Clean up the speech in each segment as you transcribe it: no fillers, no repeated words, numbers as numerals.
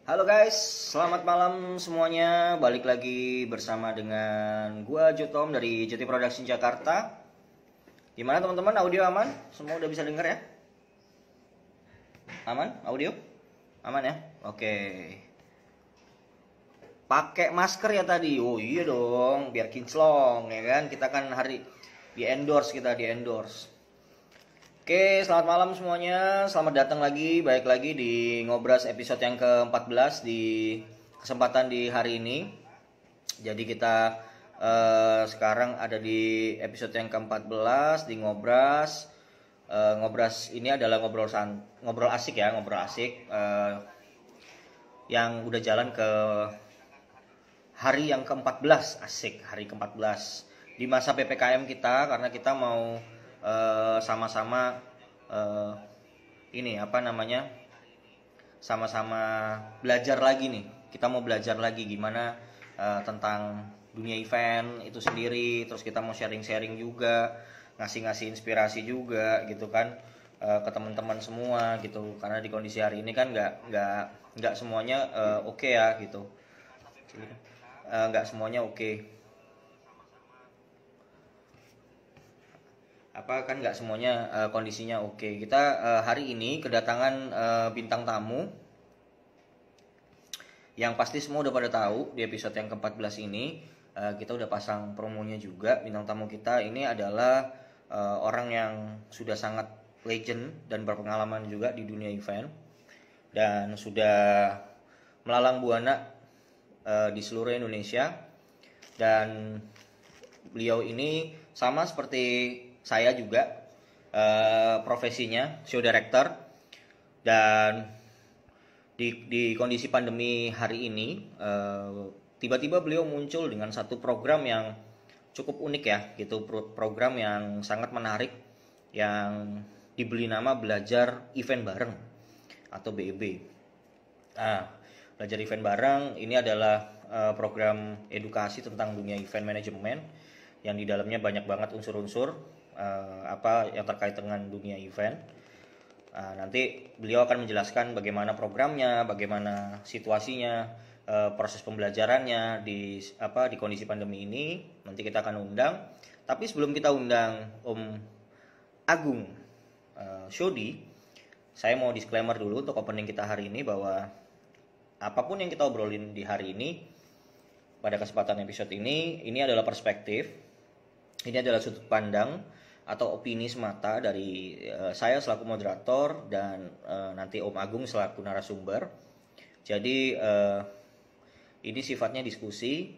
Halo guys, selamat malam semuanya. Balik lagi bersama dengan gua Jotom dari JT Production Jakarta. Gimana teman-teman, audio aman? Semua udah bisa denger ya? Aman? Audio? Aman ya? Oke. Pakai masker ya tadi. Oh iya dong, biar kinclong ya kan. Kita kan hari di endorse. Oke, selamat malam semuanya. Selamat datang lagi, balik lagi di Ngobras episode yang ke-14 di kesempatan di hari ini. Jadi kita sekarang ada di episode yang ke-14 di Ngobras. Ngobras ini adalah ngobrol asik ya, yang udah jalan ke hari yang ke-14, asik, hari ke-14 di masa PPKM kita, karena kita mau sama-sama sama-sama belajar lagi nih. Kita mau belajar lagi gimana tentang dunia event itu sendiri. Terus kita mau sharing-sharing juga, ngasih inspirasi juga gitu kan, ke teman-teman semua gitu. Karena di kondisi hari ini kan nggak semuanya oke ya gitu. Nggak semuanya oke. Kan nggak semuanya kondisinya oke. Kita hari ini kedatangan bintang tamu yang pasti semua udah pada tahu. Di episode yang ke-14 ini kita udah pasang promonya juga. Bintang tamu kita ini adalah orang yang sudah sangat legend dan berpengalaman juga di dunia event, dan sudah melalang buana di seluruh Indonesia. Dan beliau ini sama seperti saya juga, profesinya show director, dan di kondisi pandemi hari ini tiba-tiba beliau muncul dengan satu program yang cukup unik ya gitu, program yang sangat menarik yang diberi nama Belajar Event Bareng atau BEB. Belajar Event Bareng ini adalah program edukasi tentang dunia event manajemen yang di dalamnya banyak banget unsur-unsur yang terkait dengan dunia event. Nanti beliau akan menjelaskan bagaimana programnya, bagaimana situasinya, proses pembelajarannya di kondisi pandemi ini. Nanti kita akan undang. Tapi sebelum kita undang Om Agung Syodi, saya mau disclaimer dulu untuk opening kita hari ini bahwa apapun yang kita obrolin di hari ini, pada kesempatan episode ini adalah perspektif, ini adalah sudut pandang atau opini semata dari saya selaku moderator dan nanti Om Agung selaku narasumber. Jadi ini sifatnya diskusi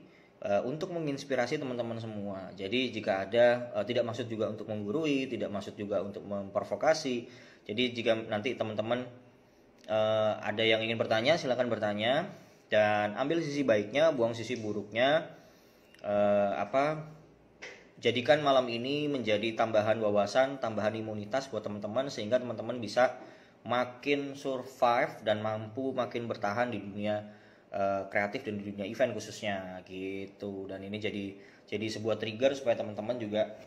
untuk menginspirasi teman-teman semua. Jadi jika ada, tidak maksud juga untuk menggurui, tidak maksud juga untuk memprovokasi. Jadi jika nanti teman-teman ada yang ingin bertanya, silakan bertanya dan ambil sisi baiknya, buang sisi buruknya. Jadikan malam ini menjadi tambahan wawasan, tambahan imunitas buat teman-teman, sehingga teman-teman bisa makin survive dan mampu makin bertahan di dunia kreatif dan di dunia event khususnya gitu. Dan ini jadi sebuah trigger supaya teman-teman juga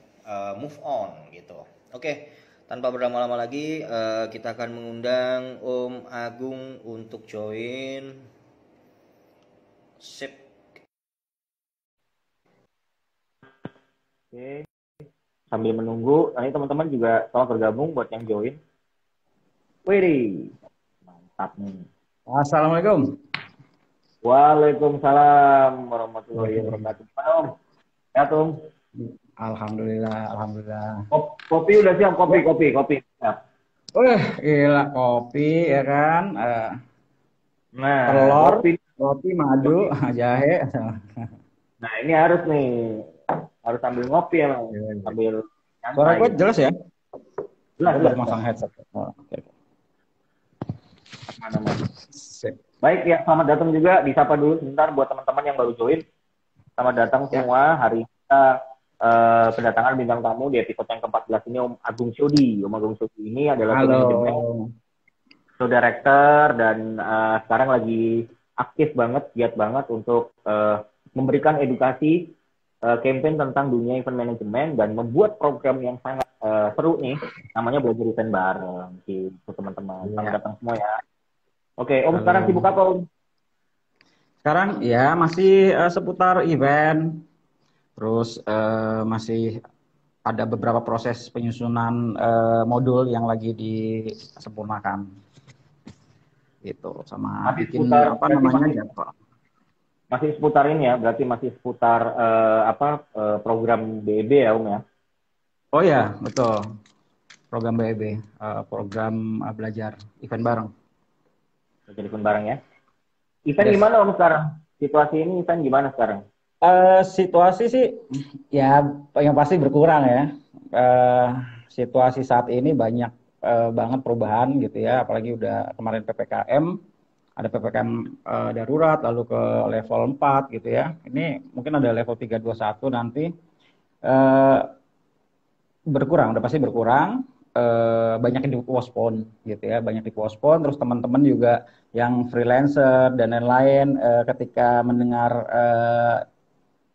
move on gitu. Oke, tanpa berlama-lama lagi kita akan mengundang Om Agung untuk join. Sip. Oke, sambil menunggu, nanti teman-teman juga tolong bergabung buat yang join. Wih, mantap nih. Assalamualaikum. Waalaikumsalam warahmatullahi wabarakatuh. Om, ya Om. Alhamdulillah. Kopi udah siap, kopi siap. Gila kopi ya kan. Nah, telur, roti, madu, jahe. Nah, ini harus sambil ngopi ya, sambil nyantai. Suara gue jelas ya? Jelas. Masang headset. Oke. Mana. Baik ya, selamat datang juga. Disapa dulu sebentar buat teman-teman yang baru join. Selamat datang semua. Hari kita kedatangan bintang tamu di episode yang ke-14 ini, Om Agung Syodi. Om Agung Syodi ini adalah show director dan sekarang lagi aktif banget, giat banget untuk memberikan edukasi campaign tentang dunia event management dan membuat program yang sangat seru nih, namanya Belajar Event Bareng gitu teman-teman. Selamat datang semua ya. Oke, Om sekarang sibuk apa Om? Sekarang ya masih seputar event, terus masih ada beberapa proses penyusunan modul yang lagi disempurnakan gitu, sama Masih bikin seputar, apa berarti namanya jadwal. masih seputar ini ya, berarti masih seputar program BEB ya, Om ya. Oh ya, betul. Program BEB, program belajar event bareng. Jadi pun bareng ya. Event Yes. gimana Om sekarang? Situasi ini event gimana sekarang? Situasi sih ya yang pasti berkurang ya. Eh, Situasi saat ini banyak banget perubahan gitu ya, apalagi udah kemarin PPKM, ada PPKM darurat, lalu ke level 4 gitu ya. Ini mungkin ada level 321 nanti. Eh, Berkurang, udah pasti berkurang. Banyak yang dipospon gitu ya, banyak dipospon. Terus teman-teman juga yang freelancer dan lain-lain, ketika mendengar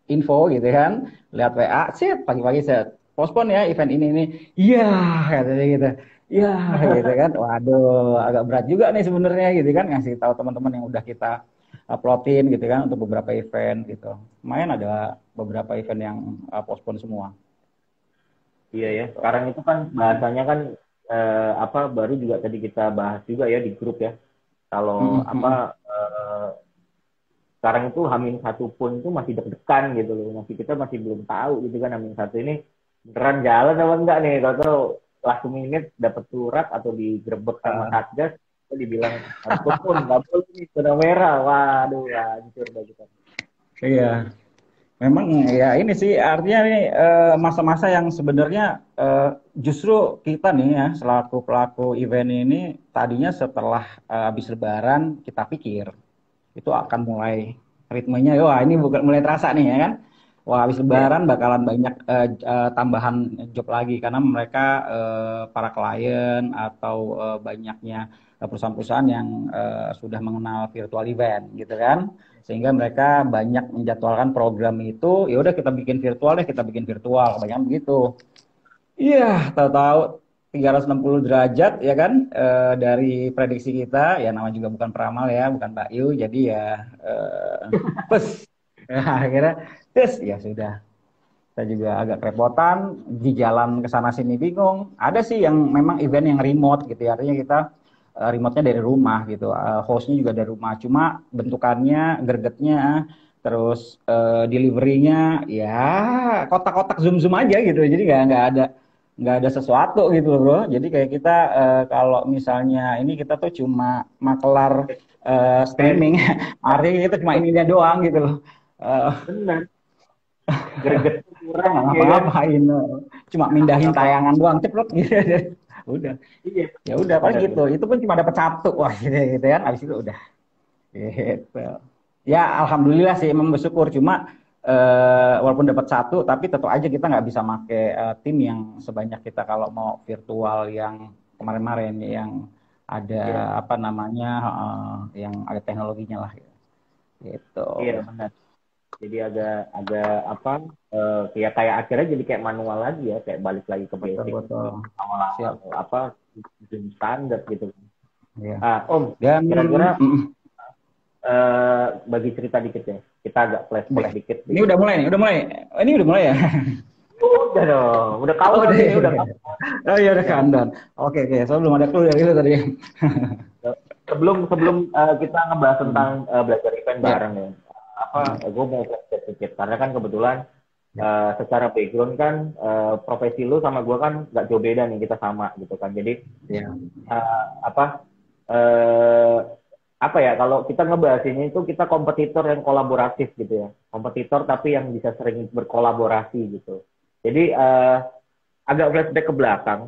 info gitu kan, lihat WA, set pagi-pagi set pospon ya event ini, iya katanya gitu, iya gitu kan. Waduh, agak berat juga nih sebenarnya gitu kan, ngasih tahu teman-teman yang udah kita uploadin gitu kan untuk beberapa event gitu. Lumayan ada beberapa event yang pospon semua. Iya ya. Gitu. Sekarang itu kan bahasanya kan baru juga tadi kita bahas juga ya di grup ya. Kalau Mm-mm, mm-mm. sekarang itu Hamin satu pun itu masih deg-degan gitu loh. Kita masih belum tahu gitu kan Hamin satu ini beneran jalan apa enggak nih. Kalau last minute dapat surat atau digerebek sama Uh, Satgas, itu dibilang harus postpone, nggak boleh nih zona merah. Waduh, hancur dah kita. iya. Memang ya ini sih artinya nih masa-masa yang sebenarnya justru kita nih ya selaku pelaku event ini tadinya setelah habis Lebaran kita pikir itu akan mulai ritmenya, wah ini bukan mulai terasa nih ya kan, wah habis Iya, Lebaran bakalan banyak tambahan job lagi karena mereka para klien atau banyaknya perusahaan-perusahaan yang sudah mengenal virtual event gitu kan, sehingga mereka banyak menjadwalkan program itu, ya udah kita bikin virtual deh, kita bikin virtual, kebanyakan begitu. Iya, tahu-tahu 360 derajat ya kan, dari prediksi kita, ya nama juga bukan peramal ya, bukan Mbak Yu, jadi ya plus. Nah, akhirnya terus ya sudah. Kita juga agak kerepotan di jalan ke sana sini bingung. Ada sih yang memang event yang remote gitu ya, artinya kita remote-nya dari rumah gitu, hostnya juga dari rumah. Cuma bentukannya, gregetnya, terus delivery-nya ya kotak-kotak zoom-zoom aja gitu. Jadi nggak ada sesuatu gitu loh bro. Jadi kayak kita kalau misalnya ini kita tuh cuma makelar kayak streaming, artinya kita cuma ininya doang gitu loh. benar. Greget Kita kurang nggak ya kan. ngapa-ngapain, cuma mindahin Ngapa? tayangan doang ceplok gitu. Udah, Iya, ya udah paling benar gitu, benar. itu pun cuma dapat satu, wah gitu kan, habis itu udah gitu. Ya alhamdulillah sih, emang bersyukur, cuma walaupun dapat satu tapi tetap aja kita nggak bisa make tim yang sebanyak kita kalau mau virtual yang kemarin-kemarin yang ada Iya, apa namanya, yang ada teknologinya lah gitu. iya benar. Jadi agak agak apa ya kayak akhirnya jadi kayak manual lagi ya, kayak balik lagi ke Betul basic betul. awal-awal Siap apa sistem standar gitu. ya. Om, Dan kira-kira bagi cerita dikit ya. Kita agak flashback boleh. dikit. Ini udah mulai nih, udah mulai. Ini udah mulai ya? Udah dong, udah Oh, countdown udah. ini udah countdown. Oh iya udah Ya. kandan. Oke oke. So belum ada clue dari itu tadi. Sebelum sebelum kita ngebahas tentang Hmm. belajar event Ya. bareng ya, Hmm. gue mau flashback dikit karena kan kebetulan Ya. secara background kan profesi lu sama gue kan nggak jauh beda nih, kita sama gitu kan. Jadi Ya. eh, apa eh, apa ya, kalau kita ngebahas ini itu kita kompetitor yang kolaboratif gitu ya, kompetitor tapi yang bisa sering berkolaborasi gitu. Jadi agak flashback ke belakang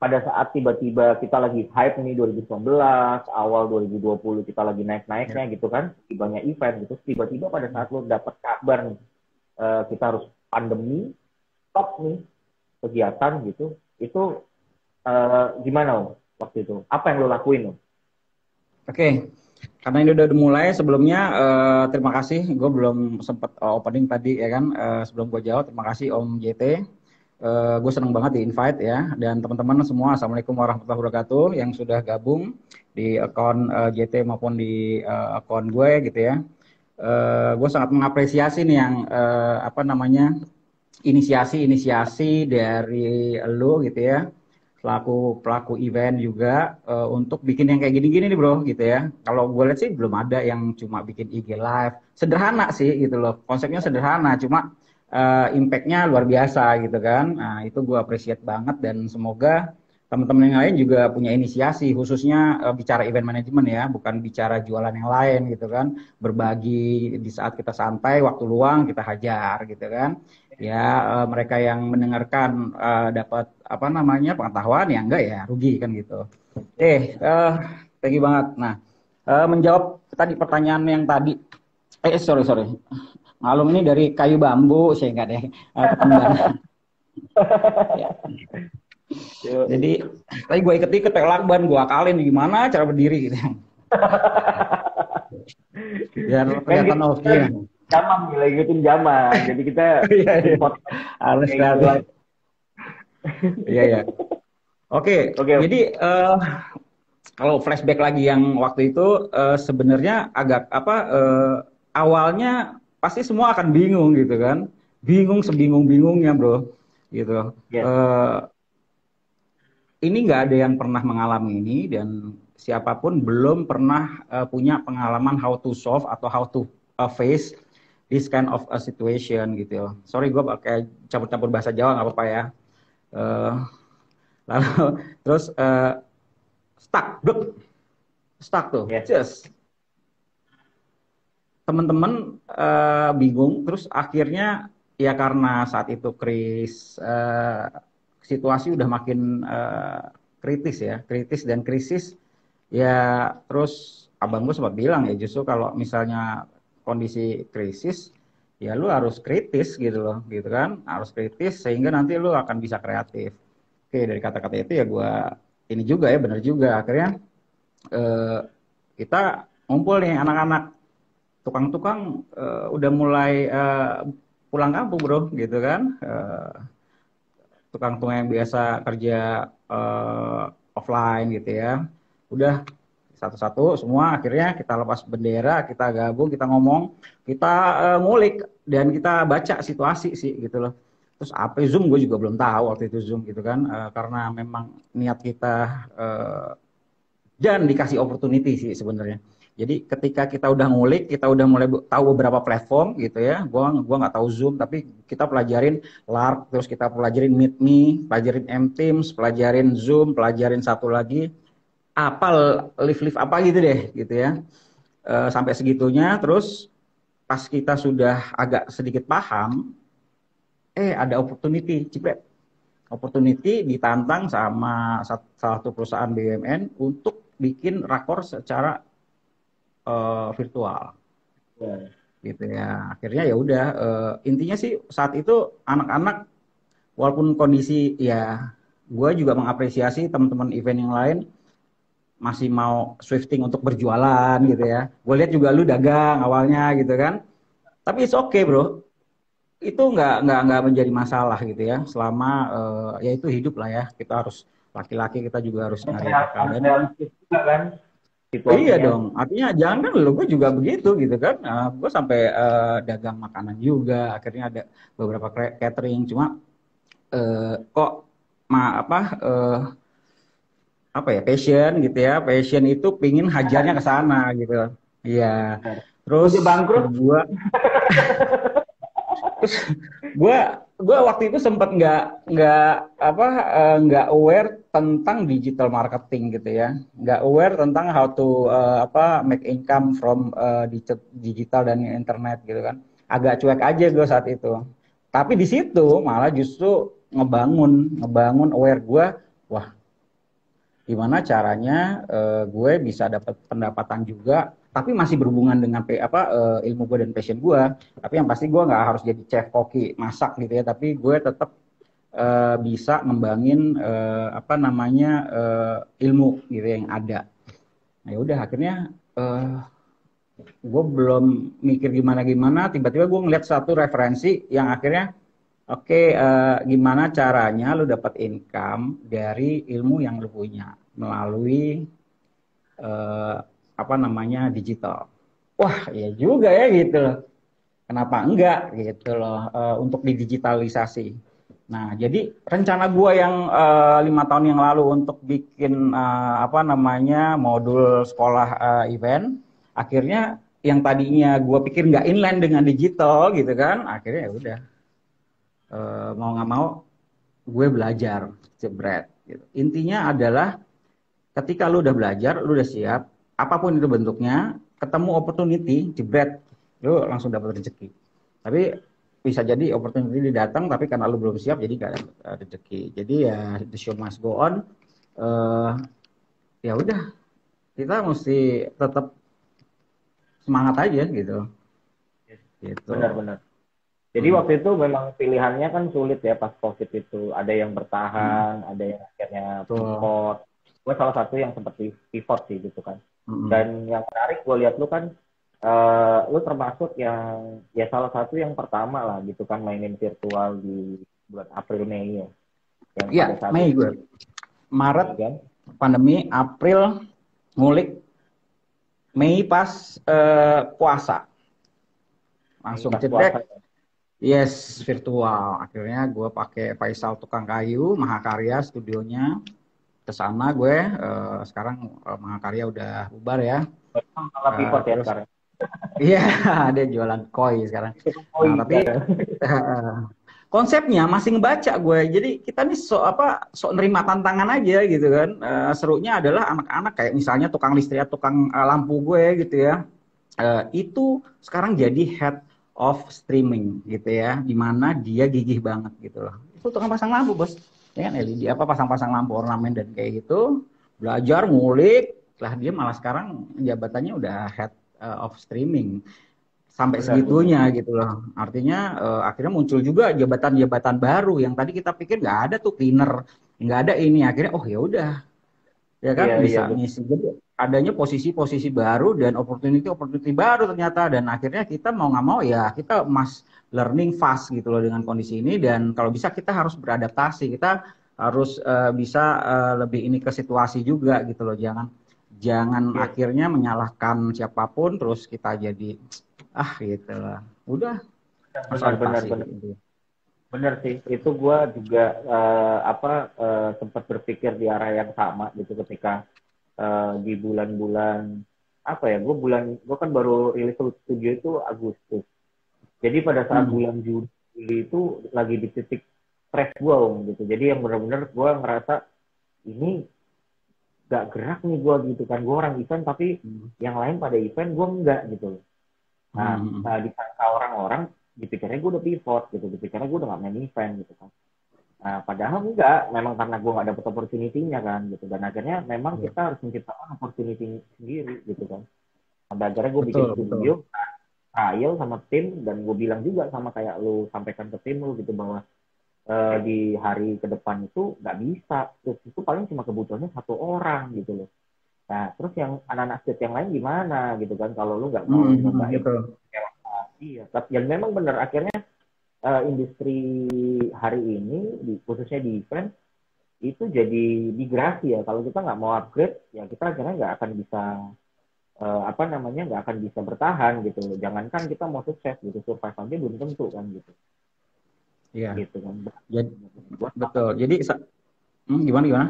pada saat tiba-tiba kita lagi hype nih 2019 awal 2020, kita lagi Ya. naik-naiknya gitu kan, di banyak event gitu, tiba-tiba pada saat lo dapet kabar nih kita harus pandemi, stop nih kegiatan gitu, itu gimana Om waktu itu, apa yang lo lakuin Om? Oke. Karena ini udah mulai, sebelumnya terima kasih. Gue belum sempat opening tadi ya kan. Sebelum gue jawab, terima kasih Om JT Gue seneng banget di invite ya, dan teman-teman semua, assalamualaikum warahmatullahi wabarakatuh yang sudah gabung di akun JT maupun di akun gue gitu ya. Gue sangat mengapresiasi nih yang apa namanya inisiasi dari lo gitu ya, selaku pelaku event juga untuk bikin yang kayak gini-gini nih bro gitu ya. Kalau gue lihat sih belum ada yang cuma bikin IG live, sederhana sih gitu loh, konsepnya sederhana, cuma impact-nya luar biasa gitu kan. Nah itu gue appreciate banget, dan semoga teman-teman yang lain juga punya inisiasi, khususnya bicara event management ya, bukan bicara jualan yang lain gitu kan. Berbagi di saat kita santai, waktu luang kita hajar gitu kan. Ya mereka yang mendengarkan dapat apa namanya pengetahuan, ya enggak ya rugi kan gitu. Thank you banget. Nah, menjawab tadi pertanyaan yang tadi, sorry, malum ini dari kayu bambu, saya enggak deh, ketemban. Ya. Jadi tadi gue ikut pakai lakban, gue akalin gimana cara berdiri gitu. Biar kelihatan oke. Zaman, lagi ngikutin zaman. Jadi kita harus kreatif. Iya. Oke. Jadi kalau flashback lagi yang waktu itu sebenarnya agak awalnya pasti semua akan bingung gitu kan. Bingung sebingung-bingungnya, bro. Gitu. Ini nggak ada yang pernah mengalami ini, dan siapapun belum pernah punya pengalaman how to solve atau how to face this kind of a situation gitu. Sorry gue pakai campur-campur bahasa Jawa, nggak apa-apa ya. Lalu terus stuck tuh, just teman-teman bingung, terus akhirnya ya karena saat itu situasi udah makin kritis dan krisis ya. Terus abang gue sempat bilang ya, justru kalau misalnya kondisi krisis ya lu harus kritis gitu loh, gitu kan, harus kritis sehingga nanti lu akan bisa kreatif. Oke, dari kata-kata itu ya gue ini juga ya, benar juga, akhirnya kita ngumpul nih anak-anak tukang-tukang udah mulai pulang kampung bro gitu kan. Tukang-tukang yang biasa kerja offline gitu ya, udah satu-satu semua akhirnya kita lepas bendera, kita gabung, kita ngomong, kita ngulik, dan kita baca situasi sih gitu loh. Terus apa Zoom gue juga belum tahu waktu itu Zoom gitu kan, karena memang niat kita dan dikasih opportunity sih sebenarnya. Jadi ketika kita udah ngulik, kita udah mulai tahu beberapa platform gitu ya. Gua nggak tahu Zoom, tapi kita pelajarin Lark, terus kita pelajarin Meet Me, pelajarin M-Teams, pelajarin Zoom, pelajarin satu lagi apa live apa gitu deh gitu ya. Sampai segitunya. Terus pas kita sudah agak sedikit paham, ada opportunity, opportunity ditantang sama salah satu perusahaan BUMN untuk bikin rakor secara virtual, gitu ya. Akhirnya ya udah, intinya sih saat itu anak-anak, walaupun kondisi ya, gue juga mengapresiasi teman-teman event yang lain masih mau swifting untuk berjualan gitu ya. Gue lihat juga lu dagang awalnya gitu kan, tapi it's okay bro, itu nggak menjadi masalah gitu ya, selama ya itu hidup lah ya, kita harus, laki-laki kita juga harus nyari kan. Iya dong, artinya jangan kan lo, gue juga begitu gitu kan. Gue sampai dagang makanan juga, akhirnya ada beberapa catering, cuma kok passion gitu ya, passion itu pingin hajarnya ke sana gitu. Iya. Terus gue waktu itu sempat nggak aware tentang digital marketing gitu ya, nggak aware tentang how to make income from digital dan internet gitu kan. Agak cuek aja gue saat itu. Tapi di situ malah justru ngebangun aware gue, wah gimana caranya gue bisa dapat pendapatan juga, tapi masih berhubungan dengan ilmu gue dan passion gue. Tapi yang pasti gue nggak harus jadi chef koki masak gitu ya, tapi gue tetap bisa ngembangin ilmu gitu yang ada. Nah udah akhirnya gue belum mikir gimana, tiba-tiba gue ngeliat satu referensi yang akhirnya Oke, gimana caranya lu dapat income dari ilmu yang lu punya melalui eh, apa namanya digital? Wah, ya juga ya gitu loh. Kenapa enggak gitu loh untuk didigitalisasi. Nah, jadi rencana gua yang 5 tahun yang lalu untuk bikin apa namanya modul sekolah event, akhirnya yang tadinya gua pikir nggak inline dengan digital gitu kan, akhirnya ya udah mau nggak mau gue belajar jebret gitu. Intinya adalah ketika lu udah belajar, lu udah siap, apapun itu bentuknya, ketemu opportunity, jebret, lu langsung dapat rezeki. Tapi bisa jadi opportunity datang, tapi karena lu belum siap, jadi gak dapat rezeki. Jadi ya the show must go on. Uh, ya udah, kita mesti tetap semangat aja gitu. Gitu. Benar-benar. Jadi waktu itu memang pilihannya kan sulit ya pas COVID itu. Ada yang bertahan, ada yang akhirnya Betul. pivot. Gue salah satu yang seperti pivot sih gitu kan. Mm-mm. Dan yang menarik gue lihat lu kan, lu termasuk yang ya salah satu yang pertama lah gitu kan mainin virtual di bulan April Mei ya. Yang Iya, pada saat Mei itu gue. Maret kan. pandemi, April ngulik, Mei pas puasa. Langsung Pas cedek. puasa. Yes, virtual. Akhirnya gue pakai Faisal tukang kayu, Mahakarya studionya. Ke sana gue, sekarang Mahakarya udah bubar ya. Malah pivot ya Terus, sekarang. iya, dia jualan koi sekarang. Oh Nah, iya. tapi konsepnya masih ngebaca gue. Jadi kita nih sok nerima tantangan aja gitu kan. Serunya adalah anak-anak kayak misalnya tukang listrik, tukang lampu gue gitu ya. Itu sekarang jadi head of streaming gitu ya, di mana dia gigih banget gitu loh. Itu tukang pasang lampu bos, ya kan LED apa pasang-pasang lampu ornamen dan kayak gitu, belajar ngulik, lah dia malah sekarang jabatannya udah head of streaming sampai Benar-benar. segitunya gitu loh. Artinya akhirnya muncul juga jabatan-jabatan baru yang tadi kita pikir nggak ada tuh cleaner, nggak ada ini, akhirnya oh ya udah ya kan Iya, iya bisa betul. ngisi. Jadi adanya posisi-posisi baru dan opportunity baru ternyata dan akhirnya kita mau nggak mau ya kita must learning fast gitu loh dengan kondisi ini dan kalau bisa kita harus beradaptasi, kita harus bisa lebih ini ke situasi juga gitu loh, jangan jangan Iya, akhirnya menyalahkan siapapun terus kita jadi gitu lah udah harus benar-benar adaptasi benar. gitu. Bener sih, itu gue juga sempat berpikir di arah yang sama gitu ketika di bulan-bulan apa ya, gue kan baru rilis studio itu Agustus. Jadi pada saat Hmm. bulan Juli itu lagi di titik stres gue gitu. Jadi yang benar-benar gue ngerasa ini gak gerak nih gue gitu kan. Gue orang event tapi Hmm. yang lain pada event gue enggak gitu. Nah, Hmm. disangka orang-orang dipikirnya gue udah pivot gitu, dipikirnya gue udah gak main event gitu kan. Nah, padahal enggak, memang karena gue gak dapet opportunity-nya kan gitu. Dan akhirnya memang Iya. kita harus menciptakan opportunity sendiri gitu kan. Pada akhirnya gue bikin Betul betul. studio, trial sama tim, dan gue bilang juga sama kayak lu sampaikan ke tim lu gitu bahwa di hari ke depan itu nggak bisa. Terus itu paling cuma kebutuhannya satu orang gitu loh. Nah, terus yang anak-anak state yang lain gimana gitu kan kalau lu nggak mau nyobain. Betul. Iya, dan memang benar akhirnya industri hari ini, khususnya di event, itu jadi migrasi ya. Kalau kita nggak mau upgrade, ya kita akhirnya nggak akan bisa nggak akan bisa bertahan gitu. Jangankan kita mau sukses gitu, survive aja belum tentu kan gitu. Iya. Gitu kan. Jadi, Gue sepakat betul. itu. Jadi gimana gimana?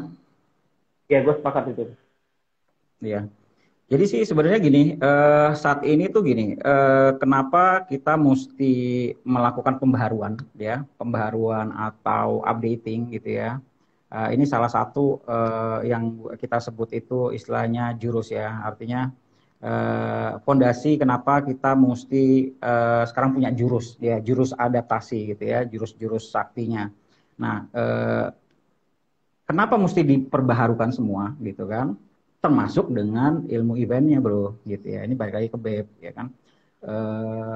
Ya, gue sepakat itu. Iya. Jadi sih sebenarnya gini, saat ini tuh gini, kenapa kita mesti melakukan pembaharuan, ya, pembaharuan atau updating gitu ya. Ini salah satu yang kita sebut itu istilahnya jurus ya, artinya fondasi kenapa kita mesti sekarang punya jurus, ya, jurus adaptasi gitu ya, jurus-jurus saktinya. Nah, kenapa mesti diperbaharukan semua gitu kan? Termasuk dengan ilmu eventnya bro, gitu ya. Ini balik lagi ke BEP ya kan. Eh,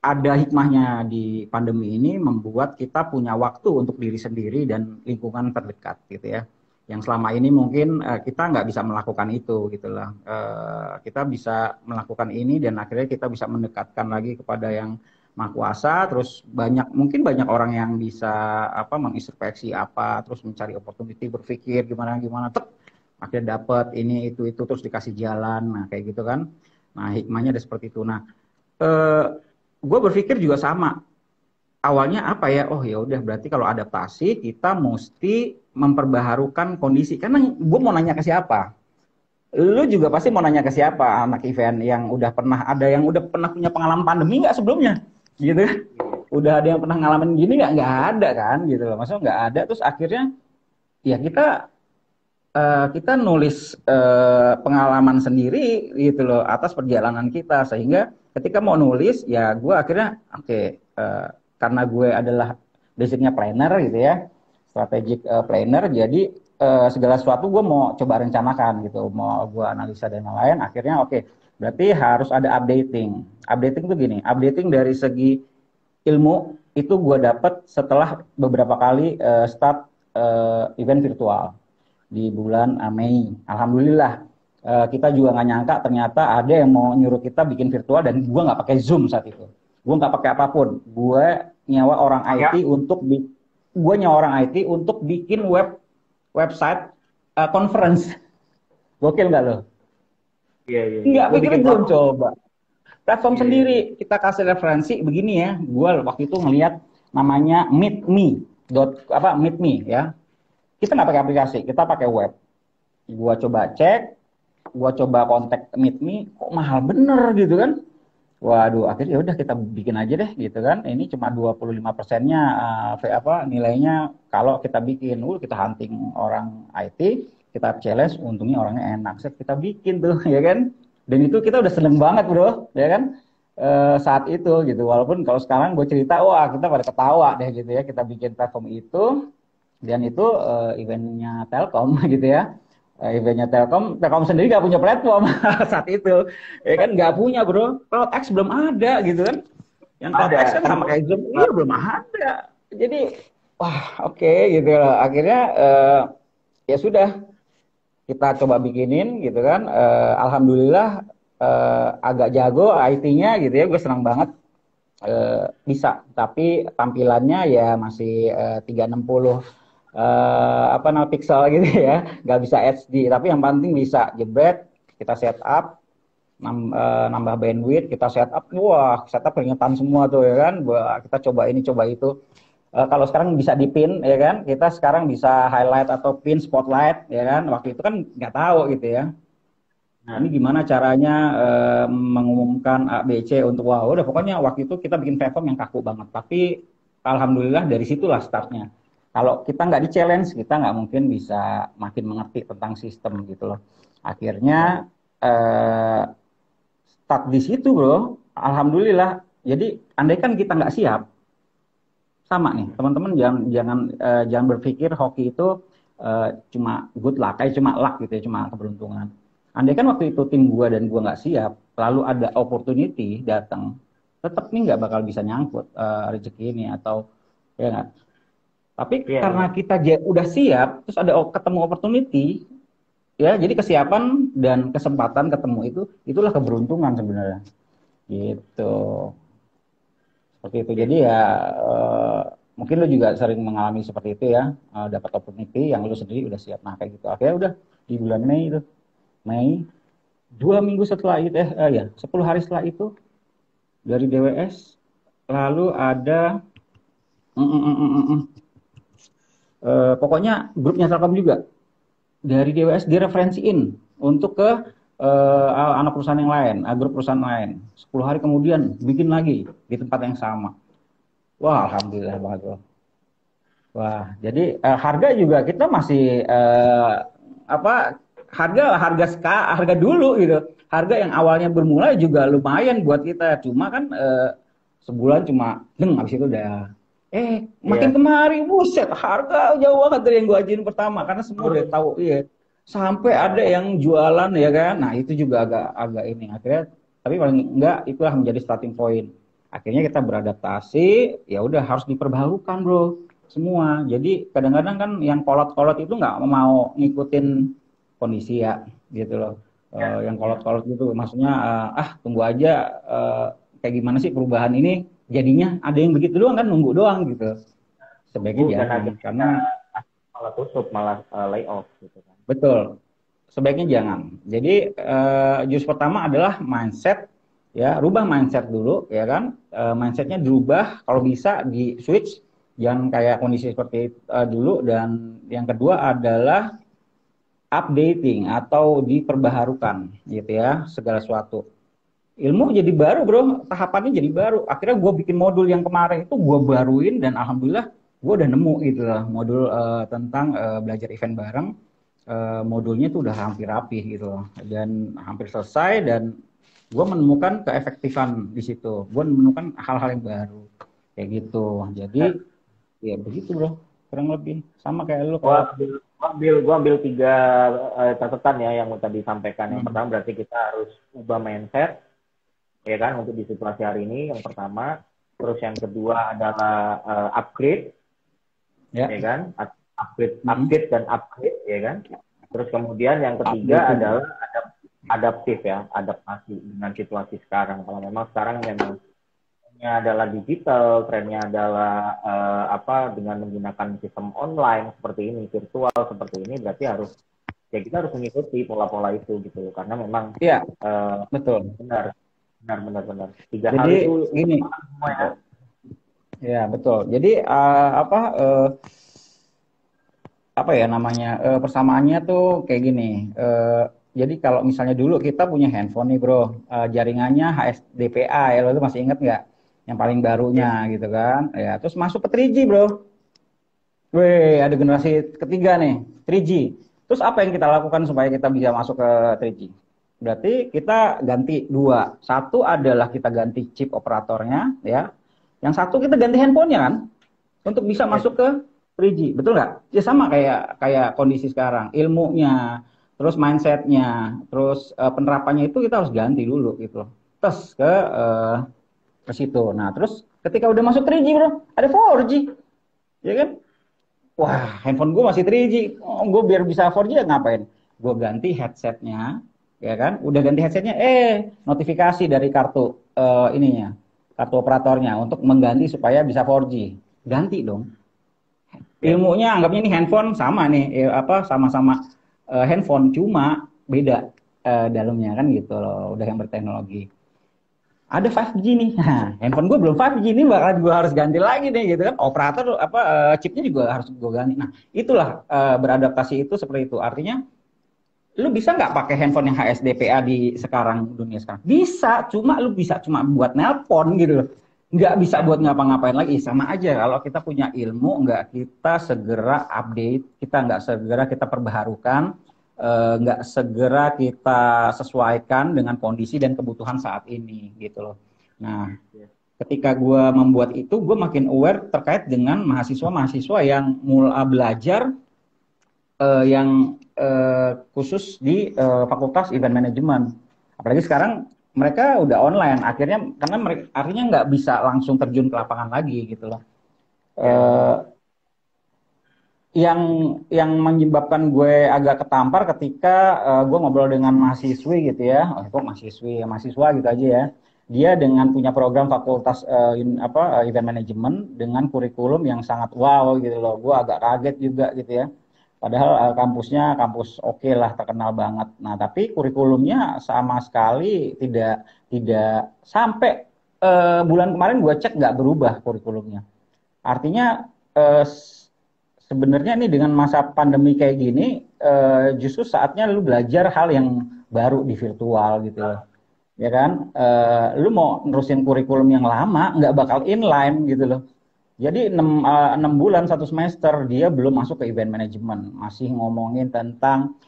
ada hikmahnya di pandemi ini membuat kita punya waktu untuk diri sendiri dan lingkungan terdekat gitu ya. Yang selama ini mungkin kita nggak bisa melakukan itu gitu lah. Kita bisa melakukan ini dan akhirnya kita bisa mendekatkan lagi kepada yang Maha Kuasa, terus mungkin banyak orang yang bisa mengintrospeksi terus mencari opportunity, berpikir gimana gimana, akhirnya dapat ini itu terus dikasih jalan, nah kayak gitu kan. Nah hikmahnya ada seperti itu. Nah gue berpikir juga sama. Awalnya apa ya? Oh ya udah berarti kalau adaptasi kita mesti memperbaharukan kondisi. Karena gue mau nanya ke siapa? Lu juga pasti mau nanya ke siapa anak event yang udah pernah punya pengalaman pandemi nggak sebelumnya? Gitu kan? Udah ada yang pernah ngalamin gini nggak? Nggak ada kan gitu loh. Maksudnya nggak ada. Terus akhirnya ya kita nulis pengalaman sendiri gitu loh atas perjalanan kita, sehingga ketika mau nulis ya gue akhirnya karena gue adalah basicnya planner gitu ya, strategic planner, jadi segala sesuatu gue mau coba rencanakan gitu, mau gue analisa dan lain-lain. Akhirnya berarti harus ada updating tuh gini, updating dari segi ilmu itu gue dapat setelah beberapa kali start event virtual di bulan Mei. Alhamdulillah kita juga nggak nyangka ternyata ada yang mau nyuruh kita bikin virtual, dan gue nggak pakai Zoom saat itu. Gue nggak pakai apapun. Gue nyawa orang IT untuk bikin website conference. Gokil nggak lo? Iya. Nggak pikir Zoom coba. Platform Iya. sendiri, kita kasih referensi begini ya. Gue waktu itu ngelihat namanya meetme ya. Kita nggak pakai aplikasi, kita pakai web. Gua coba cek, gua coba kontak meetme, kok mahal bener gitu kan. Waduh, akhirnya udah kita bikin aja deh gitu kan. Ini cuma 25%-nya nilainya kalau kita bikin. Kita hunting orang IT, kita challenge, untungnya orangnya enak. Kita bikin tuh ya kan. Dan itu kita udah seneng banget bro, ya kan. Saat itu gitu. Walaupun kalau sekarang gue cerita, wah kita pada ketawa deh gitu ya. Kita bikin platform itu. Dan itu eventnya Telkom gitu ya. Eventnya Telkom sendiri nggak punya platform saat itu. Ya kan nggak punya bro. CloudX belum ada gitu kan. Yang CloudX kan sama kayak Zoom, belum ada. Jadi, wah oke gitu loh. Akhirnya ya sudah, kita coba bikinin gitu kan. Alhamdulillah agak jago IT-nya gitu ya. Gue senang banget bisa. Tapi tampilannya ya masih 360 pixel gitu ya, nggak bisa HD, tapi yang penting bisa jebret, kita setup, nambah bandwidth, kita setup, setup keringetan semua tuh ya kan, kita coba ini coba itu. Kalau sekarang bisa dipin ya kan, kita sekarang bisa highlight atau pin spotlight ya kan, waktu itu kan nggak tahu gitu ya. Nah ini gimana caranya mengumumkan A, B, C untuk udah pokoknya waktu itu kita bikin platform yang kaku banget, tapi alhamdulillah dari situlah startnya. Kalau kita nggak di-challenge, kita nggak mungkin bisa makin mengerti tentang sistem gitu loh. Akhirnya start di situ bro, alhamdulillah. Jadi andai kan kita nggak siap, sama nih teman-teman jangan berpikir hoki itu cuma good luck, cuma luck gitu ya, cuma keberuntungan. Andai kan waktu itu tim gua dan gua nggak siap, lalu ada opportunity datang, tetap nih nggak bakal bisa nyangkut rezeki ini atau ya nggak. Tapi karena kita udah siap, terus ada ketemu opportunity, ya jadi kesiapan dan kesempatan ketemu itulah keberuntungan sebenarnya. Gitu. Seperti itu. Jadi ya mungkin lu juga sering mengalami seperti itu ya, dapat opportunity yang lu sendiri udah siap. Nah kayak gitu. Akhirnya udah di bulan Mei 2 minggu setelah itu 10 hari setelah itu dari DWS, lalu ada pokoknya grupnya Telkom juga dari DWS direferensiin untuk ke anak perusahaan yang lain, grup perusahaan lain. 10 hari kemudian bikin lagi di tempat yang sama. Wah, alhamdulillah banget loh. Wah, jadi harga juga kita masih harga dulu gitu. Harga yang awalnya bermula juga lumayan buat kita. Cuma kan sebulan cuma habis itu udah makin kemari, buset, harga jauh banget dari yang gue ajuin pertama, karena semua udah tahu, sampai ada yang jualan ya kan, nah itu juga agak ini, akhirnya, tapi paling enggak itulah menjadi starting point, akhirnya kita beradaptasi, ya udah harus diperbaharukan bro, semua, jadi kadang-kadang kan yang kolot-kolot itu nggak mau ngikutin kondisi ya, gitu loh, yang kolot-kolot gitu, maksudnya, tunggu aja, kayak gimana sih perubahan ini, jadinya ada yang begitu doang kan, nunggu doang gitu. Sebaiknya Dan jangan, akhirnya karena malah tutup, malah layoff gitu kan. betul, sebaiknya jangan. Jadi jurus pertama adalah mindset, ya, rubah mindset dulu, ya kan. Mindsetnya dirubah, kalau bisa di switch, jangan kayak kondisi seperti dulu. Dan yang kedua adalah updating atau diperbaharukan, gitu ya, segala sesuatu. Ilmu jadi baru bro, tahapannya jadi baru. Akhirnya gue bikin modul yang kemarin itu gue baruin, dan alhamdulillah gue udah nemu gitu lah modul tentang belajar event bareng. Modulnya tuh udah hampir rapih gitu loh, dan hampir selesai, dan gue menemukan keefektifan di situ. Gue menemukan hal-hal yang baru kayak gitu. Jadi ya begitu bro, kurang lebih sama kayak lu kalau Gua ambil 3 catatan ya yang tadi disampaikan. Yang pertama berarti kita harus ubah mindset, ya kan, untuk di situasi hari ini. Yang pertama, terus yang kedua adalah upgrade, ya kan, upgrade dan upgrade, ya kan. Terus kemudian yang ketiga adalah adaptif ya, adaptasi dengan situasi sekarang. Kalau memang sekarang memang trennya adalah digital, trennya adalah dengan menggunakan sistem online seperti ini, virtual seperti ini, berarti kita harus mengikuti pola-pola itu gitu, karena memang iya betul. benar. 3 hal Jadi itu gini, semua ya. ya betul. Jadi apa ya namanya, persamaannya tuh kayak gini. Jadi kalau misalnya dulu kita punya handphone nih bro, jaringannya HSDPA, ya lo tuh masih inget nggak? Yang paling barunya gitu kan? Ya, terus masuk ke 3G bro. Weh, ada generasi ketiga nih, 3G. Terus apa yang kita lakukan supaya kita bisa masuk ke 3G? Berarti kita ganti dua. Satu adalah kita ganti chip operatornya, ya. Yang satu kita ganti handphonenya kan, untuk bisa masuk ke 3G, betul nggak? Ya sama kayak kondisi sekarang, ilmunya, terus mindsetnya, terus penerapannya itu kita harus ganti dulu gitu, terus ke situ. Nah terus ketika udah masuk 3G bro, ada 4G, ya kan? Wah, handphone gue masih 3G, gue biar bisa 4G ya ngapain? Gue ganti headsetnya, ya kan? Udah ganti headsetnya, notifikasi dari kartu kartu operatornya untuk mengganti supaya bisa 4G. Ganti dong. Ilmunya anggapnya ini handphone sama nih, sama-sama handphone, cuma beda dalamnya kan gitu loh, udah yang berteknologi. Ada 5G nih, nah, handphone gue belum 5G nih, bakal gue harus ganti lagi nih gitu kan, operator chipnya juga harus gue ganti. Nah itulah beradaptasi itu seperti itu. Artinya lu bisa nggak pakai handphone yang HSDPA di sekarang, dunia sekarang? Bisa, cuma lu bisa cuma buat nelpon gitu loh, nggak bisa buat ngapa-ngapain lagi. Sama aja kalau kita punya ilmu, nggak kita segera update, nggak segera kita perbaharukan, nggak segera kita sesuaikan dengan kondisi dan kebutuhan saat ini gitu loh. Nah, ketika gue membuat itu, gue makin aware terkait dengan mahasiswa-mahasiswa yang mulai belajar yang khusus di Fakultas Event Management. Apalagi sekarang mereka udah online, akhirnya karena mereka akhirnya nggak bisa langsung terjun ke lapangan lagi gitu loh. Yang menyebabkan gue agak ketampar ketika gue ngobrol dengan mahasiswi gitu ya, kok mahasiswa gitu aja ya, dia dengan punya program fakultas event management dengan kurikulum yang sangat wow gitu loh, gue agak kaget juga gitu ya, padahal kampusnya kampus oke lah, terkenal banget. Nah tapi kurikulumnya sama sekali tidak sampai bulan kemarin gue cek nggak berubah kurikulumnya. Artinya sebenarnya nih dengan masa pandemi kayak gini, justru saatnya lu belajar hal yang baru di virtual gitu loh. Ya kan, lu mau nerusin kurikulum yang lama, nggak bakal inline gitu loh. Jadi 6 bulan, 1 semester, dia belum masuk ke event management. Masih ngomongin tentang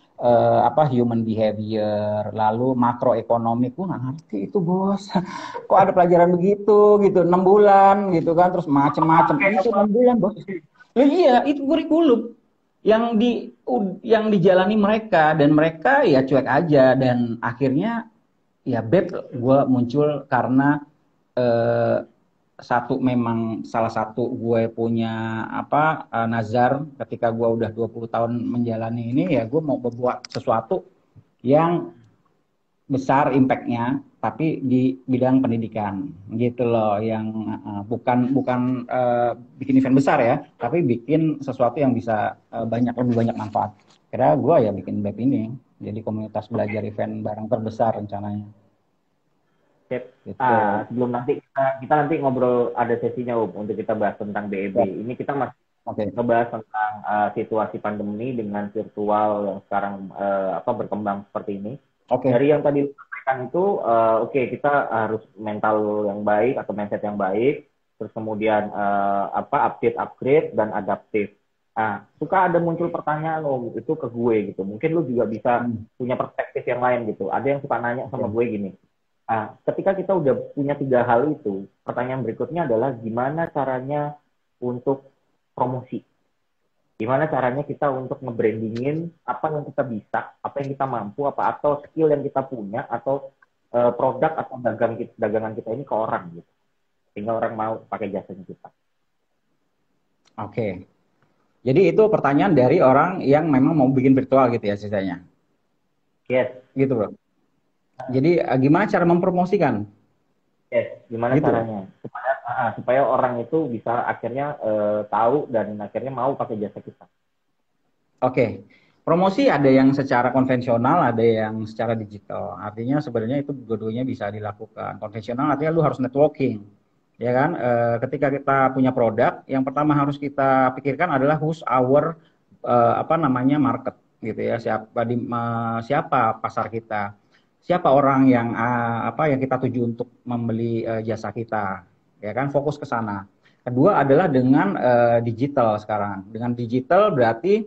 human behavior, lalu makroekonomi. Gue nggak ngerti itu bos. Kok ada pelajaran begitu gitu, 6 bulan gitu kan, terus macem-macem. Itu 6 bulan bos. Iya, itu kurikulum yang dijalani mereka, dan mereka ya cuek aja, dan akhirnya ya gue muncul karena memang salah satu gue punya nazar ketika gue udah 20 tahun menjalani ini, ya gue mau berbuat sesuatu yang besar impact-nya, tapi di bidang pendidikan gitu loh, yang bukan bukan bikin event besar ya, tapi bikin sesuatu yang bisa lebih banyak manfaat. Kira gue ya bikin BEP ini, jadi komunitas belajar event bareng terbesar rencananya. Sip. Gitu. Sebelum nanti kita nanti ngobrol, ada sesinya untuk kita bahas tentang BEB. Ya. Ini kita masih Oke. ngebahas tentang situasi pandemi dengan virtual yang sekarang berkembang seperti ini. Oke. Dari yang tadi disampaikan itu, kita harus mental yang baik atau mindset yang baik, terus kemudian upgrade dan adaptif. Suka ada muncul pertanyaan itu ke gue gitu. Mungkin lu juga bisa punya perspektif yang lain gitu. Ada yang suka nanya sama gue gini. Ketika kita udah punya 3 hal itu, pertanyaan berikutnya adalah gimana caranya untuk promosi? Gimana caranya kita untuk nge-brandingin apa yang kita bisa, apa yang kita mampu, atau skill yang kita punya, atau produk atau dagangan kita ini ke orang gitu. Sehingga orang mau pakai jasanya kita. Oke. Jadi itu pertanyaan dari orang yang memang mau bikin virtual gitu ya sisanya? Yes. Gitu bro. Jadi gimana cara mempromosikan? Yes, gimana gitu caranya supaya orang itu bisa akhirnya tahu dan akhirnya mau pakai jasa kita. Oke. Promosi ada yang secara konvensional, ada yang secara digital. Artinya sebenarnya itu dua-duanya bisa dilakukan. Konvensional artinya lu harus networking. Ya kan? Ketika kita punya produk, yang pertama harus kita pikirkan adalah who's our market gitu ya. Siapa pasar kita? Siapa orang yang yang kita tuju untuk membeli jasa kita, ya kan? Fokus ke sana. Kedua adalah dengan digital sekarang. Dengan digital berarti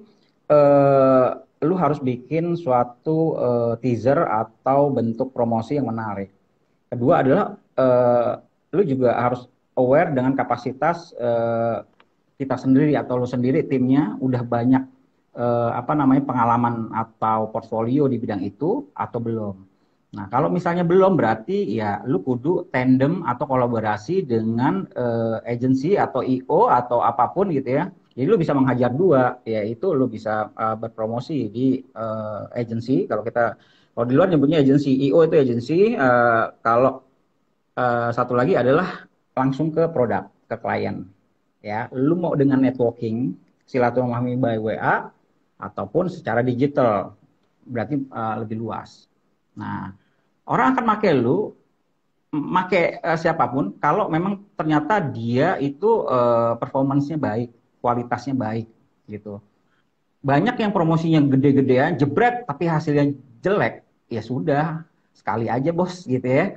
lu harus bikin suatu teaser atau bentuk promosi yang menarik. Kedua adalah lu juga harus aware dengan kapasitas kita sendiri atau lu sendiri timnya udah banyak pengalaman atau portfolio di bidang itu atau belum. Nah, kalau misalnya belum berarti ya lu kudu tandem atau kolaborasi dengan agency atau IO atau apapun gitu ya. Jadi lu bisa menghajar dua, yaitu lu bisa berpromosi di agency. Kalau di luar nyebutnya agency, IO itu agency. Kalau satu lagi adalah langsung ke produk, ke klien. Ya, lu mau dengan networking, silaturahmi by WA ataupun secara digital, berarti lebih luas. Nah, orang akan make siapapun kalau memang ternyata dia itu performance-nya baik, kualitasnya baik gitu. Banyak yang promosinya gede-gedean, jebret tapi hasilnya jelek, ya sudah, sekali aja bos gitu ya.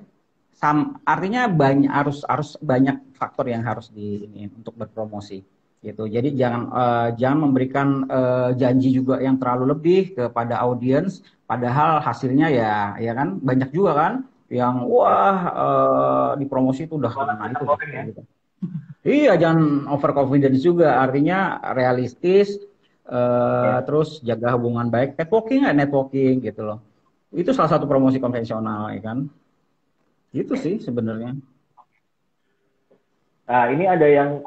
Artinya harus banyak faktor yang harus untuk berpromosi gitu. Jadi jangan memberikan janji juga yang terlalu lebih kepada audiens, padahal hasilnya ya kan banyak juga kan yang di promosi itu udah kena itu gitu. Iya, jangan overconfidence juga, artinya realistis, terus jaga hubungan baik, networking gitu loh. Itu salah satu promosi konvensional ya kan. Gitu sih sebenarnya. Nah, ini ada yang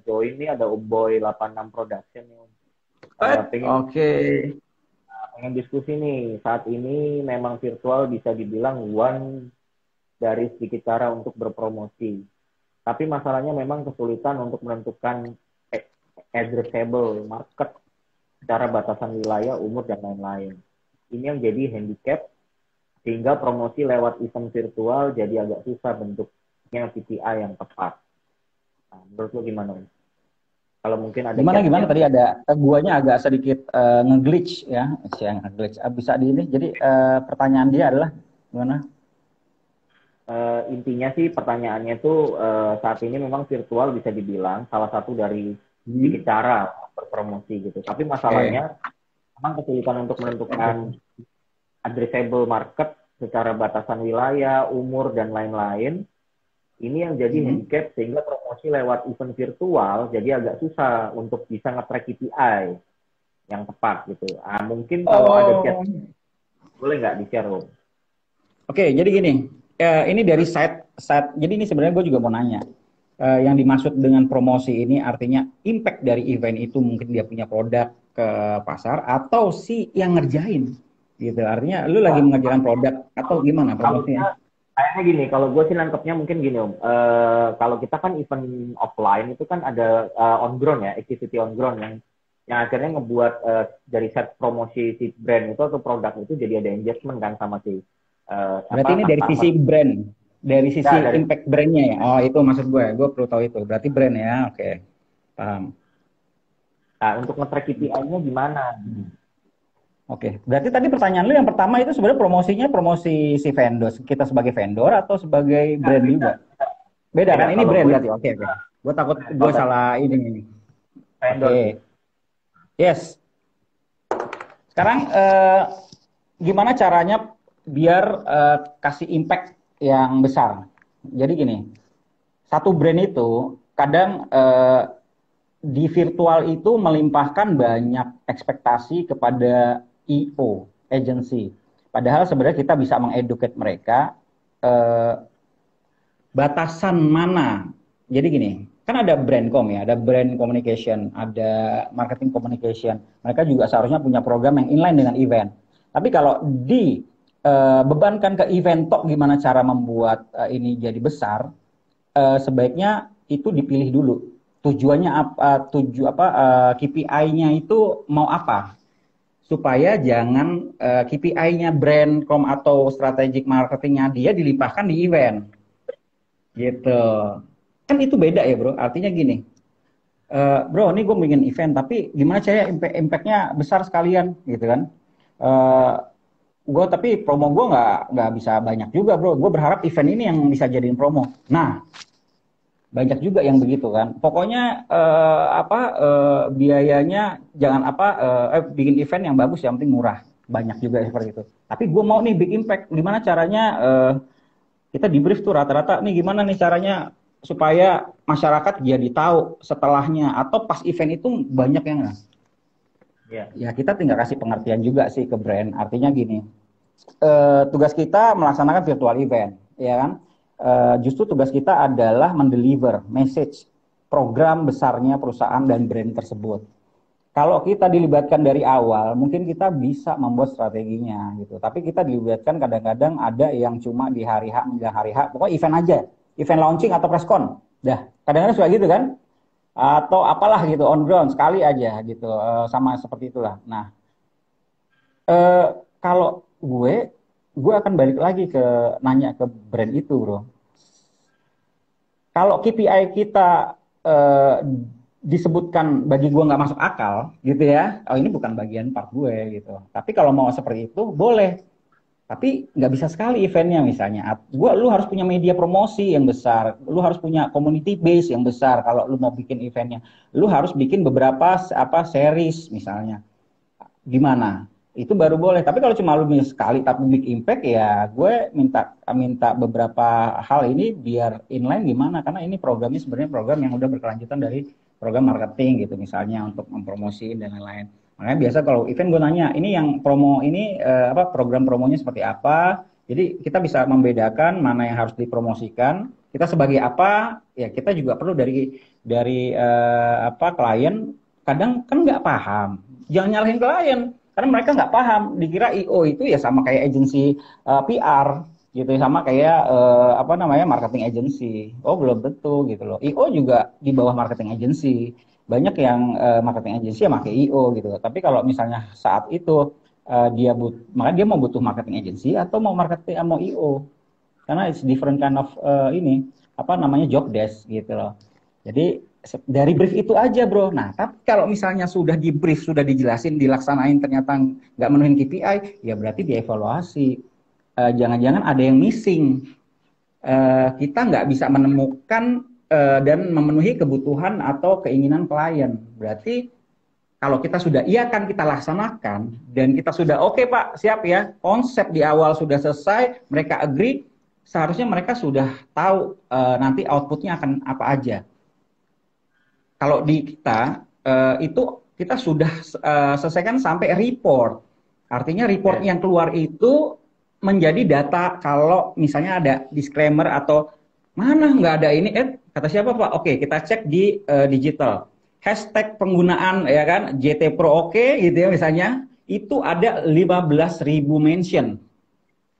join nih, ada Umboy 86 Production nih. Pengen diskusi nih. Saat ini memang virtual bisa dibilang one dari sedikit cara untuk berpromosi. Tapi masalahnya memang kesulitan untuk menentukan addressable market secara batasan wilayah, umur, dan lain-lain. Ini yang jadi handicap, sehingga promosi lewat event virtual jadi agak susah bentuknya KPI yang tepat. Nah, menurut lo gimana? Kalau mungkin ada gimana tadi ada guanya agak sedikit nge-glitch ya, nge-glitch. Bisa di ini. Jadi pertanyaan dia adalah gimana? Intinya sih pertanyaannya tuh saat ini memang virtual bisa dibilang salah satu dari sedikit cara berpromosi gitu. Tapi masalahnya memang kesulitan untuk menentukan addressable market secara batasan wilayah, umur, dan lain-lain. Ini yang jadi handicap, sehingga promosi lewat event virtual jadi agak susah untuk bisa nge-track KPI yang tepat gitu. Mungkin kalau ada chat, boleh nggak di-share, Om? Oke, jadi gini, ini dari site, jadi ini sebenarnya gue juga mau nanya. Yang dimaksud dengan promosi ini artinya impact dari event itu mungkin dia punya produk ke pasar atau si yang ngerjain. gitu. Artinya lu lagi mengerjakan produk atau gimana promosinya? Kayaknya gini, kalau gue sih nangkepnya mungkin gini Om. Kalau kita kan event offline itu kan ada on ground ya, activity on ground yang akhirnya ngebuat dari set promosi si brand itu atau produk itu jadi ada engagement kan sama si Berarti ini dari sisi brand, dari sisi impact brandnya ya. Oh itu maksud gue perlu tahu itu. Berarti brand ya, oke, paham. Nah untuk nge-track KPI-nya gimana? Oke, berarti tadi pertanyaan lu yang pertama itu sebenarnya promosinya promosi si vendor, kita sebagai vendor atau sebagai brand juga? Beda kan? Ini brand berarti. Oke. Gue takut gue salah ini. Oke. Yes. Sekarang gimana caranya biar kasih impact yang besar? Jadi gini, satu brand itu kadang di virtual itu melimpahkan banyak ekspektasi kepada IO, agency. Padahal sebenarnya kita bisa mengeduket mereka batasan mana. Jadi gini, kan ada brandcom ya, ada brand communication, ada marketing communication. Mereka juga seharusnya punya program yang inline dengan event. Tapi kalau dibebankan ke event tok gimana cara membuat ini jadi besar, sebaiknya itu dipilih dulu. Tujuannya apa? KPI-nya itu mau apa? Supaya jangan KPI-nya brandcom atau strategic marketingnya dia dilimpahkan di event. Gitu. Kan itu beda ya bro, artinya gini, bro ini gue bikin event, tapi gimana cara impact-nya besar sekalian, gitu kan. Gue tapi promo gue nggak bisa banyak juga bro, gue berharap event ini yang bisa jadiin promo. Nah, banyak juga yang begitu kan. Pokoknya biayanya jangan bikin event yang bagus, yang penting murah. Banyak juga seperti itu. Tapi gue mau nih big impact, gimana caranya kita di brief tuh rata-rata nih gimana nih caranya supaya masyarakat jadi tahu setelahnya atau pas event itu banyak yang ya kita tinggal kasih pengertian juga sih ke brand. Artinya gini, tugas kita melaksanakan virtual event, ya kan? Justru tugas kita adalah mendeliver message program besarnya perusahaan dan brand tersebut. Kalau kita dilibatkan dari awal, mungkin kita bisa membuat strateginya gitu. Tapi kita dilibatkan kadang-kadang ada yang cuma di hari H, menjelang hari H, pokoknya event aja, event launching atau press con. Dah, kadang-kadang suka gitu kan? Atau apalah gitu, on ground sekali aja gitu, sama seperti itulah. Nah, kalau gue akan balik lagi ke nanya ke brand itu, bro. Kalau KPI kita disebutkan bagi gue nggak masuk akal gitu ya, oh ini bukan bagian part gue gitu. Tapi kalau mau seperti itu boleh, tapi nggak bisa sekali eventnya misalnya. Lu harus punya media promosi yang besar, lu harus punya community base yang besar. Kalau lu mau bikin eventnya, lu harus bikin beberapa series misalnya. Gimana? Itu baru boleh. Tapi kalau cuma lu sekali tapi big impact ya, gue minta beberapa hal ini biar inline gimana? Karena ini programnya sebenarnya program yang udah berkelanjutan dari program marketing gitu misalnya untuk mempromosiin dan lain-lain. Makanya biasa kalau event gue nanya, ini yang promo ini program promonya seperti apa? Jadi kita bisa membedakan mana yang harus dipromosikan. Kita sebagai apa? Ya kita juga perlu dari klien. Kadang kan nggak paham. Jangan nyalahin klien karena mereka nggak paham. Dikira IO itu ya sama kayak agensi PR. Gitu sama kayak marketing agency. Oh belum tentu gitu loh. IO juga di bawah marketing agency. Banyak yang marketing agency ya pakai IO gitu. Tapi kalau misalnya saat itu maka dia mau butuh marketing agency atau mau IO. Karena it's different kind of job desk gitu loh. Jadi dari brief itu aja bro. Nah tapi kalau misalnya sudah di brief, sudah dijelasin, dilaksanain ternyata nggak menuhin KPI, ya berarti dievaluasi. Jangan-jangan ada yang missing. Kita nggak bisa menemukan dan memenuhi kebutuhan atau keinginan klien. Berarti kalau kita sudah iya kan kita laksanakan dan kita sudah oke Pak, siap ya, konsep di awal sudah selesai, mereka agree, seharusnya mereka sudah tahu nanti outputnya akan apa aja. Kalau di kita itu kita sudah selesaikan sampai report. Artinya report yang keluar itu menjadi data. Kalau misalnya ada disclaimer atau mana nggak ada ini, kata siapa Pak? Oke, kita cek di digital. Hashtag penggunaan ya kan JT Pro oke gitu ya misalnya. itu ada 15.000 mention.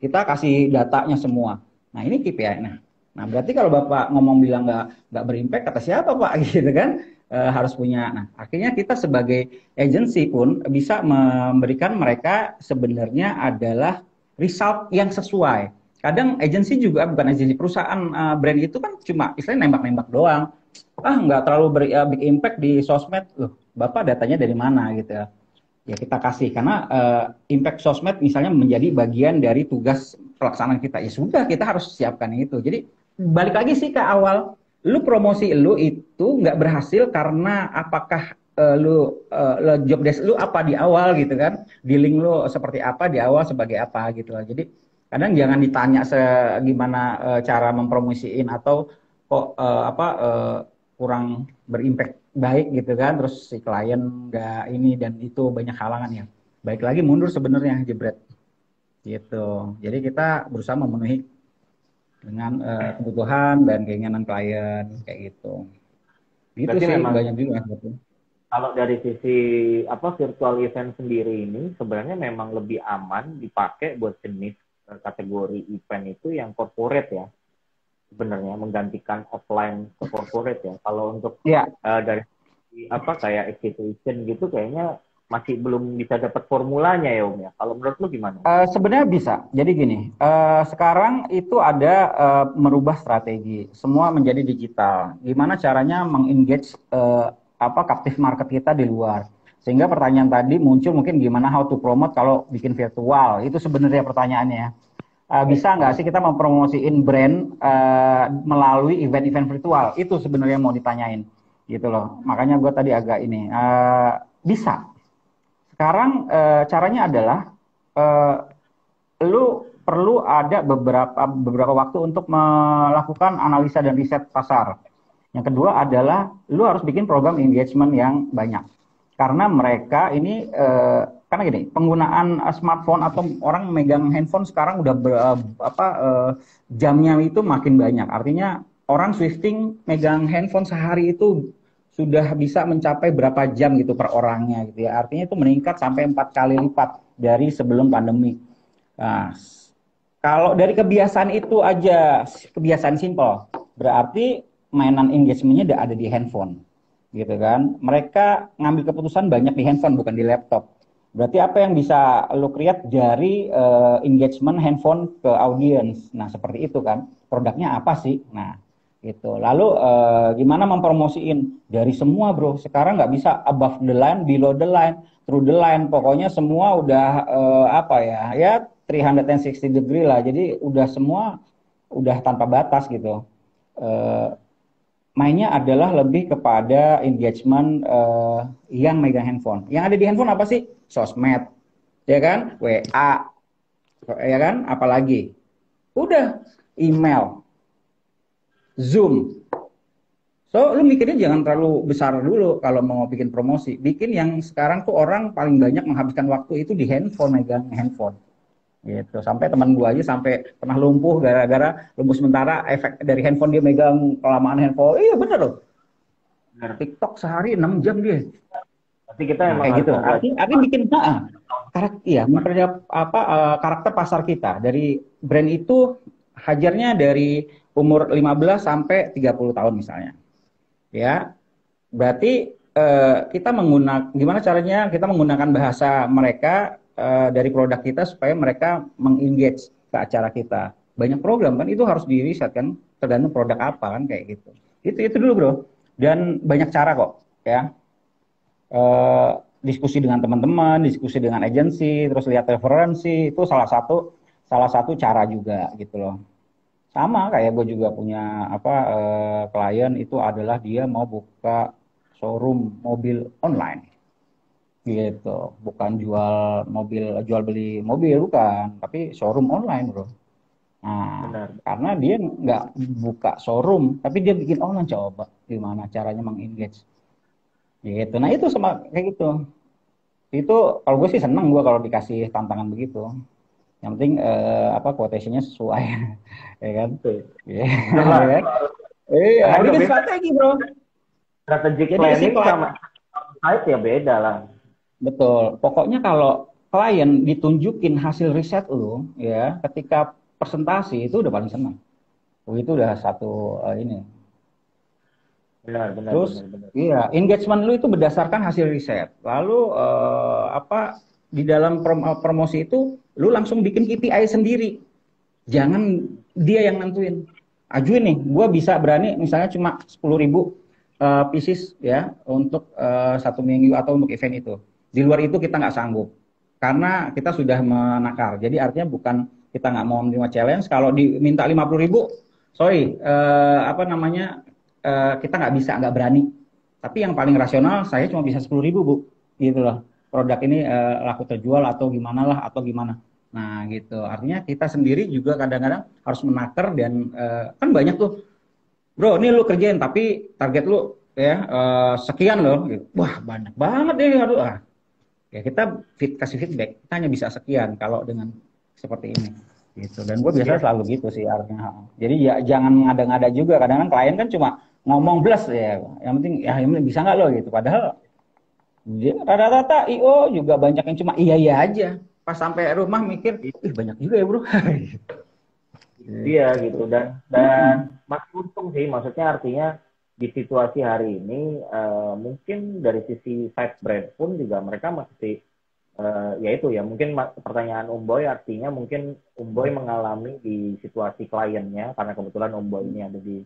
Kita kasih datanya semua. Nah ini KPI. Nah berarti kalau Bapak ngomong bilang nggak berimpact, kata siapa Pak gitu kan? Harus punya. Nah akhirnya kita sebagai agency pun bisa memberikan mereka sebenarnya adalah result yang sesuai. Kadang agency juga bukan agency, perusahaan brand itu kan cuma istilahnya nembak-nembak doang. Nggak terlalu big impact di sosmed. Loh, Bapak datanya dari mana gitu ya? Ya kita kasih karena impact sosmed misalnya menjadi bagian dari tugas pelaksanaan kita, ya sudah kita harus siapkan itu. Jadi balik lagi sih ke awal, lu promosi lu itu nggak berhasil karena apakah job desk lu apa di awal gitu kan, dealing lu seperti apa di awal sebagai apa gitu lah. Jadi kadang jangan ditanya gimana cara mempromosiin atau kok kurang berimpact baik gitu kan, terus si klien nggak ini dan itu banyak halangan ya. Baik lagi mundur sebenarnya jebret gitu. Jadi kita berusaha memenuhi dengan kebutuhan dan keinginan klien kayak gitu. Itu Berarti sih memang banyak juga gitu. kalau dari sisi virtual event sendiri ini sebenarnya memang lebih aman dipakai buat jenis kategori event itu yang corporate ya. Sebenarnya menggantikan offline ke corporate ya. Kalau untuk dari kayak exhibition gitu kayaknya masih belum bisa dapat formulanya ya Om ya. Kalau menurut lu gimana? Sebenarnya bisa. Jadi gini, sekarang itu ada merubah strategi. Semua menjadi digital. Gimana caranya mengengage captive market kita di luar. Sehingga pertanyaan tadi muncul mungkin gimana how to promote kalau bikin virtual. Itu sebenarnya pertanyaannya. Bisa nggak sih kita mempromosiin brand melalui event-event virtual? Itu sebenarnya mau ditanyain gitu loh. Makanya gue tadi agak ini bisa. Sekarang caranya adalah lu perlu ada beberapa waktu untuk melakukan analisa dan riset pasar. Yang kedua adalah lu harus bikin program engagement yang banyak. Karena mereka ini karena gini, penggunaan smartphone atau orang megang handphone sekarang udah jamnya itu makin banyak. Artinya orang swifting megang handphone sehari itu sudah bisa mencapai berapa jam gitu per orangnya gitu ya. Artinya itu meningkat sampai 4 kali lipat dari sebelum pandemi. Nah, kalau dari kebiasaan itu aja, kebiasaan simpel, berarti mainan engagementnya ada di handphone. Gitu kan. Mereka ngambil keputusan banyak di handphone bukan di laptop. Berarti apa yang bisa lo create dari engagement handphone ke audience. Nah, seperti itu kan. Produknya apa sih? Nah, gitu. Lalu gimana mempromosiin dari semua, Bro. Sekarang nggak bisa above the line, below the line, through the line. Pokoknya semua udah ya 360 degree lah. Jadi udah semua udah tanpa batas gitu. Mainnya adalah lebih kepada engagement yang megang handphone. Yang ada di handphone apa sih? Sosmed, ya kan? WA, ya kan? Apalagi? Udah, email, Zoom. So, lu mikirnya jangan terlalu besar dulu kalau mau bikin promosi. Bikin yang sekarang tuh orang paling banyak menghabiskan waktu itu di handphone, megang handphone. Gitu. Sampai teman gua aja sampai pernah lumpuh gara-gara lumpuh sementara efek dari handphone, dia megang kelamaan handphone. Iya bener loh. Bener. TikTok sehari 6 jam dia. Tapi kita emang kayak gitu. Artinya bikin karakter pasar kita dari brand itu hajarnya dari umur 15 sampai 30 tahun misalnya. Ya. Berarti kita gimana caranya kita menggunakan bahasa mereka dari produk kita supaya mereka mengengage ke acara kita. Banyak program kan itu harus diriset kan, tergantung produk apa kan kayak gitu. Itu dulu Bro. Dan banyak cara kok ya. Diskusi dengan teman-teman, diskusi dengan agensi, terus lihat referensi, itu salah satu cara juga gitu loh. Sama kayak gue juga punya klien itu adalah dia mau buka showroom mobil online. Gitu, bukan jual beli mobil bukan, tapi showroom online Bro. Nah, benar. Karena dia nggak buka showroom, tapi dia bikin online. Coba gimana caranya mengengage gitu. Nah itu sama kayak gitu. Itu kalau gue sih seneng gue kalau dikasih tantangan begitu. Yang penting quotation-nya sesuai, ya kan? Iya, bikin strategi Bro. Strategic planning sama site ya beda lah. Betul. Pokoknya kalau klien ditunjukin hasil riset lu ya ketika presentasi itu udah paling senang. Itu udah satu ini. Benar, benar, Terus benar, benar. iya, engagement lu itu berdasarkan hasil riset. Lalu apa di dalam promosi itu lu langsung bikin KPI sendiri. Jangan dia yang nentuin. Ajuin nih, gue bisa berani misalnya cuma 10.000 pieces ya untuk 1 minggu atau untuk event itu. Di luar itu kita nggak sanggup karena kita sudah menakar. Jadi artinya bukan kita nggak mau menerima challenge. Kalau diminta 50.000, sorry, apa namanya kita nggak bisa, nggak berani. Tapi yang paling rasional saya cuma bisa 10.000 Bu, gitu loh. Produk ini laku terjual atau gimana lah atau gimana. Nah gitu, artinya kita sendiri juga kadang-kadang harus menakar dan kan banyak tuh, bro ini lu kerjain tapi target lu ya sekian loh. Gitu. Wah banyak banget deh, aduh ya kita kasih feedback, kita hanya bisa sekian kalau dengan seperti ini. Gitu. Dan gue biasanya selalu gitu sih artinya. Jadi ya jangan ngada-ngada juga, kadang-kadang klien kan cuma ngomong blast ya, yang penting bisa nggak lo gitu. Padahal rata-rata IO juga banyak yang cuma iya aja. Pas sampai rumah mikir, ih banyak juga ya bro. Iya gitu, dan masih untung sih, maksudnya artinya di situasi hari ini mungkin dari sisi side brand pun juga mereka masih ya itu ya, mungkin pertanyaan Boy artinya mungkin Boy mengalami di situasi kliennya karena kebetulan Boy ini ada di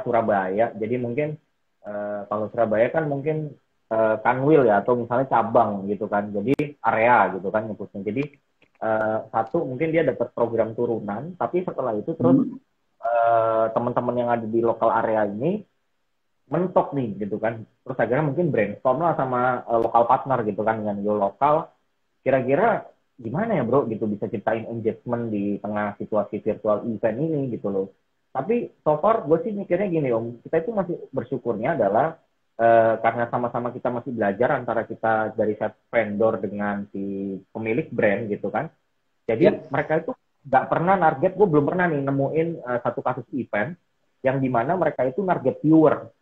Surabaya, jadi mungkin kalau Surabaya kan mungkin kanwil ya atau misalnya cabang gitu kan, jadi area gitu kan nyebutnya. Jadi satu mungkin dia dapat program turunan, tapi setelah itu terus teman-teman yang ada di lokal area ini mentok nih gitu kan, terus akhirnya mungkin brainstorm lah sama lokal partner gitu kan dengan yo lokal, kira-kira gimana ya bro gitu bisa ciptain engagement di tengah situasi virtual event ini gitu loh. Tapi so far gue sih mikirnya gini Om, kita itu masih bersyukurnya adalah karena sama-sama kita masih belajar antara kita dari set vendor dengan si pemilik brand gitu kan. Jadi mereka itu nggak pernah target, gue belum pernah nih nemuin satu kasus event yang dimana mereka itu target viewer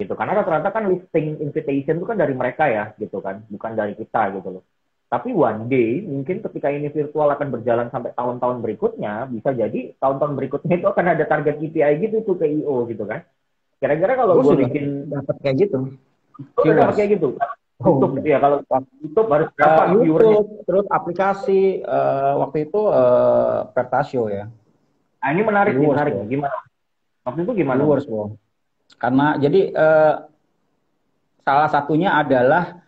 gitu. Karena rata-rata kan listing invitation itu kan dari mereka ya gitu kan, bukan dari kita gitu loh. Tapi one day mungkin ketika ini virtual akan berjalan sampai tahun-tahun berikutnya, bisa jadi tahun-tahun berikutnya itu akan ada target KPI gitu tuh ke IO gitu kan. Kira-kira kalau gue bikin dapat kayak gitu. Udah dapat kayak gitu. YouTube ya, kalau YouTube harus berapa viewernya? Terus aplikasi waktu itu Pertasio ya. Nah, ini menarik nih, menarik nih. Gimana? Waktu itu gimana? Viewers, bro. Karena jadi salah satunya adalah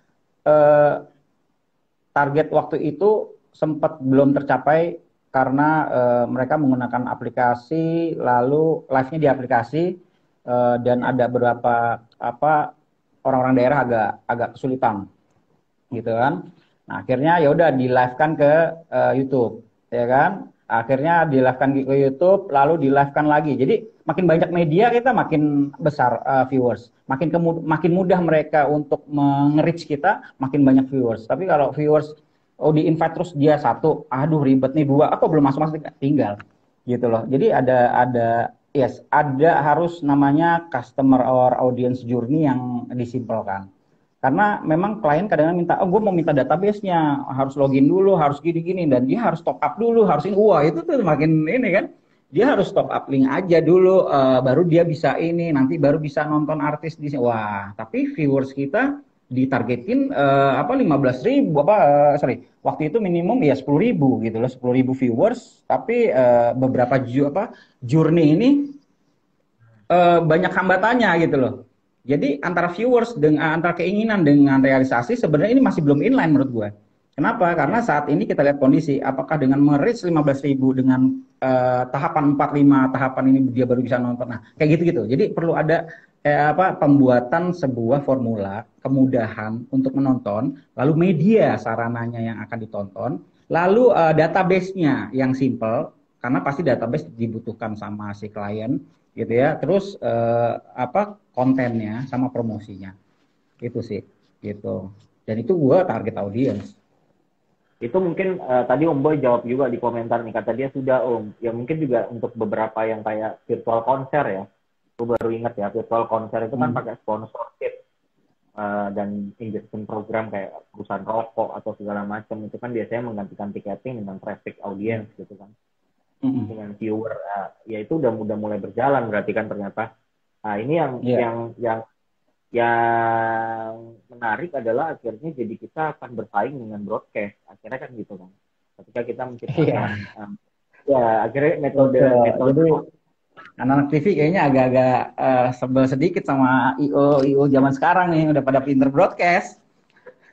target waktu itu sempat belum tercapai karena mereka menggunakan aplikasi, lalu live-nya di aplikasi dan ada beberapa orang-orang daerah agak kesulitan gitu kan. Nah, akhirnya ya udah di live-kan ke YouTube, ya kan? Akhirnya di live-kan ke YouTube, lalu di live-kan lagi. Jadi makin banyak media kita makin besar viewers. Makin mudah mereka untuk nge-reach kita, makin banyak viewers. Tapi kalau viewers di invite terus dia satu, aduh ribet nih, dua, aku belum masuk tinggal gitu loh. Jadi ada harus namanya customer or audience journey yang disimpelkan. Karena memang klien kadang-kadang minta, gue mau minta database-nya, harus login dulu, harus gini-gini, dan dia harus top up dulu, harus ini, wah itu tuh makin ini kan, dia harus top up link aja dulu, baru dia bisa ini, nanti baru bisa nonton artis di sini. Wah, tapi viewers kita ditargetin 15.000, waktu itu minimum ya 10.000 gitu loh, 10.000 viewers, tapi beberapa journey ini banyak hambatannya gitu loh. Jadi antara viewers dengan antara keinginan dengan realisasi sebenarnya ini masih belum inline menurut gue. Kenapa? Karena saat ini kita lihat kondisi, apakah dengan mereach 15.000 dengan tahapan 45 tahapan ini dia baru bisa nonton. Nah, kayak gitu-gitu. Jadi perlu ada pembuatan sebuah formula kemudahan untuk menonton, lalu media sarananya yang akan ditonton, lalu database-nya yang simple, karena pasti database dibutuhkan sama si klien gitu ya. Terus kontennya sama promosinya. Itu sih gitu. Dan itu gua target audience. Itu mungkin tadi Om Boy jawab juga di komentar nih, kata dia sudah Om. Ya mungkin juga untuk beberapa yang kayak virtual konser ya. Aku baru ingat ya, virtual konser itu kan pakai sponsorship. dan engagement program kayak perusahaan rokok atau segala macam itu kan biasanya menggantikan tiketing dengan traffic audience gitu kan, dengan viewer. Ya itu udah mulai berjalan berarti kan ternyata. Nah ini yang menarik adalah akhirnya jadi kita akan bersaing dengan broadcast akhirnya kan gitu kan, ketika kita menciptakan ya akhirnya metode Jadi anak-anak TV kayaknya agak-agak sebel sedikit sama IO zaman sekarang nih, udah pada pinter broadcast.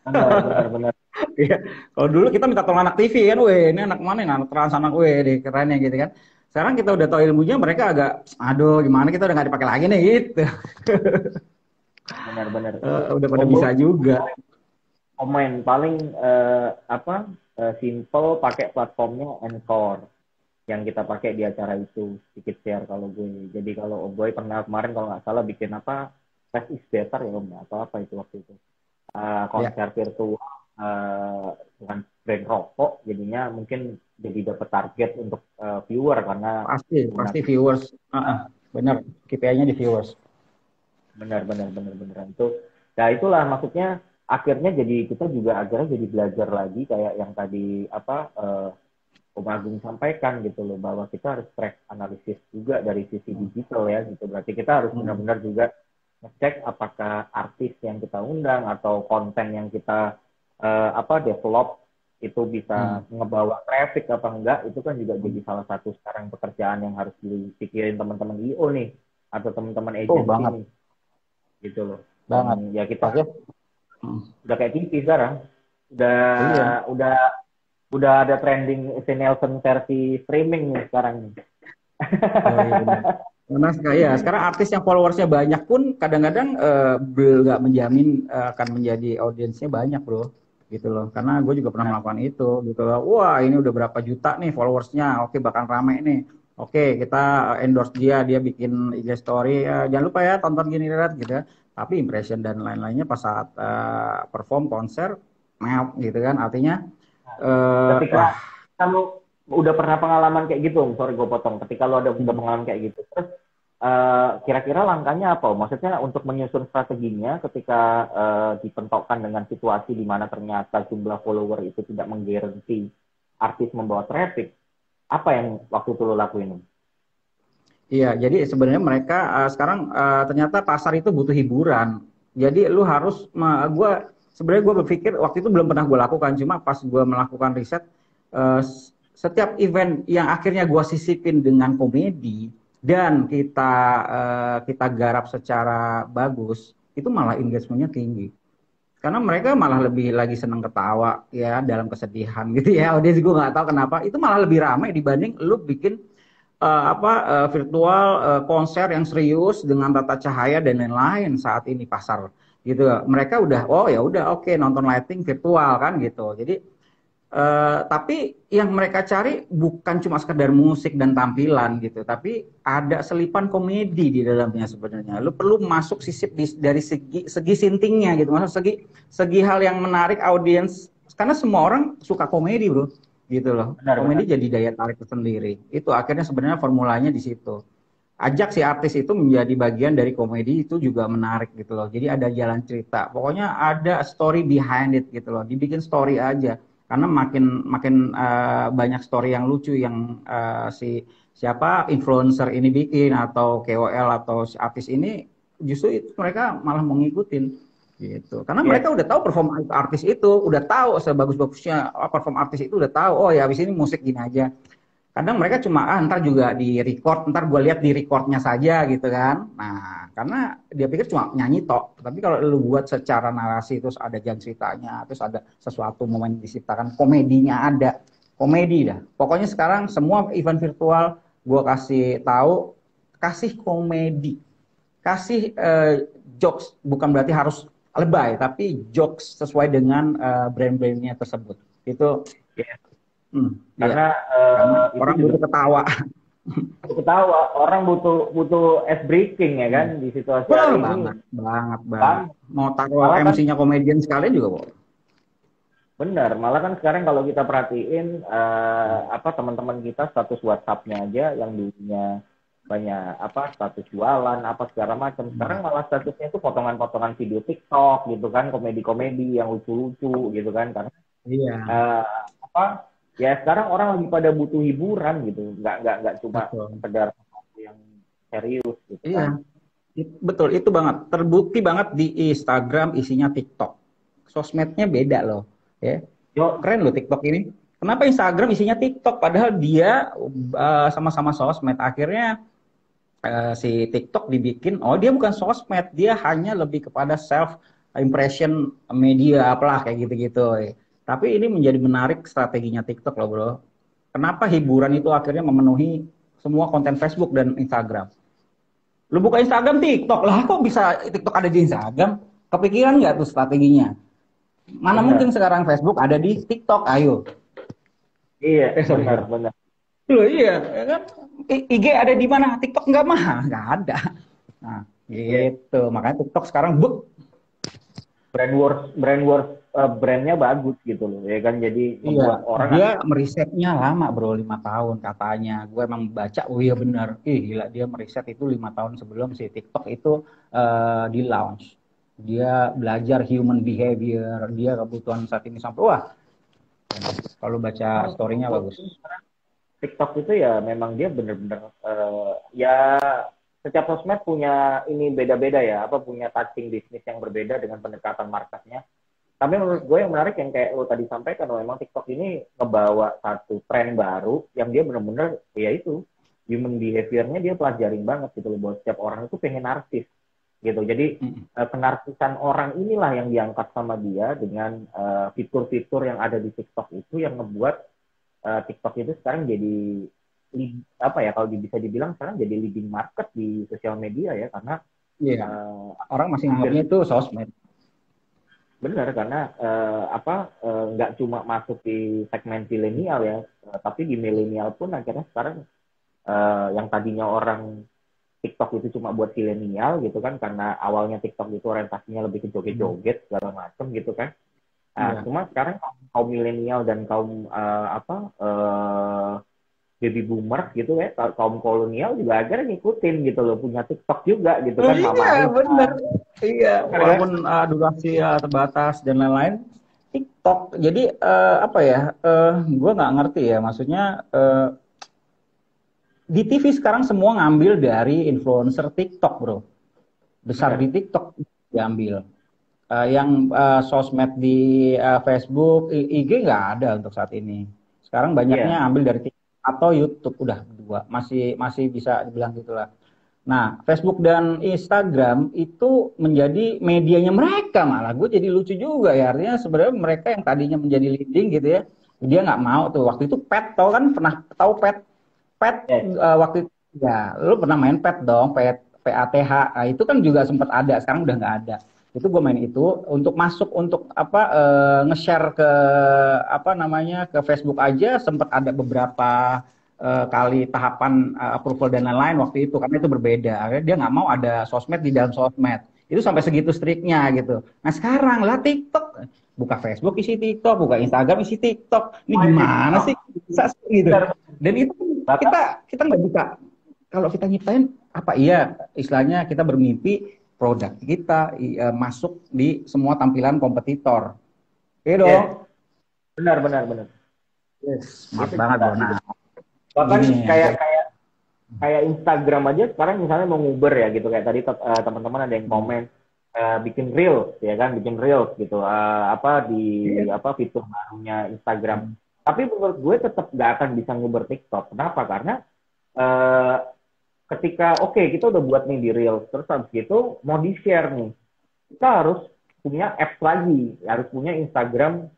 benar. Iya. Kalau dulu kita minta tolong anak TV kan, weh ini anak mana nih, anak trans anak weh deh kerennya gitu kan. Sekarang kita udah tahu ilmunya, mereka agak, aduh gimana kita udah nggak dipakai lagi nih gitu. Benar. Udah pada bisa juga. Komen paling simple pakai platformnya Anchor yang kita pakai di acara itu, sedikit share kalau gue. Jadi kalau Boy pernah kemarin kalau nggak salah bikin apa, Less is Better ya Om, atau apa itu waktu itu. Konser virtual dengan brand rokok, jadinya mungkin jadi dapat target untuk viewer karena pasti viewers. Benar, KPI-nya di viewers. Benar itu. Ya itulah maksudnya akhirnya jadi kita juga akhirnya jadi belajar lagi kayak yang tadi Om Agung sampaikan gitu loh, bahwa kita harus track analisis juga dari sisi digital ya gitu. Berarti kita harus benar-benar juga ngecek apakah artis yang kita undang atau konten yang kita develop itu bisa ngebawa traffic apa enggak. Itu kan juga jadi salah satu sekarang pekerjaan yang harus dipikirin teman-teman IO nih atau teman-teman agency nih gitu loh. Banget. Ya kita udah kayak TV sekarang. Udah ada trending Nielsen versi streaming nih sekarang nih. Karena sekarang artis yang followersnya banyak pun kadang-kadang nggak menjamin akan menjadi audiensnya banyak bro, gitu loh. Karena gue juga pernah melakukan itu, gitu loh. Wah ini udah berapa juta nih followersnya, oke bakal rame nih. Oke kita endorse dia bikin IG story, jangan lupa ya tonton gini gitu ya. Tapi impression dan lain-lainnya pas saat perform konser, gitu kan, artinya. Ketika kamu udah pernah pengalaman kayak gitu, sorry gue potong. Ketika lo udah pengalaman kayak gitu, terus kira-kira langkahnya apa? Maksudnya untuk menyusun strateginya ketika dipentokkan dengan situasi di mana ternyata jumlah follower itu tidak menggaransi artis membawa traffic, apa yang waktu itu lo lakuin? Iya, jadi sebenarnya mereka sekarang ternyata pasar itu butuh hiburan. Jadi lu harus, sebenarnya gue berpikir waktu itu belum pernah gue lakukan, cuma pas gue melakukan riset, setiap event yang akhirnya gue sisipin dengan komedi dan kita garap secara bagus, itu malah engagementnya tinggi. Karena mereka malah lebih lagi seneng ketawa ya dalam kesedihan gitu ya. Audiens gue nggak tahu kenapa, itu malah lebih ramai dibanding lu bikin virtual konser yang serius dengan tata cahaya dan lain-lain saat ini pasar gitu. Mereka udah oke, nonton lighting virtual kan gitu. Jadi tapi yang mereka cari bukan cuma sekedar musik dan tampilan gitu, tapi ada selipan komedi di dalamnya sebenarnya. Lu perlu masuk sisip dari segi sintingnya gitu, maksud segi hal yang menarik audiens, karena semua orang suka komedi bro, gitu loh. Komedi jadi daya tarik tersendiri. Itu akhirnya sebenarnya formulanya di situ. Ajak si artis itu menjadi bagian dari komedi, itu juga menarik gitu loh. Jadi ada jalan cerita. Pokoknya ada story behind it gitu loh. Dibikin story aja. Karena makin banyak story yang lucu yang siapa influencer ini bikin atau KOL atau si artis ini, justru itu mereka malah mau ngikutin gitu. Karena mereka udah tahu perform artis itu, udah tahu sebagus-bagusnya perform artis itu, udah tahu oh ya habis ini musik gini aja. Kadang mereka cuma ntar juga di record, ntar gue lihat di recordnya saja gitu kan. Nah karena dia pikir cuma nyanyi tok, tapi kalau lu buat secara narasi terus ada jalan ceritanya, terus ada sesuatu momen diciptakan, komedinya ada, komedi dah. Pokoknya sekarang semua event virtual gue kasih tahu, kasih komedi, kasih jokes, bukan berarti harus lebay, tapi jokes sesuai dengan brand-brandnya tersebut. Itu karena orang butuh ketawa. Orang butuh ice breaking ya kan di situasi ini. Banget. Mau taruh MC-nya komedian sekalian juga kok. Bener, malah kan sekarang kalau kita perhatiin teman-teman kita status WhatsApp-nya aja yang dulunya banyak apa status jualan apa segala macam. Sekarang malah statusnya itu potongan-potongan video TikTok gitu kan, komedi-komedi yang lucu-lucu gitu kan, karena Iya, apa ya sekarang orang lagi pada butuh hiburan gitu, nggak cuma betul. sekedar sesuatu yang serius gitu Iya, kan. betul. Itu banget. Terbukti banget di Instagram isinya TikTok. Sosmednya beda loh. Ya, Yo, keren loh TikTok ini. Kenapa Instagram isinya TikTok? Padahal dia sama-sama sosmed. Akhirnya si TikTok dibikin, oh dia bukan sosmed, dia hanya lebih kepada self impression media apalah kayak gitu-gitu. Tapi ini menjadi menarik strateginya TikTok loh bro. Kenapa hiburan itu akhirnya memenuhi semua konten Facebook dan Instagram? Lu buka Instagram TikTok lah, kok bisa TikTok ada di Instagram? Kepikiran nggak tuh strateginya? Mana mungkin benar. sekarang Facebook ada di TikTok, ayo. Iya, Sorry. benar, benar. Loh iya, ya kan? IG ada di mana? TikTok nggak mah, nggak ada. Nah, Iya. gitu. Makanya TikTok sekarang Brand wars brandnya bagus gitu loh ya kan, jadi iya, membuat orang dia merisetnya lama bro, 5 tahun katanya. Gue emang baca, oh iya benar. Ih gila, dia meriset itu 5 tahun sebelum si TikTok itu di launch. Dia belajar human behavior, dia kebutuhan saat ini sampai wah. Kalau baca story-nya bagus. TikTok itu ya memang dia bener-bener ya setiap sosmed punya ini beda-beda ya, apa punya touching bisnis yang berbeda dengan pendekatan marketnya. Tapi menurut gue yang menarik yang kayak lo tadi sampaikan, memang TikTok ini ngebawa satu tren baru yang dia bener-bener ya itu human behavior-nya dia pelajarin banget gitu loh, buat setiap orang itu pengen narsis gitu. Jadi penarsisan orang inilah yang diangkat sama dia dengan fitur-fitur yang ada di TikTok itu yang ngebuat TikTok itu sekarang jadi apa ya, kalau bisa dibilang sekarang jadi leading market di sosial media ya, karena Iya, orang masih hampir nganggapnya itu sosmed. benar karena nggak cuma masuk di segmen milenial ya, tapi di milenial pun akhirnya sekarang yang tadinya orang TikTok itu cuma buat milenial gitu kan, karena awalnya TikTok itu orientasinya lebih ke joget-joget segala macam gitu kan. Nah, Iya. cuma sekarang kaum milenial dan kaum baby boomer gitu ya, kaum kolonial juga akhirnya ngikutin gitu loh, punya TikTok juga gitu Oh kan, iya, mamain bener. Iya, bener kan. walaupun durasi terbatas dan lain-lain, TikTok. Jadi apa ya? Gue nggak ngerti ya. Maksudnya di TV sekarang semua ngambil dari influencer TikTok, bro. Besar di Bener. TikTok diambil. Yang sosmed di Facebook, IG nggak ada untuk saat ini. Sekarang banyaknya Iya. ambil dari TikTok atau YouTube, udah dua. Masih masih bisa dibilang gitulah. Nah, Facebook dan Instagram itu menjadi medianya mereka malah. Gue jadi lucu juga ya. Artinya sebenarnya mereka yang tadinya menjadi leading gitu ya, dia nggak mau tuh. Waktu itu Pet, tau kan? Pernah tahu Pet? Pet Yes. waktu itu ya, lu pernah main Pet dong, Pet, PATH. Nah, itu kan juga sempat ada, sekarang udah nggak ada. Itu gue main itu untuk masuk untuk apa nge-share ke apa namanya ke Facebook aja sempat ada beberapa kali tahapan approval dan lain-lain waktu itu karena itu berbeda. Akhirnya dia nggak mau ada sosmed di dalam sosmed. Itu sampai segitu striknya gitu. Nah sekarang lah TikTok, buka Facebook isi TikTok, buka Instagram isi TikTok. Ini Main gimana TikTok. sih bisa sih gitu? Bener. Dan itu Bahkan kita nggak bisa. Kalau kita nyiptain apa iya istilahnya kita bermimpi produk kita masuk di semua tampilan kompetitor. Oke dong. yes, benar benar benar. Yes, smart Itu banget juga bro. gitu. Nah, Bahkan ini yang kayak kayak kayak Instagram aja sekarang misalnya mau nguber ya gitu, kayak tadi teman-teman ada yang komen bikin reels ya kan, bikin reels gitu, apa di apa fitur barunya Instagram. Tapi menurut gue tetap gak akan bisa nguber TikTok. Kenapa? Karena eh, ketika oke, kita udah buat nih di reels, terus habis itu mau di share nih, kita harus punya apps lagi, harus punya Instagram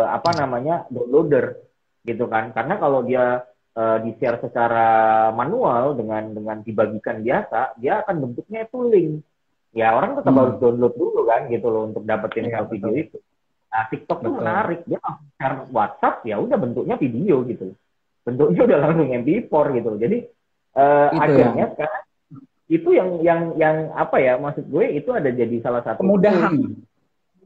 apa namanya downloader gitu kan, karena kalau dia di share secara manual dengan dibagikan biasa, dia akan bentuknya itu link, ya orang tetap harus download dulu kan gitu loh untuk dapetin iya, video betul. itu. Nah TikTok tuh Betul. menarik, dia langsung share WhatsApp ya udah bentuknya video gitu, bentuknya udah langsung MP4 gitu, jadi Itu yang akhirnya sekarang itu yang apa ya, maksud gue itu ada jadi salah satu kemudahan.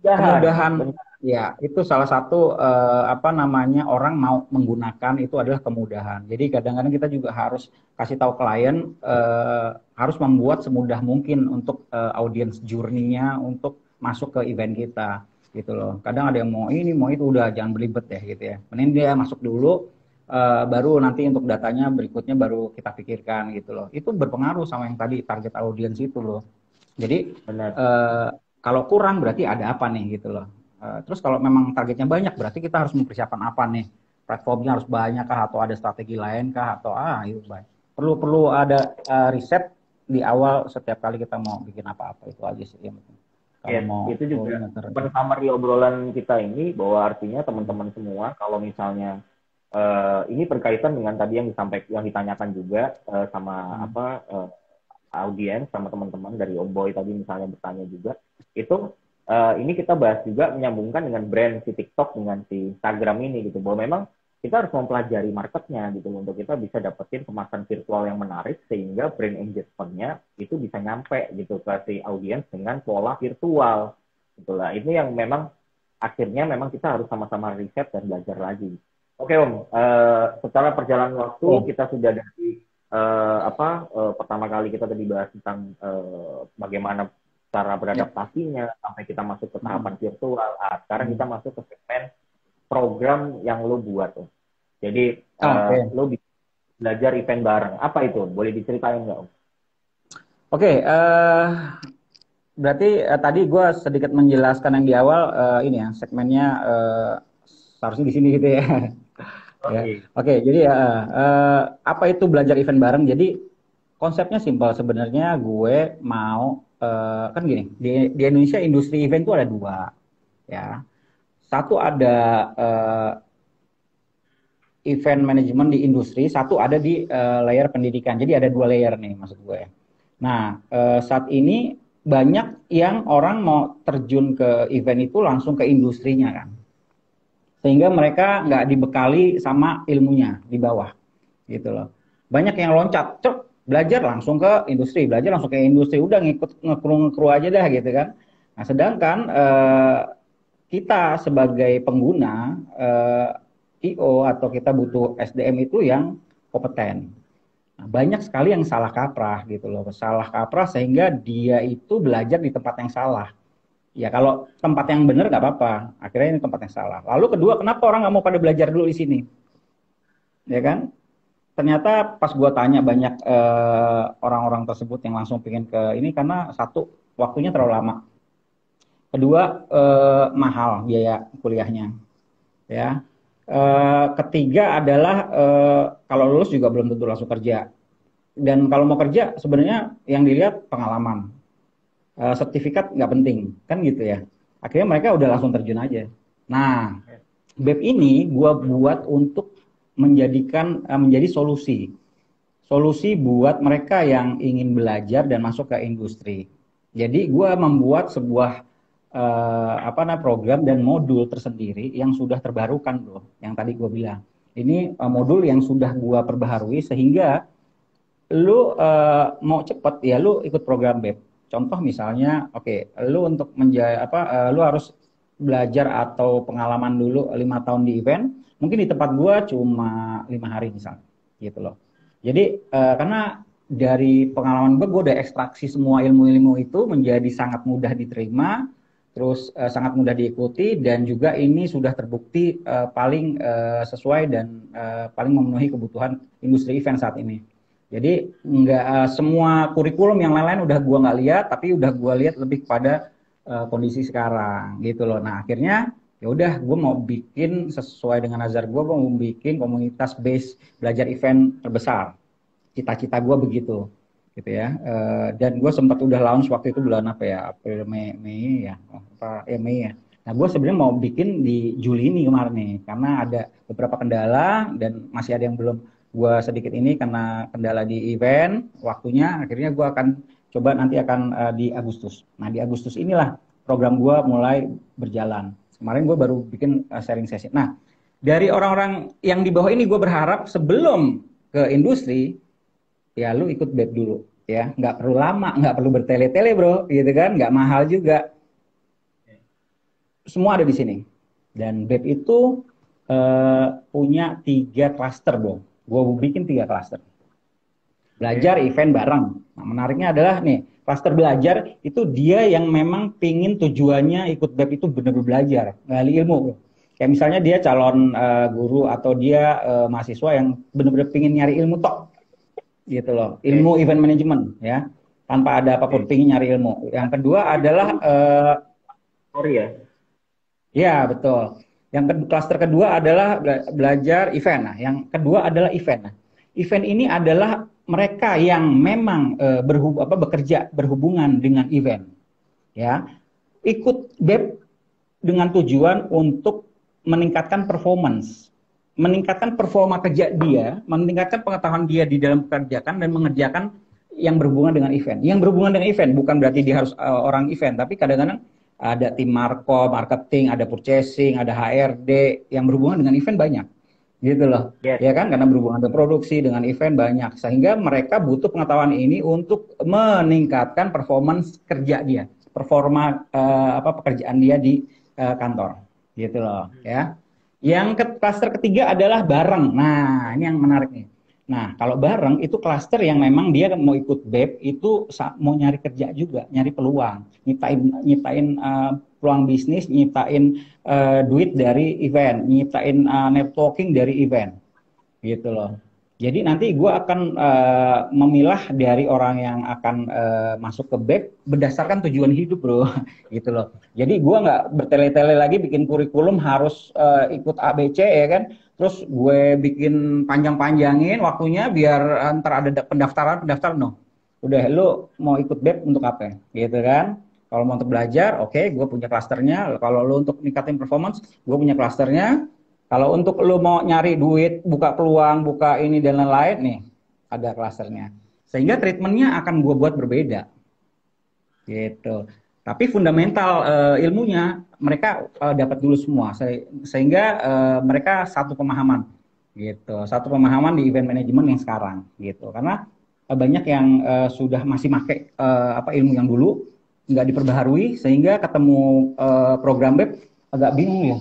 kemudahan. Kemudahan Benar. Ya, itu salah satu apa namanya orang mau menggunakan itu adalah kemudahan. Jadi kadang-kadang kita juga harus kasih tahu klien harus membuat semudah mungkin untuk audience journey-nya untuk masuk ke event kita gitu loh. Kadang ada yang mau ini, mau itu, udah jangan belibet ya gitu ya. Mending dia masuk dulu baru nanti untuk datanya berikutnya baru kita pikirkan gitu loh. Itu berpengaruh sama yang tadi target audience itu loh. Jadi Benar. kalau kurang berarti ada apa nih gitu loh. Terus kalau memang targetnya banyak berarti kita harus mempersiapkan apa nih? Platformnya harus banyak kah atau ada strategi lain kah atau itu baik. Perlu ada riset di awal setiap kali kita mau bikin apa-apa itu aja sih yang penting. Kalau Yes, mau itu juga coordinator. open summary obrolan kita ini bahwa artinya teman-teman semua kalau misalnya ini berkaitan dengan tadi yang disampaikan, yang ditanyakan juga sama audiens, sama teman-teman dari Om Boy tadi misalnya bertanya juga itu ini kita bahas juga menyambungkan dengan brand si TikTok dengan si Instagram ini gitu, bahwa memang kita harus mempelajari marketnya gitu untuk kita bisa dapetin kemasan virtual yang menarik sehingga brand engagement-nya itu bisa nyampe gitu ke si audiens dengan pola virtual gitulah. Ini yang memang akhirnya memang kita harus sama-sama riset dan belajar lagi. Oke Om, setelah perjalanan waktu kita sudah dari pertama kali kita tadi bahas tentang bagaimana cara beradaptasinya sampai kita masuk ke tahapan virtual. Sekarang kita masuk ke segmen program yang lo buat. Jadi lo bisa belajar event bareng. Apa itu? Boleh diceritain nggak Om? Oke, berarti tadi gue sedikit menjelaskan yang di awal ini ya segmennya seharusnya di sini gitu ya. Oke, jadi apa itu belajar event bareng? Jadi konsepnya simpel sebenarnya. Gue mau kan gini, di Indonesia industri event itu ada dua ya. Satu ada event manajemen di industri, satu ada di layer pendidikan. Jadi ada dua layer nih maksud gue. Nah, saat ini banyak yang orang mau terjun ke event itu langsung ke industrinya kan. Sehingga mereka nggak dibekali sama ilmunya di bawah gitu loh. Banyak yang loncat, belajar langsung ke industri, udah ngikut ngekru aja dah gitu kan. Nah, sedangkan kita sebagai pengguna IO atau kita butuh SDM itu yang kompeten. Nah, banyak sekali yang salah kaprah gitu loh, salah kaprah sehingga dia itu belajar di tempat yang salah. Ya kalau tempat yang benar nggak apa-apa, akhirnya ini tempat yang salah. Lalu kedua, kenapa orang nggak mau pada belajar dulu di sini? Ya kan? Ternyata pas gua tanya banyak orang-orang tersebut yang langsung pengen ke ini karena satu, waktunya terlalu lama. Kedua, mahal biaya kuliahnya. Ya. Ketiga adalah kalau lulus juga belum tentu langsung kerja. Dan kalau mau kerja sebenarnya yang dilihat pengalaman. Sertifikat nggak penting, kan gitu ya. Akhirnya mereka udah langsung terjun aja. Nah, BEP ini gue buat untuk menjadi solusi buat mereka yang ingin belajar dan masuk ke industri. Jadi gue membuat sebuah program dan modul tersendiri yang sudah terbarukan loh, yang tadi gue bilang. Ini modul yang sudah gue perbaharui sehingga lu mau cepet ya lu ikut program BEP. Contoh misalnya, lu untuk lu harus belajar atau pengalaman dulu 5 tahun di event, mungkin di tempat gua cuma 5 hari misalnya, gitu loh. Jadi karena dari pengalaman gua udah ekstraksi semua ilmu-ilmu itu menjadi sangat mudah diterima, terus sangat mudah diikuti dan juga ini sudah terbukti paling sesuai dan paling memenuhi kebutuhan industri event saat ini. Jadi nggak semua kurikulum yang lain-lain udah gua nggak lihat, tapi udah gua lihat lebih pada kondisi sekarang gitu loh. Nah akhirnya ya udah gue mau bikin sesuai dengan nazar gue mau bikin komunitas base belajar event terbesar. Cita-cita gue begitu gitu ya. Dan gue sempat udah launch waktu itu bulan apa ya, April Mei ya, Mei ya. Nah gue sebenarnya mau bikin di Juli ini kemarin nih karena ada beberapa kendala dan masih ada yang belum gue sedikit ini karena kendala di event waktunya. Akhirnya gue akan coba nanti akan di Agustus. Nah di Agustus inilah program gue mulai berjalan. Kemarin gue baru bikin sharing session. Nah dari orang-orang yang di bawah ini gue berharap sebelum ke industri ya lu ikut BEP dulu ya. Nggak perlu lama, nggak perlu bertele-tele bro gitu kan. Nggak mahal juga. semua ada di sini. Dan BEP itu punya 3 klaster, Bro. Gue bikin 3 klaster. Belajar, event, bareng. Nah, menariknya adalah nih, klaster belajar itu dia yang memang pingin tujuannya ikut BEP itu benar-benar belajar, ngali ilmu, bro. Kayak misalnya dia calon guru atau dia mahasiswa yang benar-benar pingin nyari ilmu tok, gitu loh. Ilmu event management, ya. Tanpa ada apapun, pingin nyari ilmu. Yang kedua adalah Sorry ya. ya, betul. Klaster kedua adalah belajar event. Nah, yang kedua adalah event. Nah, event ini adalah mereka yang memang bekerja berhubungan dengan event, ya, ikut BEP dengan tujuan untuk meningkatkan performance, meningkatkan performa kerja dia, meningkatkan pengetahuan dia di dalam pekerjaan dan mengerjakan yang berhubungan dengan event. Yang berhubungan dengan event bukan berarti dia harus orang event, tapi kadang-kadang ada tim marketing, ada purchasing, ada HRD yang berhubungan dengan event banyak. Gitu loh. Yes. Ya kan, karena berhubungan dengan produksi, dengan event banyak, sehingga mereka butuh pengetahuan ini untuk meningkatkan performance kerja dia, performa pekerjaan dia di kantor, gitu loh, ya. Klaster ketiga adalah bareng. Nah, ini yang menarik nih. Nah, kalau bareng itu klaster yang memang dia mau ikut BEP itu mau nyari kerja juga, nyari peluang, nyiptain peluang bisnis, nyiptain duit dari event, nyiptain networking dari event, gitu loh. Jadi nanti gue akan memilah dari orang yang akan masuk ke BEP berdasarkan tujuan hidup, bro, gitu loh. Jadi gue nggak bertele-tele lagi bikin kurikulum harus ikut ABC, ya kan. Terus gue bikin panjang-panjangin waktunya biar ntar ada pendaftaran no. Udah, lu mau ikut BEP untuk apa? Gitu kan. Kalau mau untuk belajar, oke, gue punya klasternya. Kalau lu untuk ningkatin performance, gue punya klasternya. Kalau untuk lu mau nyari duit, buka peluang, buka ini dan lain-lain, nih ada klasternya. Sehingga treatmentnya akan gue buat berbeda. Gitu. Tapi fundamental ilmunya mereka dapat dulu semua, sehingga mereka satu pemahaman, gitu, satu pemahaman di event management yang sekarang, gitu. Karena banyak yang sudah masih pakai ilmu yang dulu nggak diperbaharui, sehingga ketemu program BEP agak bingung ya.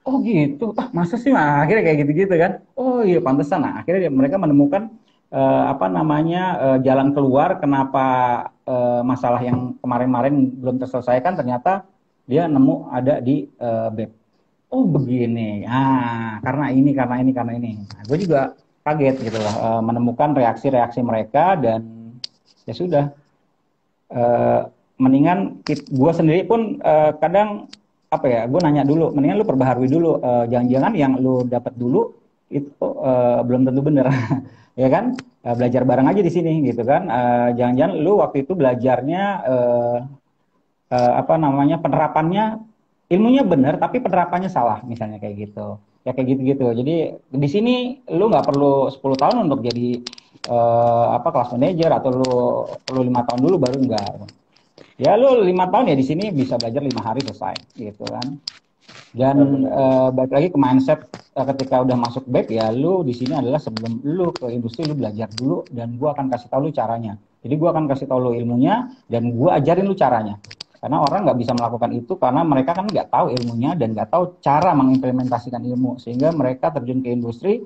Oh gitu, masa sih? Nah, akhirnya kayak gitu-gitu kan. Oh iya, pantesan. Nah, akhirnya mereka menemukan jalan keluar kenapa masalah yang kemarin-kemarin belum terselesaikan, ternyata dia nemu ada di BEP. Oh begini, karena ini. Nah, gue juga kaget gitu loh, menemukan reaksi-reaksi mereka, dan ya sudah, mendingan gue sendiri pun kadang gue nanya dulu, mendingan lu perbaharui dulu, jangan-jangan yang lu dapat dulu itu belum tentu bener. Ya kan, belajar bareng aja di sini, gitu kan. Jangan-jangan lu waktu itu belajarnya penerapannya, ilmunya bener tapi penerapannya salah, misalnya kayak gitu. Ya kayak gitu-gitu. Jadi di sini lu nggak perlu 10 tahun untuk jadi kelas manager, atau lu perlu 5 tahun dulu baru enggak. Ya lu 5 tahun ya di sini bisa belajar 5 hari selesai, gitu kan. Dan balik lagi ke mindset, ketika udah masuk BEP ya, lu di sini adalah sebelum lu ke industri lu belajar dulu, dan gua akan kasih tahu lu caranya. Jadi gua akan kasih tahu lu ilmunya, dan gua ajarin lu caranya. Karena orang nggak bisa melakukan itu karena mereka kan nggak tahu ilmunya dan nggak tahu cara mengimplementasikan ilmu, sehingga mereka terjun ke industri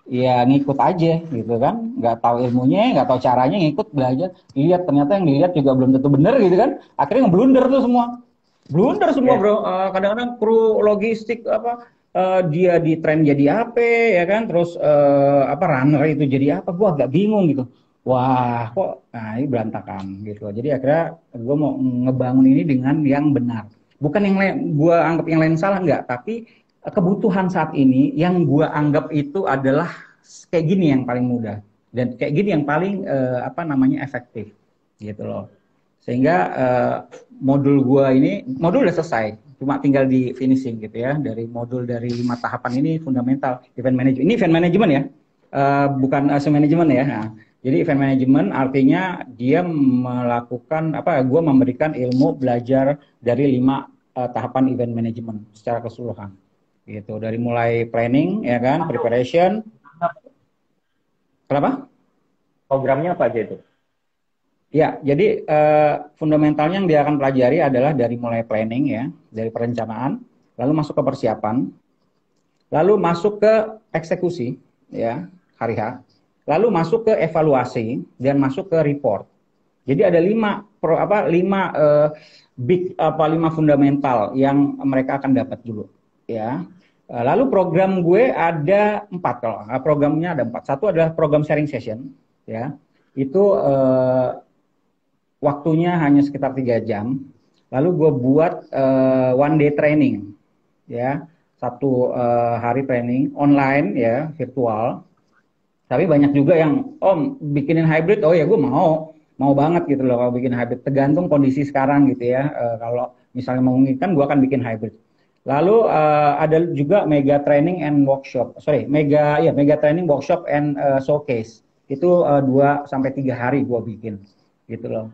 ya ngikut aja, gitu kan. Nggak tahu ilmunya, nggak tahu caranya, ngikut belajar, lihat, ternyata yang dilihat juga belum tentu benar, gitu kan. Akhirnya ngeblunder tuh semua. Blunder semua, bro. Kadang-kadang kru logistik dia di tren jadi apa, ya kan? Terus runner itu jadi apa? Gua agak bingung gitu. Wah, kok ini berantakan gitu. Jadi akhirnya gue mau ngebangun ini dengan yang benar. Bukan yang lain, gue anggap yang lain salah, enggak. Tapi kebutuhan saat ini yang gue anggap itu adalah kayak gini yang paling mudah, dan kayak gini yang paling efektif, gitu loh. Sehingga modul gua ini, modul udah selesai, cuma tinggal di finishing, gitu ya. Dari modul dari 5 tahapan ini fundamental event management. Ini event management ya, bukan manajemen ya. Nah, jadi event management artinya dia melakukan gua memberikan ilmu belajar dari 5 tahapan event management secara keseluruhan, gitu. Dari mulai planning, ya kan, preparation. Kenapa? Programnya apa aja itu? Ya, jadi fundamentalnya yang dia akan pelajari adalah dari mulai planning ya, dari perencanaan, lalu masuk ke persiapan, lalu masuk ke eksekusi ya, hari H, lalu masuk ke evaluasi dan masuk ke report. Jadi ada lima fundamental yang mereka akan dapat dulu ya. Lalu program gue ada 4 kalau programnya ada 4. Satu adalah program sharing session ya. Itu waktunya hanya sekitar 3 jam. Lalu gue buat one day training ya, satu hari training online ya, virtual. Tapi banyak juga yang bikinin hybrid, oh ya gue mau banget gitu loh kalau bikin hybrid. Tergantung kondisi sekarang gitu ya. Kalau misalnya memungkinkan gue akan bikin hybrid. Lalu ada juga mega training and workshop, mega training workshop and showcase. Itu 2 sampai 3 hari gue bikin gitu loh.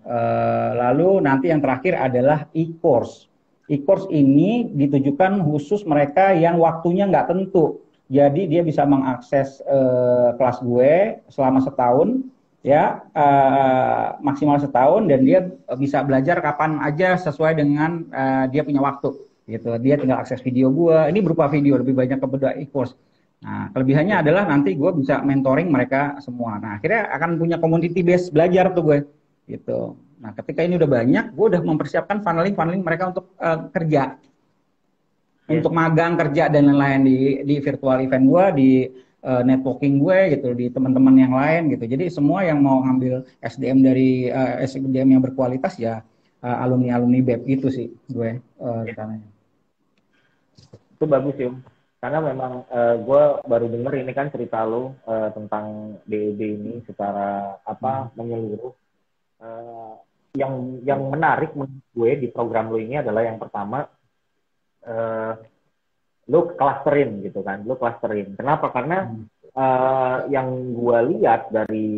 Lalu nanti yang terakhir adalah e-course. E-course ini ditujukan khusus mereka yang waktunya nggak tentu. Jadi dia bisa mengakses kelas gue selama setahun, ya maksimal setahun, dan dia bisa belajar kapan aja sesuai dengan dia punya waktu. Gitu. Dia tinggal akses video gue. Ini berupa video, lebih banyak kepada e-course. Nah, kelebihannya adalah nanti gue bisa mentoring mereka semua. Nah, akhirnya akan punya community base belajar tuh gue. Gitu. Nah, ketika ini udah banyak, gue udah mempersiapkan funneling mereka untuk kerja. Untuk magang, kerja dan lain-lain di virtual event gue, di networking gue gitu, di teman-teman yang lain gitu. Jadi semua yang mau ngambil SDM dari SDM yang berkualitas ya alumni-alumni BEP itu sih gue rencananya. Itu bagus ya, karena memang gue baru denger ini kan cerita lo tentang DEB ini secara menyeluruh. Yang menarik menurut gue di program lo ini adalah yang pertama, lo clusterin gitu kan, lo clusterin. Kenapa? Karena yang gue lihat dari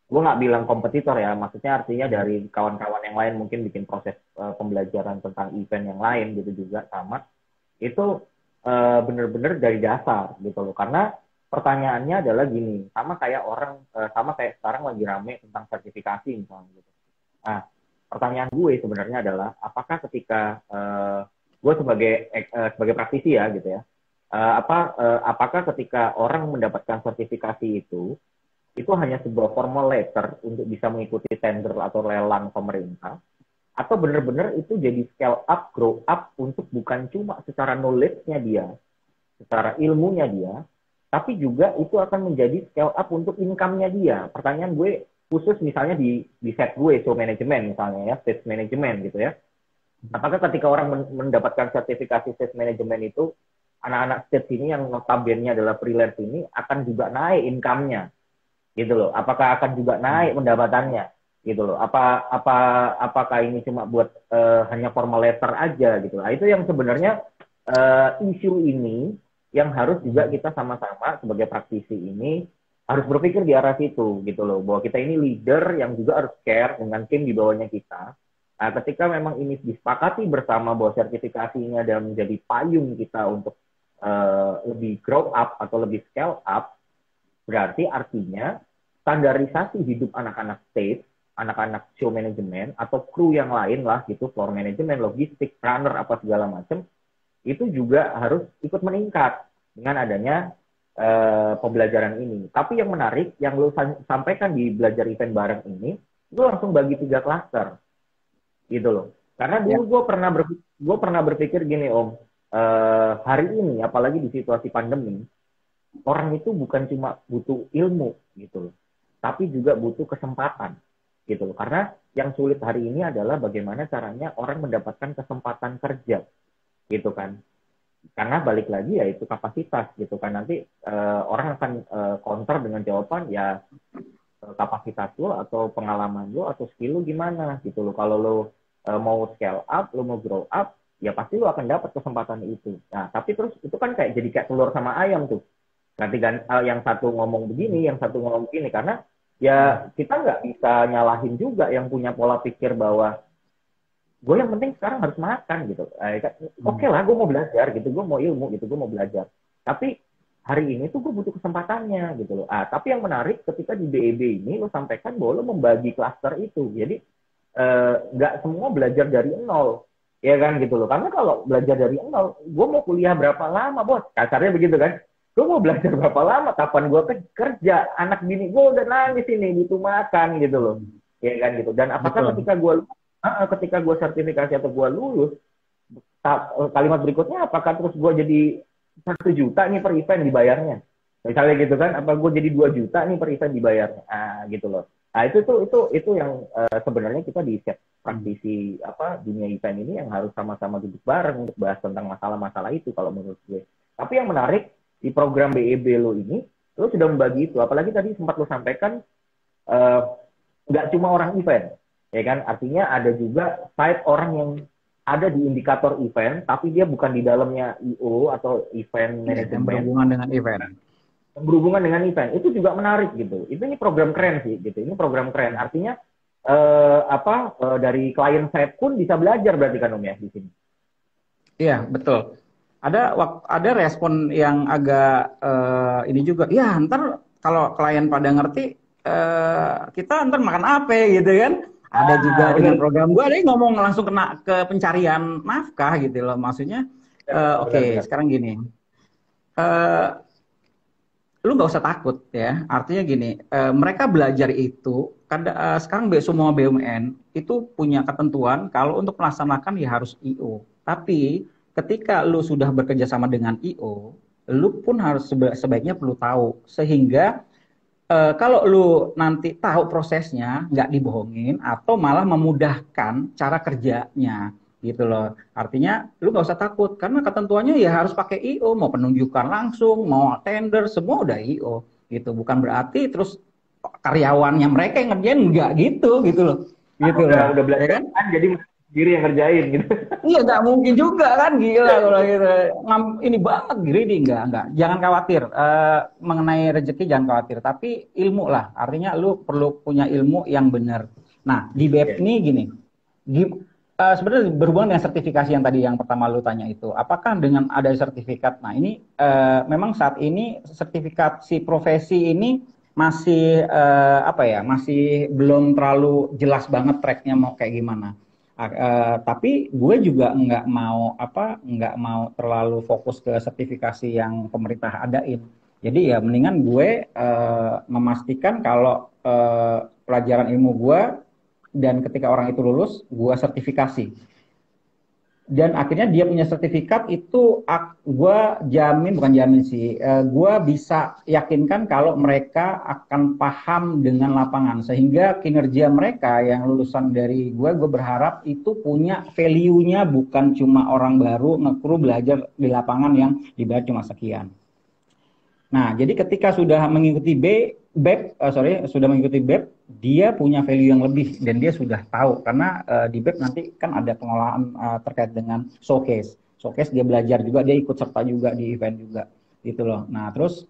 gue nggak bilang kompetitor ya, maksudnya artinya dari kawan-kawan yang lain mungkin bikin proses pembelajaran tentang event yang lain gitu juga sama, itu bener-bener dari dasar gitu loh. Karena pertanyaannya adalah gini, sama kayak sekarang lagi rame tentang sertifikasi misalnya gitu. Nah, pertanyaan gue sebenarnya adalah apakah ketika gue sebagai praktisi ya gitu ya, apakah ketika orang mendapatkan sertifikasi itu hanya sebuah formal letter untuk bisa mengikuti tender atau lelang pemerintah, atau benar-benar itu jadi scale up, grow up untuk bukan cuma secara knowledge-nya dia, secara ilmunya dia, tapi juga itu akan menjadi scale up untuk income-nya dia. Pertanyaan gue khusus misalnya di set gue, show management misalnya ya, stage management gitu ya. Apakah ketika orang mendapatkan sertifikasi stage management itu, anak-anak stage ini yang notabene adalah freelance ini akan juga naik income-nya gitu loh. Apakah akan juga naik pendapatannya gitu loh. Apakah ini cuma buat hanya formal letter aja gitu. Nah, itu yang sebenarnya isu ini yang harus juga kita sama-sama sebagai praktisi ini harus berpikir di arah situ gitu loh, bahwa kita ini leader yang juga harus care dengan tim di bawahnya kita. Nah, ketika memang ini disepakati bersama bahwa sertifikasi ini adalah menjadi payung kita untuk lebih grow up atau lebih scale up, berarti artinya standarisasi hidup anak-anak stage, anak-anak show management atau kru yang lain lah gitu, floor management, logistik, runner apa segala macam, itu juga harus ikut meningkat dengan adanya pembelajaran ini. Tapi yang menarik yang lo sampaikan di belajar event bareng ini, lo langsung bagi 3 klaster gitu loh. Karena dulu gue pernah berpikir gini Om, hari ini apalagi di situasi pandemi, orang itu bukan cuma butuh ilmu gitu loh, tapi juga butuh kesempatan gitu loh. Karena yang sulit hari ini adalah bagaimana caranya orang mendapatkan kesempatan kerja gitu kan. Karena balik lagi ya itu kapasitas gitu kan. Nanti orang akan counter dengan jawaban ya kapasitas lo atau pengalaman lo atau skill lo gimana gitu loh. Kalau lo mau scale up, lo mau grow up, ya pasti lo akan dapat kesempatan itu. Nah, tapi terus itu kan jadi kayak telur sama ayam tuh. Nanti kan yang satu ngomong begini, yang satu ngomong begini, karena ya kita nggak bisa nyalahin juga yang punya pola pikir bahwa gue yang penting sekarang harus makan gitu. Oke lah, gue mau belajar gitu, gue mau ilmu gitu, gue mau belajar. Tapi hari ini tuh gue butuh kesempatannya gitu loh. Tapi yang menarik ketika di BEB ini lo sampaikan bahwa lo membagi klaster itu. Jadi nggak semua belajar dari nol, ya kan gitu loh. Karena kalau belajar dari nol, gue mau kuliah berapa lama, bos? Kasarnya begitu kan. Gue mau belajar berapa lama? Kapan gue kerja? Anak bini gue udah nangis ini, butuh makan gitu loh, ya kan gitu. Dan apakah ketika gue sertifikasi atau gue lulus, kalimat berikutnya apakah terus gue jadi 1 juta nih per event dibayarnya, misalnya gitu kan, apa gue jadi 2 juta nih per event dibayarnya, gitu loh. Itu yang sebenarnya kita di set praktisi dunia event ini yang harus sama-sama duduk bareng untuk bahas tentang masalah-masalah itu kalau menurut gue. Tapi yang menarik di program BEB lo ini, lo sudah membagi itu, apalagi tadi sempat lo sampaikan nggak cuma orang event, ya kan, artinya ada juga side orang yang ada di indikator event, tapi dia bukan di dalamnya IO atau event management. Berhubungan dengan event. Berhubungan dengan event, itu juga menarik gitu. Ini program keren sih, gitu. Ini program keren. Artinya dari klien saya pun bisa belajar berarti kan Om ya di sini. Iya betul. Ada respon yang agak ini juga. Ya ntar kalau klien pada ngerti, kita ntar makan apa gitu kan? Ada juga dengan program gue, ada yang ngomong langsung kena ke pencarian nafkah gitu loh. Maksudnya, oke, sekarang gini, lu nggak usah takut ya. Artinya gini, mereka belajar itu, sekarang semua BUMN itu punya ketentuan kalau untuk melaksanakan ya harus IO. Tapi ketika lu sudah bekerja sama dengan IO, lu pun harus sebaiknya perlu tahu sehingga kalau lu nanti tahu prosesnya, nggak dibohongin atau malah memudahkan cara kerjanya gitu loh. Artinya lu nggak usah takut karena ketentuannya ya harus pakai IO, mau penunjukan langsung, mau tender, semua udah IO gitu. Bukan berarti terus karyawannya mereka yang ngerjain nggak gitu loh. Gitu udah belajar ya kan? Jadi sendiri yang ngerjain gitu. Iya nggak mungkin juga kan, gila kalau gitu. Ini banget greedy, enggak. Jangan khawatir mengenai rezeki, jangan khawatir. Tapi ilmu lah, artinya lu perlu punya ilmu yang benar. Nah di BEP ini gini, sebenarnya berhubungan dengan sertifikasi yang tadi yang pertama lu tanya itu, apakah dengan ada sertifikat? Nah ini memang saat ini sertifikasi profesi ini masih masih belum terlalu jelas banget tracknya mau kayak gimana. Tapi gue juga nggak mau terlalu fokus ke sertifikasi yang pemerintah adain. Jadi ya mendingan gue memastikan kalau pelajaran ilmu gue dan ketika orang itu lulus, gue sertifikasi. Dan akhirnya dia punya sertifikat itu, gue bukan jamin sih, gue bisa yakinkan kalau mereka akan paham dengan lapangan. Sehingga kinerja mereka yang lulusan dari gue berharap itu punya value-nya, bukan cuma orang baru ngekru belajar di lapangan yang dibayar cuma sekian. Nah, jadi ketika sudah mengikuti sudah mengikuti BEP, dia punya value yang lebih dan dia sudah tahu karena di BEP nanti kan ada pengelolaan terkait dengan showcase. Showcase dia belajar juga, dia ikut serta juga di event juga, gitu loh. Nah, terus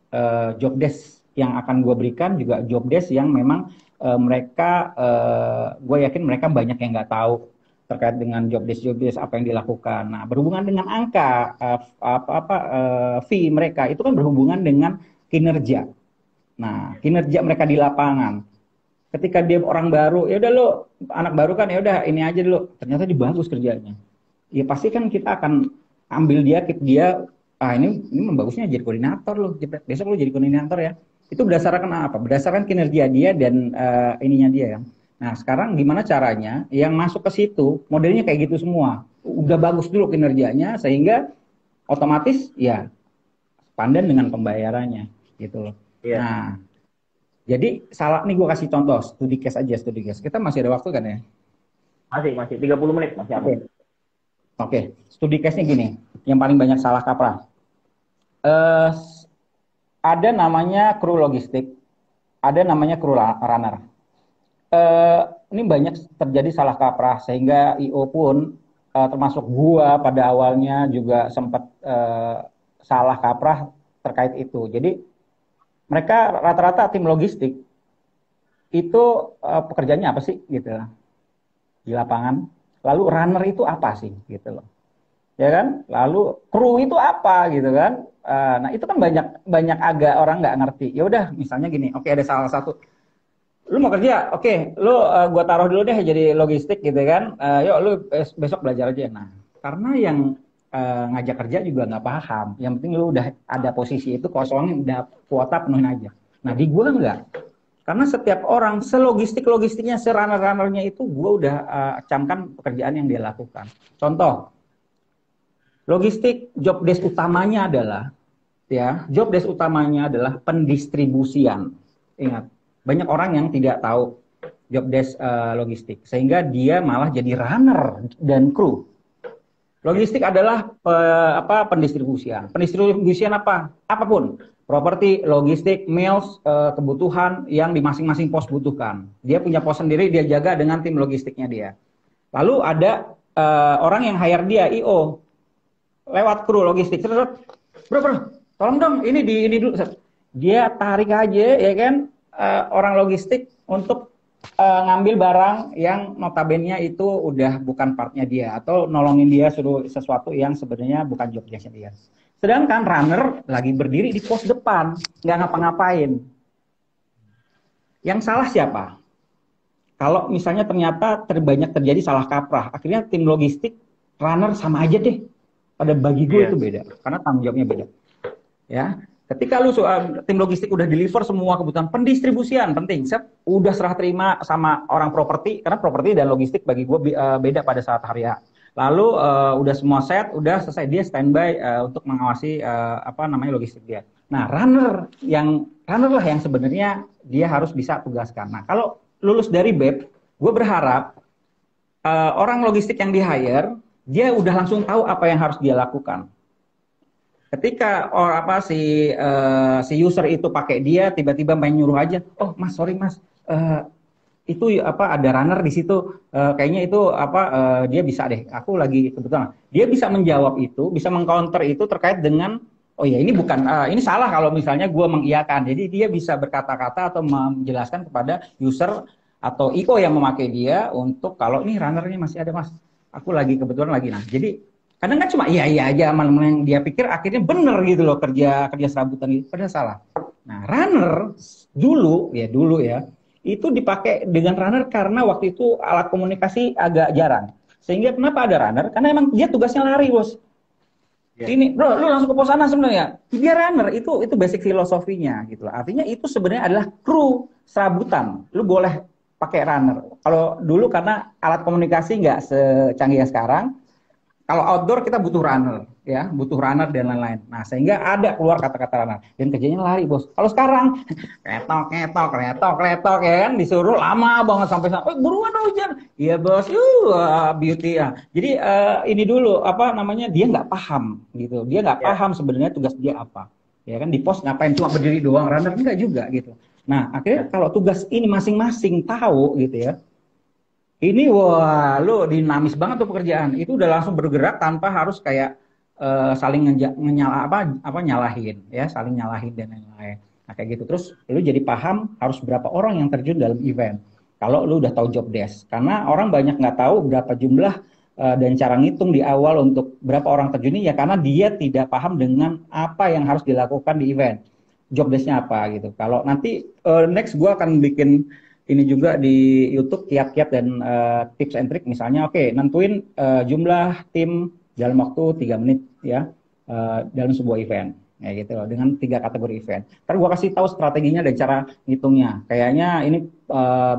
job desk yang akan gue berikan juga job desk yang memang gue yakin mereka banyak yang nggak tahu terkait dengan job desk apa yang dilakukan. Nah, berhubungan dengan angka fee mereka itu kan berhubungan dengan kinerja. Nah, kinerja mereka di lapangan. Ketika dia orang baru, ya udah lo anak baru kan, ya udah ini aja dulu. Ternyata dia bagus kerjanya. Ya pasti kan kita akan ambil dia ini bagusnya jadi koordinator lo. Besok lo jadi koordinator ya. Itu berdasarkan apa? Berdasarkan kinerja dia dan ininya dia kan. Nah, sekarang gimana caranya yang masuk ke situ modelnya kayak gitu semua. Udah bagus dulu kinerjanya sehingga otomatis ya pandan dengan pembayarannya gitu loh. Yeah. Nah, jadi nih gue kasih contoh studi case aja, studi case. Kita masih ada waktu kan ya? Masih 30 menit masih ada. Oke. Studi case-nya gini, yang paling banyak salah kaprah. Ada namanya kru logistik, ada namanya kru runner. Ini banyak terjadi salah kaprah sehingga IO pun termasuk gua pada awalnya juga sempat salah kaprah terkait itu. Jadi mereka rata-rata tim logistik itu pekerjaannya apa sih gitu di lapangan. Lalu runner itu apa sih gitu loh. ya kan? Lalu kru itu apa gitu kan? Nah itu kan banyak banyak agak orang nggak ngerti. Ya udah, misalnya gini, oke ada salah satu, lu mau kerja, oke, lu gua taruh dulu deh jadi logistik gitu kan. Yuk lu besok belajar aja. Nah, karena yang ngajak kerja juga nggak paham. Yang penting lu udah ada posisi itu kosong, udah kuota penuhin aja. Nah di gua nggak. Karena setiap orang selogistik-logistiknya, serunner-runnernya itu gua udah camkan pekerjaan yang dia lakukan. Contoh, logistik job desk utamanya adalah job desk utamanya adalah pendistribusian. Ingat, banyak orang yang tidak tahu job desk logistik sehingga dia malah jadi runner dan kru. Logistik adalah pendistribusian. Pendistribusian apa? Apapun. Properti, logistik, meals, kebutuhan yang di masing-masing pos butuhkan. Dia punya pos sendiri, dia jaga dengan tim logistiknya dia. Lalu ada orang yang hire dia, IO, lewat kru logistik. Bro, tolong dong, ini dulu. Dia tarik aja, ya kan, orang logistik untuk ngambil barang yang notabene itu udah bukan partnya dia, atau nolongin dia suruh sesuatu yang sebenarnya bukan job desk-nya dia. Sedangkan runner lagi berdiri di pos depan, nggak ngapa-ngapain. Yang salah siapa? Kalau misalnya ternyata banyak terjadi salah kaprah, akhirnya tim logistik, runner sama aja deh. Pada bagi gue itu beda, karena tanggung jawabnya beda. Ya, ketika lu tim logistik udah deliver semua kebutuhan pendistribusian penting, udah serah terima sama orang properti, karena properti dan logistik bagi gue beda pada saat hari A. Lalu udah semua set, udah selesai, dia standby untuk mengawasi logistik dia. Nah, runner lah yang sebenarnya dia harus bisa tugaskan. Nah, kalau lulus dari BEP, gue berharap orang logistik yang di hire dia udah langsung tahu apa yang harus dia lakukan. Ketika si user itu pakai dia, tiba-tiba main nyuruh aja, oh mas sorry mas, itu ada runner di situ, kayaknya itu dia bisa deh, aku lagi kebetulan. Dia bisa menjawab itu, bisa mengcounter itu terkait dengan, oh ya ini bukan, ini salah kalau misalnya gue mengiyakan. Jadi dia bisa berkata-kata atau menjelaskan kepada user atau IO yang memakai dia untuk kalau ini runnernya masih ada mas, aku lagi kebetulan lagi. Nah jadi kadang kan cuma iya aja aman yang dia pikir akhirnya bener gitu loh, kerja serabutan gitu, padahal salah. Nah runner dulu ya itu dipakai dengan runner karena waktu itu alat komunikasi agak jarang, sehingga kenapa ada runner, karena emang dia tugasnya lari bos. Ini bro lu langsung ke pos sana sebenarnya, dia runner itu basic filosofinya gitu loh. Artinya itu sebenarnya adalah kru serabutan, lu boleh pakai runner. Kalau dulu karena alat komunikasi nggak secanggih yang sekarang, kalau outdoor kita butuh runner, ya, butuh runner dan lain-lain. Nah, sehingga ada keluar kata-kata runner dan kerjanya lari, bos. Kalau sekarang kletok, ya kan, disuruh lama banget sampai buruan hujan. Iya, bos. Beauty ya. Jadi ini dulu dia nggak paham gitu. Dia nggak paham sebenarnya tugas dia apa. Ya kan di pos ngapain cuma berdiri doang, runner enggak juga gitu. Nah, akhirnya kalau tugas ini masing-masing tahu gitu ya. Ini wah, lo dinamis banget tuh pekerjaan. Itu udah langsung bergerak tanpa harus kayak saling nyalahin ya, saling nyalahin dan lain-lain. Nah, kayak gitu. Terus lu jadi paham harus berapa orang yang terjun dalam event. Kalau lu udah tahu job desk. Karena orang banyak nggak tahu berapa jumlah dan cara ngitung di awal untuk berapa orang terjun ya, karena dia tidak paham dengan apa yang harus dilakukan di event. Job desk-nya apa gitu. Kalau nanti next gue akan bikin ini juga di YouTube kiat-kiat dan tips and trick, misalnya nentuin jumlah tim dalam waktu 3 menit ya dalam sebuah event ya gitu loh, dengan 3 kategori event. Ntar gua kasih tahu strateginya dan cara ngitungnya. Kayaknya ini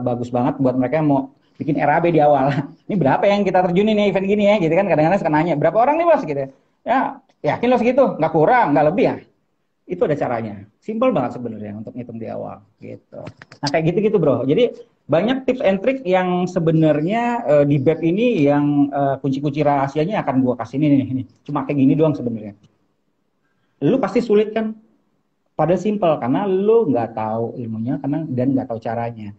bagus banget buat mereka yang mau bikin RAB di awal. Ini berapa yang kita terjunin nih event gini ya gitu kan, kadang-kadang suka nanya berapa orang nih bos gitu ya, yakin lo segitu, nggak kurang nggak lebih ya. Itu ada caranya. Simpel banget sebenarnya untuk ngitung di awal gitu. Nah, kayak gitu-gitu, Bro. Jadi banyak tips and trick yang sebenarnya di BEP ini yang kunci-kunci rahasianya akan gua kasih ini. Cuma kayak gini doang sebenarnya. Lu pasti sulit kan? Pada simpel karena lu nggak tahu ilmunya dan nggak tahu caranya.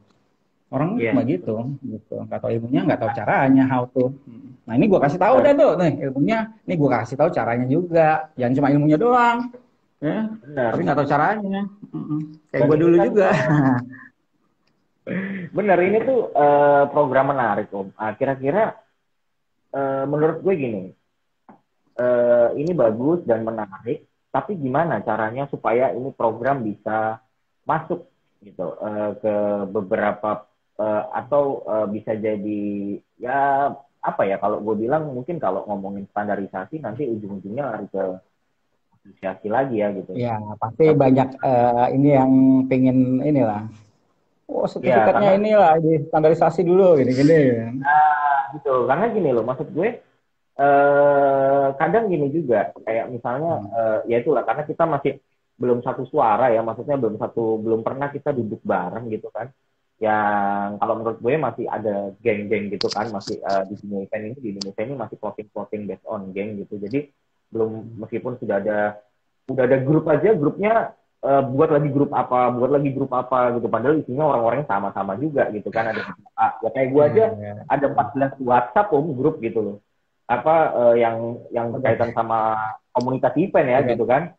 Orang cuma gitu. Nggak tahu ilmunya, nggak tahu caranya, how to. Nah, ini gua kasih tahu dah tuh, nih ilmunya. Ini gua kasih tahu caranya juga. Jangan cuma ilmunya doang. Ya, tapi nggak tahu caranya. Kayak gue dulu juga. Bener, ini tuh program menarik Om. Kira-kira menurut gue gini, ini bagus dan menarik, tapi gimana caranya supaya ini program bisa masuk gitu ke beberapa atau bisa jadi ya apa ya, kalau gue bilang mungkin kalau ngomongin standarisasi nanti ujung-ujungnya lari ke asosiasi lagi ya gitu. Ya, pasti Tapi banyak ini yang pengen inilah. Oh, ya sertifikatnya karena inilah di standarisasi dulu gini-gini. gitu, karena gini loh, maksud gue kadang gini juga, kayak misalnya ya itulah karena kita masih belum satu suara ya, maksudnya belum pernah kita duduk bareng gitu kan. Yang kalau menurut gue masih ada geng-geng gitu kan, masih di dunia event ini, di Indonesia ini masih voting based on geng gitu. Jadi belum, meskipun udah ada grup aja, grupnya buat lagi grup apa gitu, padahal isinya orang-orangnya sama-sama juga gitu kan, ada ya kayak gue aja ada 14 WhatsApp grup gitu loh, apa yang berkaitan sama komunitas event ya gitu kan,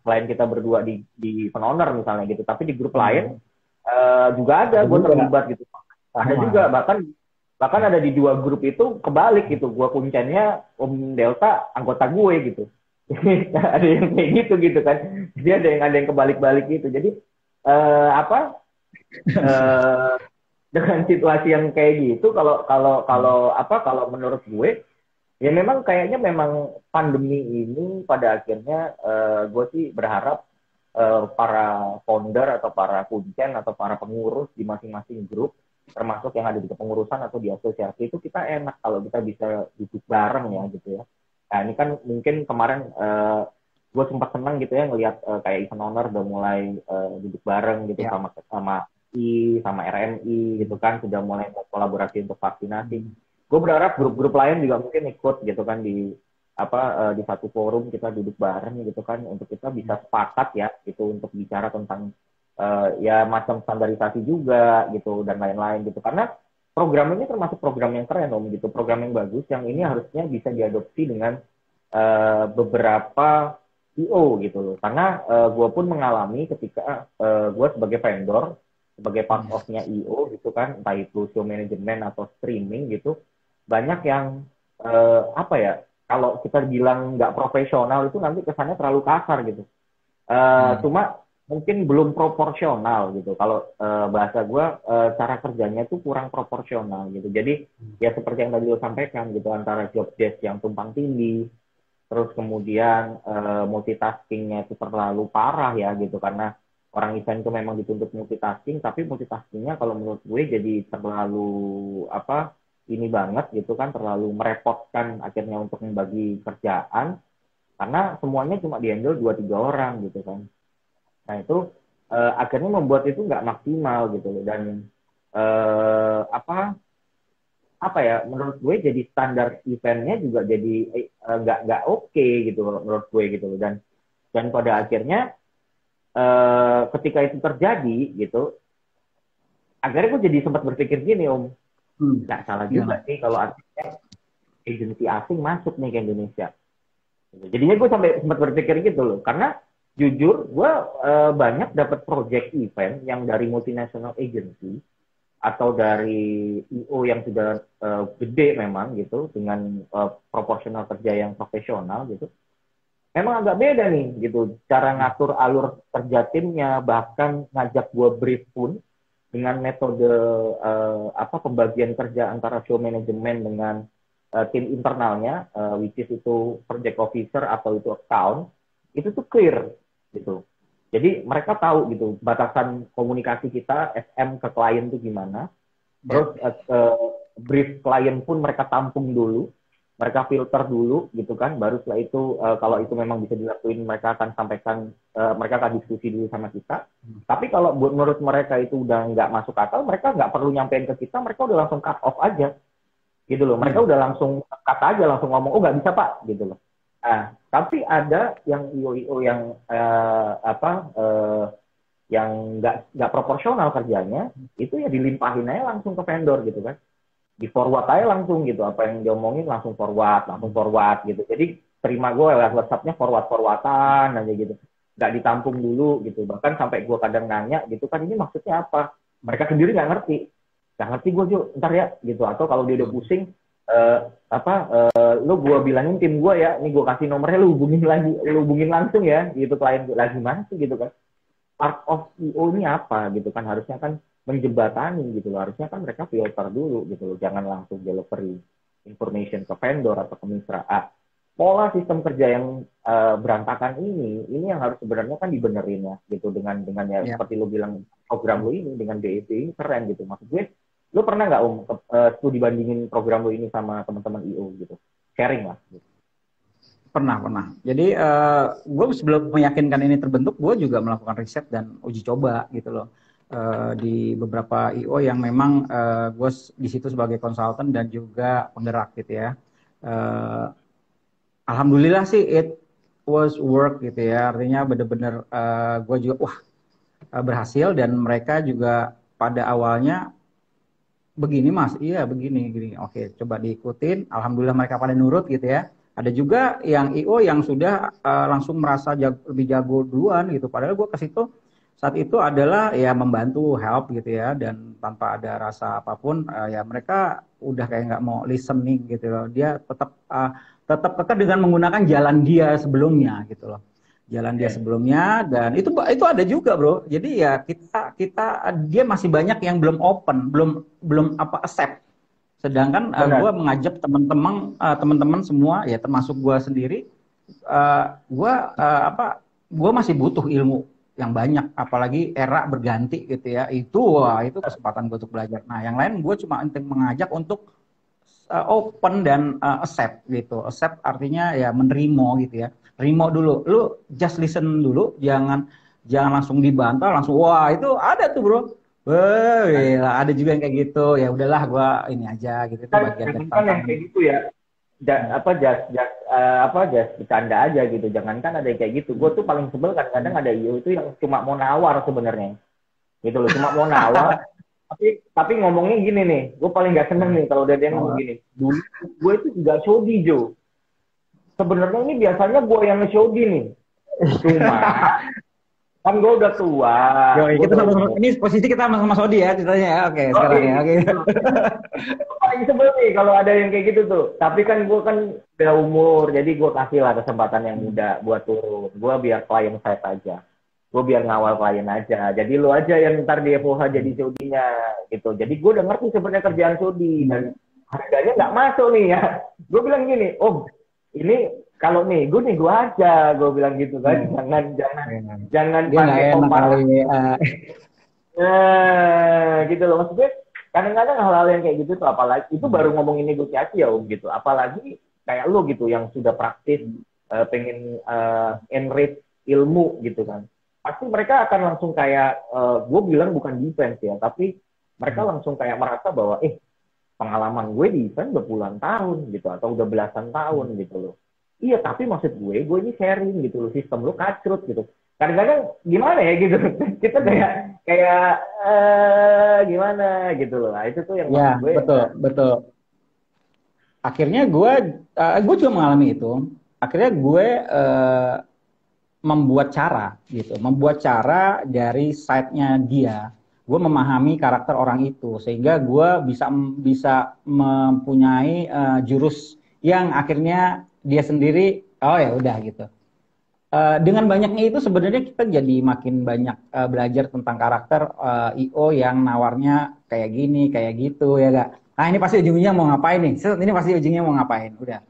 selain kita berdua di event owner misalnya gitu, tapi di grup lain juga ada gue terlibat gitu, ada juga bahkan ada di 2 grup itu kebalik gitu, gue kuncennya Om Delta anggota gue gitu. Ada yang kayak gitu kan, jadi ada yang kebalik-balik gitu. Jadi apa dengan situasi yang kayak gitu, kalau menurut gue ya memang kayaknya memang pandemi ini pada akhirnya gue sih berharap para founder atau para kuncen atau para pengurus di masing-masing grup, termasuk yang ada di kepengurusan atau di asosiasi, itu kita enak kalau kita bisa duduk bareng ya gitu ya. Nah ini kan mungkin kemarin gue sempat senang gitu ya ngelihat kayak event owner udah mulai duduk bareng gitu sama sama RMI gitu kan, sudah mulai kolaborasi untuk vaksinasi. Gue berharap grup-grup lain juga mungkin ikut gitu kan di di satu forum kita duduk bareng gitu kan, untuk kita bisa sepakat ya gitu untuk bicara tentang ya macam standarisasi juga gitu dan lain-lain gitu, karena program ini termasuk program yang keren gitu, program yang bagus yang ini harusnya bisa diadopsi dengan beberapa IO gitu loh, karena gue pun mengalami ketika gue sebagai vendor, sebagai part of-nya IO gitu kan, entah itu show management atau streaming gitu, banyak yang apa ya, kalau kita bilang nggak profesional itu nanti kesannya terlalu kasar gitu. Cuma mungkin belum proporsional gitu. Kalau bahasa gue, cara kerjanya tuh kurang proporsional gitu. Jadi ya seperti yang tadi lo sampaikan gitu, antara job desk yang tumpang tindih, terus kemudian multitaskingnya itu terlalu parah ya gitu, karena orang event itu memang dituntut multitasking, tapi multitaskingnya kalau menurut gue jadi terlalu ini banget gitu kan, terlalu merepotkan akhirnya untuk membagi kerjaan, karena semuanya cuma dihandle 2-3 orang gitu kan. Nah itu akhirnya membuat itu nggak maksimal gitu loh, dan apa ya, menurut gue jadi standar eventnya juga jadi nggak oke gitu loh, menurut gue gitu loh, dan pada akhirnya ketika itu terjadi gitu, akhirnya gue jadi sempat berpikir gini nggak salah juga sih kalau artinya agensi asing masuk nih ke Indonesia. Jadinya gue sampai sempat berpikir gitu loh, karena jujur gue banyak dapat project event yang dari multinational agency atau dari IO yang sudah gede memang gitu, dengan proporsional kerja yang profesional gitu. Memang agak beda nih gitu cara ngatur alur kerja timnya, bahkan ngajak gue brief pun dengan metode pembagian kerja antara show management dengan tim internalnya, which is itu project officer atau itu account, itu tuh clear gitu. Jadi mereka tahu gitu batasan komunikasi kita SM ke klien itu gimana. Terus brief klien pun mereka tampung dulu, mereka filter dulu gitu kan. Baru setelah itu kalau itu memang bisa dilakuin, mereka akan sampaikan, mereka akan diskusi dulu sama kita. Tapi kalau menurut mereka itu udah nggak masuk akal, mereka nggak perlu nyampein ke kita, mereka udah langsung cut off aja gitu loh. Mereka udah langsung cut aja, langsung ngomong, oh nggak bisa pak gitu loh. Nah, tapi ada yang IO-IO yang yang nggak proporsional kerjanya, itu ya dilimpahin aja langsung ke vendor gitu kan, di forward aja langsung gitu, apa yang diomongin langsung forward gitu. Jadi terima gue lewat WhatsApp-nya forwardan aja gitu, nggak ditampung dulu gitu. Bahkan sampai gue kadang nanya gitu kan, ini maksudnya apa, mereka sendiri nggak ngerti gue, ntar ya gitu. Atau kalau dia udah pusing, lu gue bilangin tim gue ya, ini gue kasih nomornya, lu hubungin langsung ya, gitu klien lagi mana sih gitu kan. Part of CEO ini apa gitu kan, harusnya kan menjembatani gitu loh, harusnya kan mereka filter dulu gitu loh, jangan langsung delivery information ke vendor atau ke mitra. Pola sistem kerja yang berantakan ini yang harus sebenarnya kan dibenerin ya gitu, dengan ya seperti lu bilang program lu ini dengan BEP ini keren gitu. Maksud gue, lu pernah nggak studi bandingin program lu ini sama teman-teman IO gitu, sharing lah gitu. Pernah. Jadi gue sebelum meyakinkan ini terbentuk, gue juga melakukan riset dan uji coba gitu loh di beberapa IO yang memang gue di situ sebagai konsultan dan juga penggerak gitu ya. Alhamdulillah sih it was work gitu ya. Artinya bener-bener gue juga berhasil, dan mereka juga pada awalnya begini mas, iya begini. Oke, coba diikutin. Alhamdulillah mereka pada nurut gitu ya. Ada juga yang IO yang sudah langsung merasa lebih jago duluan gitu. Padahal gue ke situ saat itu adalah ya membantu, help gitu ya, dan tanpa ada rasa apapun ya mereka udah kayak nggak mau listening gitu loh. Dia tetap dengan menggunakan jalan dia sebelumnya gitu loh. Jalan dia sebelumnya, dan itu ada juga bro. Jadi ya kita dia masih banyak yang belum open, belum accept. Sedangkan gue mengajak teman-teman semua ya, termasuk gue sendiri, gue masih butuh ilmu yang banyak, apalagi era berganti gitu ya. Itu kesempatan gue untuk belajar. Nah yang lain gue cuma mengajak untuk open dan accept gitu. Accept artinya ya menerima gitu ya. Terima dulu, lu just listen dulu, jangan langsung dibantah, langsung wah itu ada tuh bro. Ada juga yang kayak gitu. Ya udahlah, gua ini aja gitu. Itu bagian dari kan yang kayak gitu ya. Just bercanda aja gitu. Jangankan ada yang kayak gitu. Gue tuh paling sebel kadang-kadang ada IO itu yang cuma mau nawar sebenarnya. Gitu loh, cuma mau nawar. tapi ngomongnya gini nih, gue paling gak seneng nih kalau dia ngomong gini. Dulu gue itu juga shodi Jo. Sebenarnya ini biasanya gue yang nge-shodi nih. Cuma kan gue udah tua. Ini posisi kita sama Sodi ya ceritanya ya. Oke, sekarang ya. Oke. Paling sebel nih kalau ada yang kayak gitu tuh. Tapi kan gue kan udah umur, jadi gue kasih lah kesempatan yang muda buat turun. Gue biar klien side aja. Gue biar ngawal klien aja. Jadi lu aja yang ntar di FOH jadi Sodinya gitu. Jadi gue udah ngerti sebenarnya kerjaan Sodi dan harganya nggak masuk nih ya. Gue bilang gini, ini kalau gue aja, gue bilang gitu kan, jangan pakai komparasi. Gitu loh, maksudnya kadang-kadang hal-hal yang kayak gitu tuh, apalagi itu baru ngomongin negosiasi ya gitu, apalagi kayak lu gitu yang sudah praktis pengen enrich ilmu gitu kan, pasti mereka akan langsung kayak gue bilang bukan defense ya, tapi mereka langsung kayak merasa bahwa pengalaman gue di event udah puluhan tahun gitu, atau udah belasan tahun gitu loh. Iya, tapi maksud gue ini sharing gitu loh, sistem lu kacrut gitu. Kadang-kadang gimana ya gitu, kita kayak gimana gitu loh. Nah, itu tuh yang ya, gue. Betul. Akhirnya gue juga mengalami itu. Akhirnya gue membuat cara dari side-nya dia. Gue memahami karakter orang itu sehingga gue bisa mempunyai jurus yang akhirnya dia sendiri ya udah gitu. Dengan banyaknya itu sebenarnya kita jadi makin banyak belajar tentang karakter IO yang nawarnya kayak gini kayak gitu ya gak. Nah ini pasti ujungnya mau ngapain nih? Ini pasti ujungnya mau ngapain? Udah.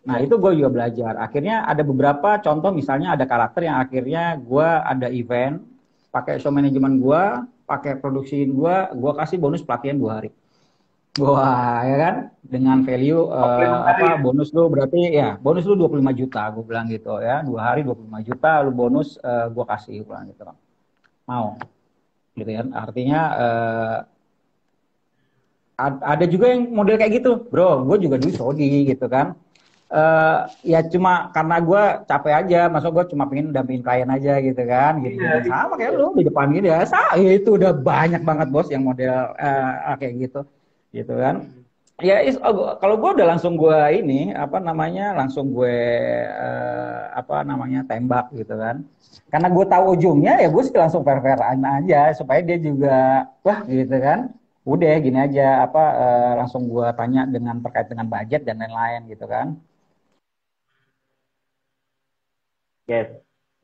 Nah itu gue juga belajar. Akhirnya ada beberapa contoh, misalnya ada karakter yang akhirnya gue ada event pakai show management gue, pakai produksiin gue kasih bonus pelatihan 2 hari. Wah, ya kan? Dengan value bonus lu berarti ya, bonus lu 25 juta, gue bilang gitu ya. 2 hari 25 juta lu bonus gue kasih, gue bilang gitu. Mau. Gitu kan. Artinya ada juga yang model kayak gitu, bro. Gue juga dulu Sodi gitu kan. Ya cuma karena gue capek aja, maksud gue cuma pengen dampingin klien aja gitu kan, gitu. Sama kayak lu di depan gini ya, itu udah banyak banget bos yang model kayak gitu kan. Ya kalau gue udah langsung gue tembak gitu kan, karena gue tahu ujungnya ya gue sih langsung fair-fairan aja supaya dia juga wah gitu kan, udah gini aja apa langsung gue tanya dengan terkait dengan budget dan lain-lain gitu kan. Yes,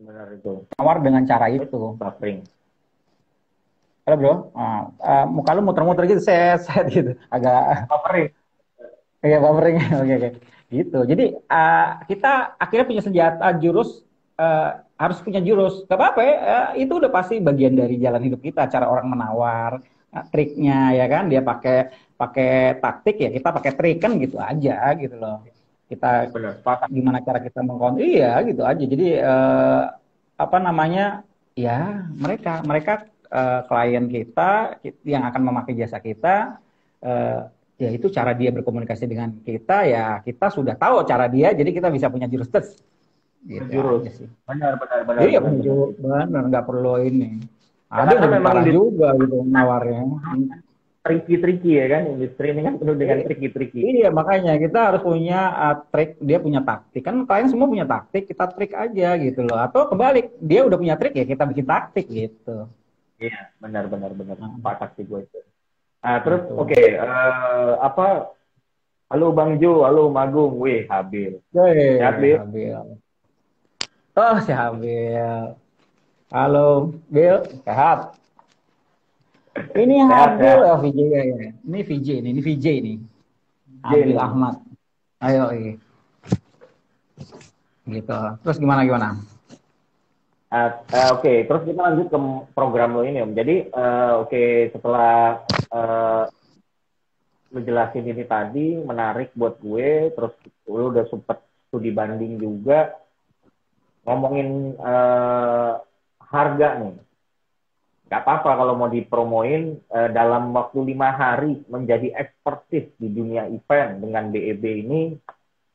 benar itu. Nawar dengan cara itu. Buffering. Halo bro, muka lu muter-muter gitu, set gitu, agak Buffering. kayak buffering, oke. Gitu. Jadi kita akhirnya punya senjata jurus, harus punya jurus. Gak apa-apa ya, itu udah pasti bagian dari jalan hidup kita, cara orang menawar, triknya ya kan, dia pakai pakai taktik ya, kita pakai trik kan gitu aja gitu loh. Kita Benar. gimana cara kita mengkontrol, iya gitu aja. Jadi apa namanya, ya mereka klien kita yang akan memakai jasa kita, ya itu cara dia berkomunikasi dengan kita, ya kita sudah tahu cara dia, jadi kita bisa punya jurus tes. Gitu Jurus. aja sih. Benar. Iya, benar, nggak perlu ini. Ada Karena yang memang parah juga gitu nawarnya. Tricky ya kan, industri ini kan penuh dengan tricky. Iya, makanya kita harus punya trik, dia punya taktik. Kan klien semua punya taktik, kita trik aja gitu loh. Atau kebalik, dia udah punya trik ya kita bikin taktik gitu. Iya, benar. Sepakat sih gue itu. Nah, terus oke, apa? Halo Bang Jo, halo Magung, weh Habil. Sehat, Bil? Habil. Oh, si Habil. Halo, Bil, sehat. Ini Habil, oh, VJ ya. Ini VJ nih. Habil Ahmad. Ayo, gitu. Terus gimana? Oke, terus kita lanjut ke program lo ini Om. Jadi setelah lo jelasin ini tadi, menarik buat gue, terus lo udah sempet studi banding juga, ngomongin harga nih. Gak apa-apa kalau mau dipromoin dalam waktu 5 hari menjadi ekspertis di dunia event dengan BEB ini,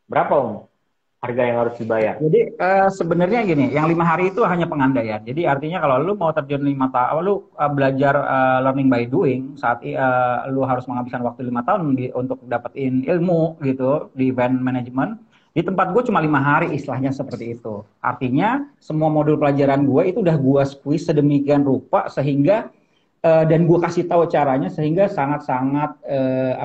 berapa Om harga yang harus dibayar? Jadi sebenarnya gini, yang 5 hari itu hanya pengandaian. Jadi artinya kalau lu mau terjun 5 tahun, lu belajar learning by doing, saat lu harus menghabiskan waktu 5 tahun untuk dapetin ilmu gitu di event management. Di tempat gue cuma 5 hari, istilahnya seperti itu. Artinya semua modul pelajaran gue itu udah gue squeeze sedemikian rupa sehingga dan gue kasih tahu caranya sehingga sangat-sangat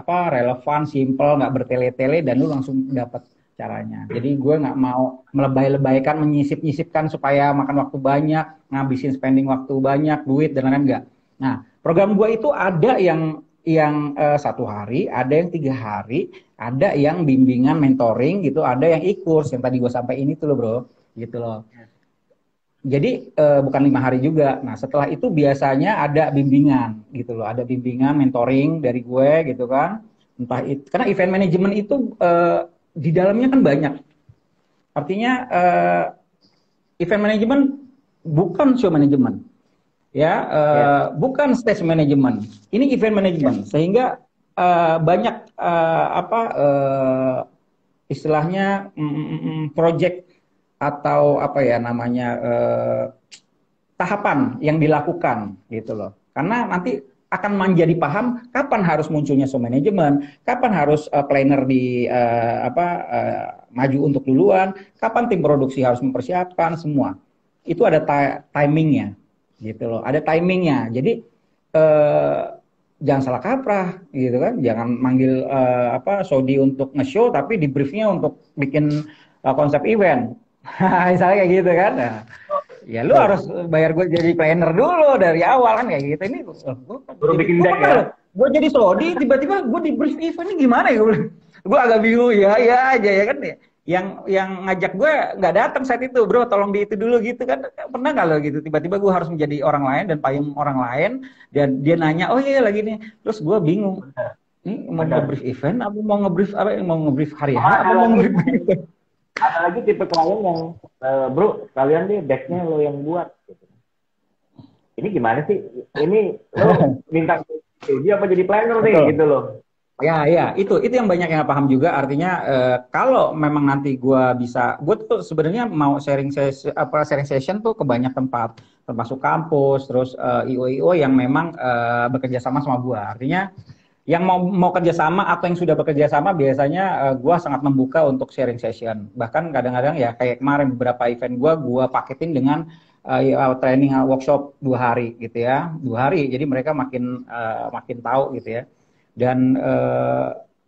relevan, simple, nggak bertele-tele, dan lu langsung dapat caranya. Jadi gue nggak mau melebay-lebaykan, menyisip-nyisipkan supaya makan waktu banyak, ngabisin spending waktu banyak, duit dan lain-lain, enggak. Nah, program gue itu ada yang 1 hari, ada yang 3 hari, ada yang bimbingan mentoring gitu, ada yang e-course yang tadi gue sampaikan itu loh bro, gitu loh. Jadi bukan 5 hari juga. Nah setelah itu biasanya ada bimbingan gitu loh, ada bimbingan mentoring dari gue gitu kan. Entah itu karena event management itu di dalamnya kan banyak. Artinya event management bukan show management, ya, bukan stage management. Ini event management, sehingga banyak istilahnya project atau apa ya namanya tahapan yang dilakukan gitu loh. Karena nanti akan menjadi paham kapan harus munculnya show management, kapan harus planner maju untuk duluan, kapan tim produksi harus mempersiapkan semua. Itu ada timingnya, gitu loh. Ada timingnya. Jadi jangan salah kaprah, gitu kan. Jangan manggil Saudi untuk nge-show, tapi di briefnya untuk bikin konsep event. Misalnya kayak gitu kan. Nah, ya lu harus bayar gue jadi planner dulu dari awal kan kayak gitu. Ini baru bikin deck ya. Gue jadi Saudi, tiba-tiba gue di brief event ini gimana ya? Gue agak bingung ya aja ya kan. Yang ngajak gue nggak datang saat itu, bro. Tolong di itu dulu gitu kan. Pernah nggak lo gitu? Tiba-tiba gue harus menjadi orang lain dan payung orang lain, dan dia nanya, oh iya lagi nih. Terus gue bingung. Ini mau nge-brief event, apa mau nge-brief hari apa mau nge-brief? Ada lagi tipe klien yang, bro, kalian nih decknya lo yang buat. Gitu. Ini gimana sih? Ini lo minta dia apa jadi planner nih, gitu loh. Ya, itu yang banyak yang paham juga. Artinya kalau memang nanti gue tuh sebenarnya mau sharing session tuh ke banyak tempat, termasuk kampus, terus IO yang memang bekerja sama gue. Artinya yang mau kerjasama atau yang sudah bekerja sama biasanya gue sangat membuka untuk sharing session. Bahkan kadang-kadang ya kayak kemarin beberapa event gue paketin dengan training workshop 2 hari gitu ya, 2 hari. Jadi mereka makin tahu gitu ya. Dan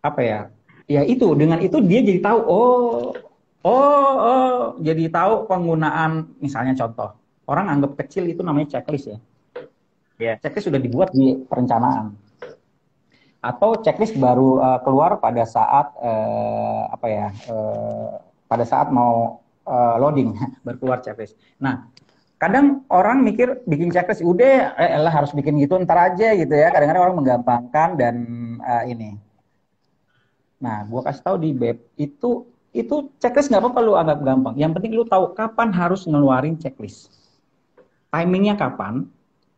apa ya? Ya itu dengan itu dia jadi tahu jadi tahu penggunaan misalnya contoh orang anggap kecil itu namanya checklist ya. Checklist sudah dibuat di perencanaan atau checklist baru keluar pada saat pada saat mau loading baru keluar checklist. Nah, kadang orang mikir bikin checklist udah harus bikin gitu ntar aja gitu ya. Kadang-kadang orang menggampangkan dan ini. Nah, gua kasih tahu di BEP itu checklist nggak apa-apa lu anggap gampang. Yang penting lu tahu kapan harus ngeluarin checklist. Timingnya kapan,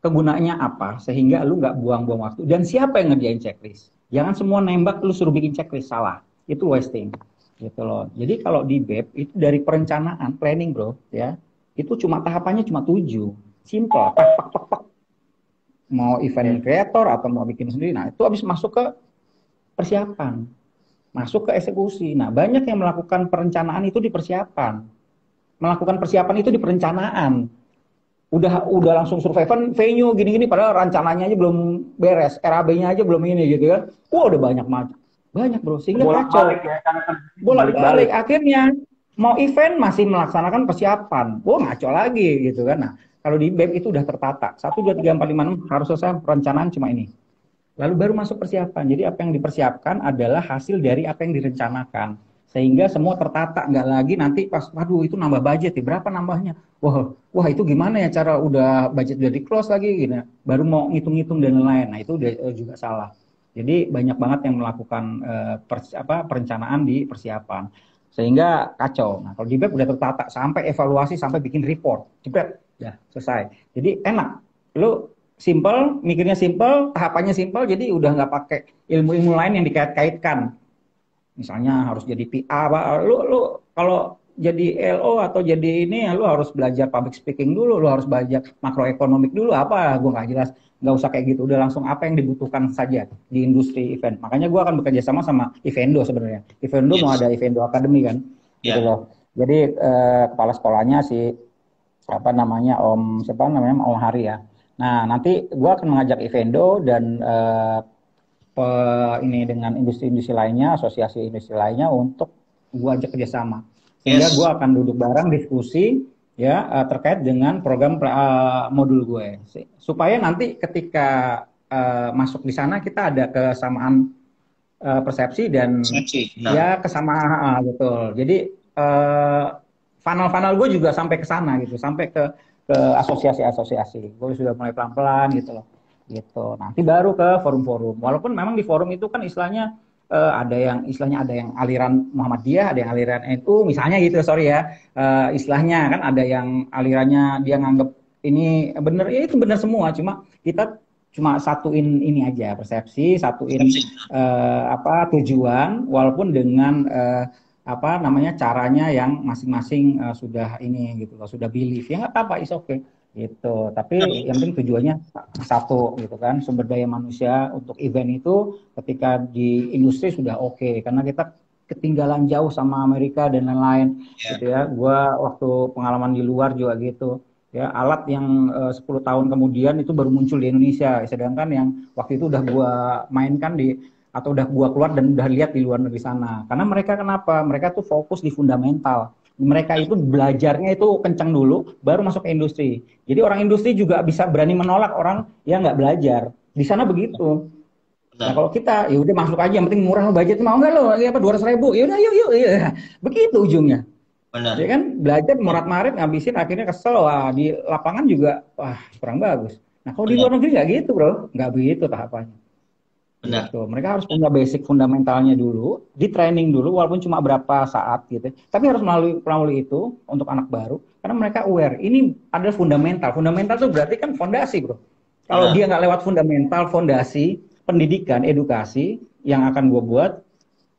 kegunaannya apa, sehingga lu nggak buang-buang waktu. Dan siapa yang ngerjain checklist? Jangan semua nembak lu suruh bikin checklist, salah. Itu wasting. Gitu loh. Jadi kalau di BEP itu dari perencanaan, planning bro, ya, itu cuma tahapannya cuma 7. Simple, tak. Mau event creator atau mau bikin sendiri, nah itu habis masuk ke persiapan. Masuk ke eksekusi. Nah, banyak yang melakukan perencanaan itu di persiapan. Melakukan persiapan itu di perencanaan. Udah langsung survei venue gini-gini padahal rencananya aja belum beres, RAB-nya aja belum ini gitu kan. Wah, udah banyak bro, sehingga kacau. Bolak-balik akhirnya mau event masih melaksanakan persiapan. Wah, ngaco lagi gitu kan. Nah, kalau di BEP itu udah tertata. 1 2 3 4 5 6 harus selesai perencanaan cuma ini. Lalu baru masuk persiapan. Jadi apa yang dipersiapkan adalah hasil dari apa yang direncanakan. Sehingga semua tertata, nggak lagi nanti pas, waduh itu nambah budget ya, berapa nambahnya? Wah itu gimana ya cara udah budget udah di close lagi, gitu. Baru mau ngitung-ngitung dan lain-lain. Nah itu udah juga salah. Jadi banyak banget yang melakukan perencanaan di persiapan. Sehingga kacau. Nah kalau di BEP udah tertata, sampai evaluasi, sampai bikin report. Jebret, ya selesai. Jadi enak. Lu simple, mikirnya simple, tahapannya simple, jadi udah nggak pakai ilmu-ilmu lain yang dikait-kaitkan. Misalnya harus jadi PA, lu kalau jadi LO atau jadi ini, lu harus belajar public speaking dulu, lu harus belajar makroekonomik dulu, apa, gue nggak jelas, nggak usah kayak gitu, udah langsung apa yang dibutuhkan saja di industri event. Makanya gue akan bekerja sama Evendo sebenarnya. Evendo mau ada Evendo Academy kan, gitu loh. Jadi kepala sekolahnya Om Hari ya. Nah, nanti gue akan mengajak Evendo dan ini dengan industri-industri lainnya, asosiasi industri lainnya untuk gue ajak kerjasama. Sehingga gue akan duduk bareng diskusi ya terkait dengan program modul gue. Supaya nanti ketika masuk di sana kita ada kesamaan persepsi dan ya kesamaan betul. Jadi funnel-funnel gue juga sampai ke sana gitu, sampai ke asosiasi-asosiasi. Gue sudah mulai pelan-pelan gitu loh. Gitu. Nanti baru ke forum-forum. Walaupun memang di forum itu kan istilahnya ada yang aliran Muhammadiyah, ada yang aliran NU, misalnya gitu, sorry ya. Istilahnya kan ada yang alirannya dia nganggap ini benar, ya itu benar semua, cuma kita cuma satuin ini aja, persepsi, satuin tujuan, walaupun dengan caranya yang masing-masing sudah ini gitu loh, sudah belief, ya nggak apa-apa, is okay gitu. Tapi yang penting tujuannya satu gitu kan, sumber daya manusia untuk event itu ketika di industri sudah oke, karena kita ketinggalan jauh sama Amerika dan lain-lain gitu ya. Gua waktu pengalaman di luar juga gitu ya, alat yang 10 tahun kemudian itu baru muncul di Indonesia, sedangkan yang waktu itu udah gua mainkan atau udah gua keluar dan udah lihat di luar negeri sana. Karena mereka kenapa? Mereka tuh fokus di fundamental. Mereka itu belajarnya itu kencang dulu, baru masuk ke industri. Jadi orang industri juga bisa berani menolak orang yang nggak belajar. Di sana begitu. Nah kalau kita, ya udah masuk aja, yang penting murah, budget mau nggak lo? Ya apa 200.000? Ya udah yuk. Ya. Begitu ujungnya. Benar. Ya kan belajar morat-marit ngabisin, akhirnya kesel. Wah di lapangan juga kurang bagus. Nah kalau di luar negeri nggak gitu bro, nggak begitu tahapannya. Benar. Gitu. Mereka harus punya basic fundamentalnya dulu, di training dulu, walaupun cuma berapa saat gitu. Tapi harus melalui itu untuk anak baru, karena mereka aware. Ini adalah fundamental. Fundamental itu berarti kan fondasi bro. Kalau dia nggak lewat fundamental, fondasi, pendidikan, edukasi yang akan gue buat,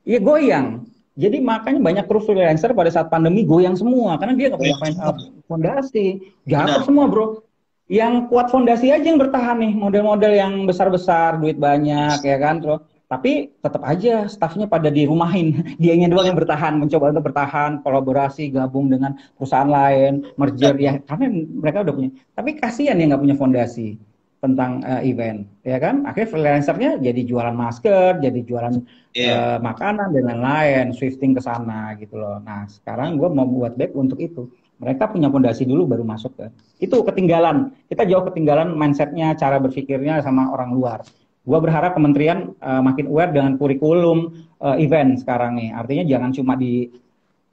ya goyang. Jadi makanya banyak kru freelancer pada saat pandemi goyang semua, karena dia nggak punya fondasi. Jatuh semua bro. Yang kuat fondasi aja yang bertahan nih, model-model yang besar-besar, duit banyak, ya kan, terus Tapi tetap aja staffnya pada dirumahin. Dianya doang yang bertahan, mencoba untuk bertahan, kolaborasi, gabung dengan perusahaan lain, merger ya. Karena mereka udah punya. Tapi kasihan ya nggak punya fondasi tentang event, ya kan? Akhirnya freelancernya jadi jualan masker, jadi jualan makanan dan lain-lain, shifting ke sana gitu loh. Nah sekarang gue mau buat web untuk itu. Mereka punya fondasi dulu baru masuk ke. Itu ketinggalan. Kita jauh ketinggalan mindsetnya, cara berpikirnya sama orang luar. Gua berharap kementerian makin aware dengan kurikulum event sekarang nih. Artinya jangan cuma di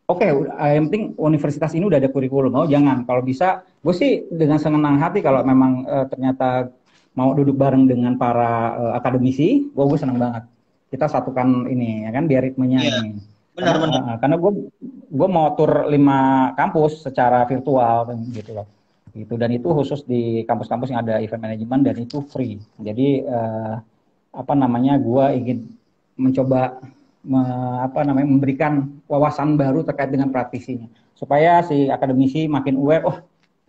yang penting universitas ini udah ada kurikulum. Oh jangan, kalau bisa, gue sih dengan senang hati kalau memang ternyata mau duduk bareng dengan para akademisi, gue senang banget. Kita satukan ini, ya kan, biar ritmenya ini. Benar-benar. Karena gue mau tur 5 kampus secara virtual gitu loh. Gitu, dan itu khusus di kampus-kampus yang ada event management dan itu free. Jadi gue ingin mencoba memberikan wawasan baru terkait dengan praktisinya supaya si akademisi makin aware. Oh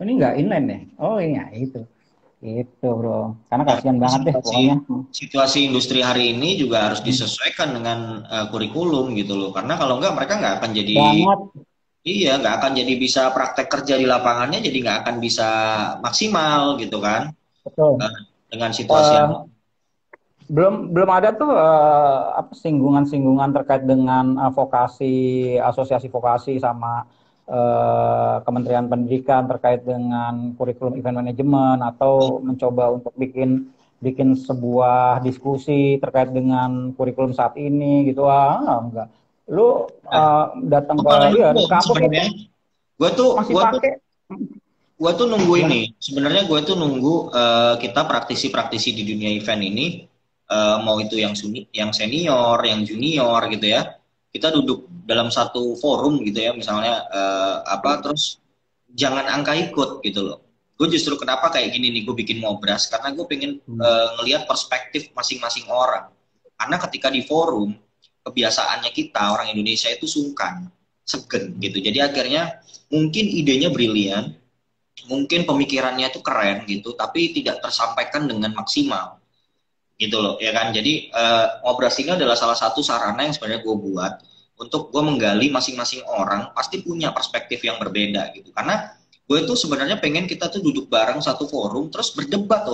ini nggak inline ya, oh ini ya itu bro, karena kasihan banget deh pokoknya. Situasi industri hari ini juga harus disesuaikan dengan kurikulum gitu loh, karena kalau enggak mereka nggak akan jadi Iya, nggak akan jadi bisa praktek kerja di lapangannya, jadi nggak akan bisa maksimal gitu kan. Betul. Dengan situasi yang belum ada tuh singgungan-singgungan terkait dengan vokasi, asosiasi vokasi sama Kementerian Pendidikan terkait dengan kurikulum event management atau mencoba untuk bikin sebuah diskusi terkait dengan kurikulum saat ini gitu. Enggak. Lu datang ke kampus gue tuh nunggu ini. Sebenarnya gue tuh nunggu kita praktisi-praktisi di dunia event ini, mau itu yang senior, yang junior gitu ya. Kita duduk dalam satu forum gitu ya, misalnya terus jangan angka ikut gitu loh. Gue justru kenapa kayak gini nih, gue bikin Ngobras karena gue pengen ngelihat perspektif masing-masing orang. Karena ketika di forum kebiasaannya kita orang Indonesia itu sungkan, segen gitu. Jadi akhirnya mungkin idenya brilian, mungkin pemikirannya itu keren gitu, tapi tidak tersampaikan dengan maksimal gitu loh, ya kan. Jadi Ngobras ini adalah salah satu sarana yang sebenarnya gue buat untuk gue menggali masing-masing orang pasti punya perspektif yang berbeda gitu. Karena gue tuh sebenarnya pengen kita tuh duduk bareng satu forum terus berdebat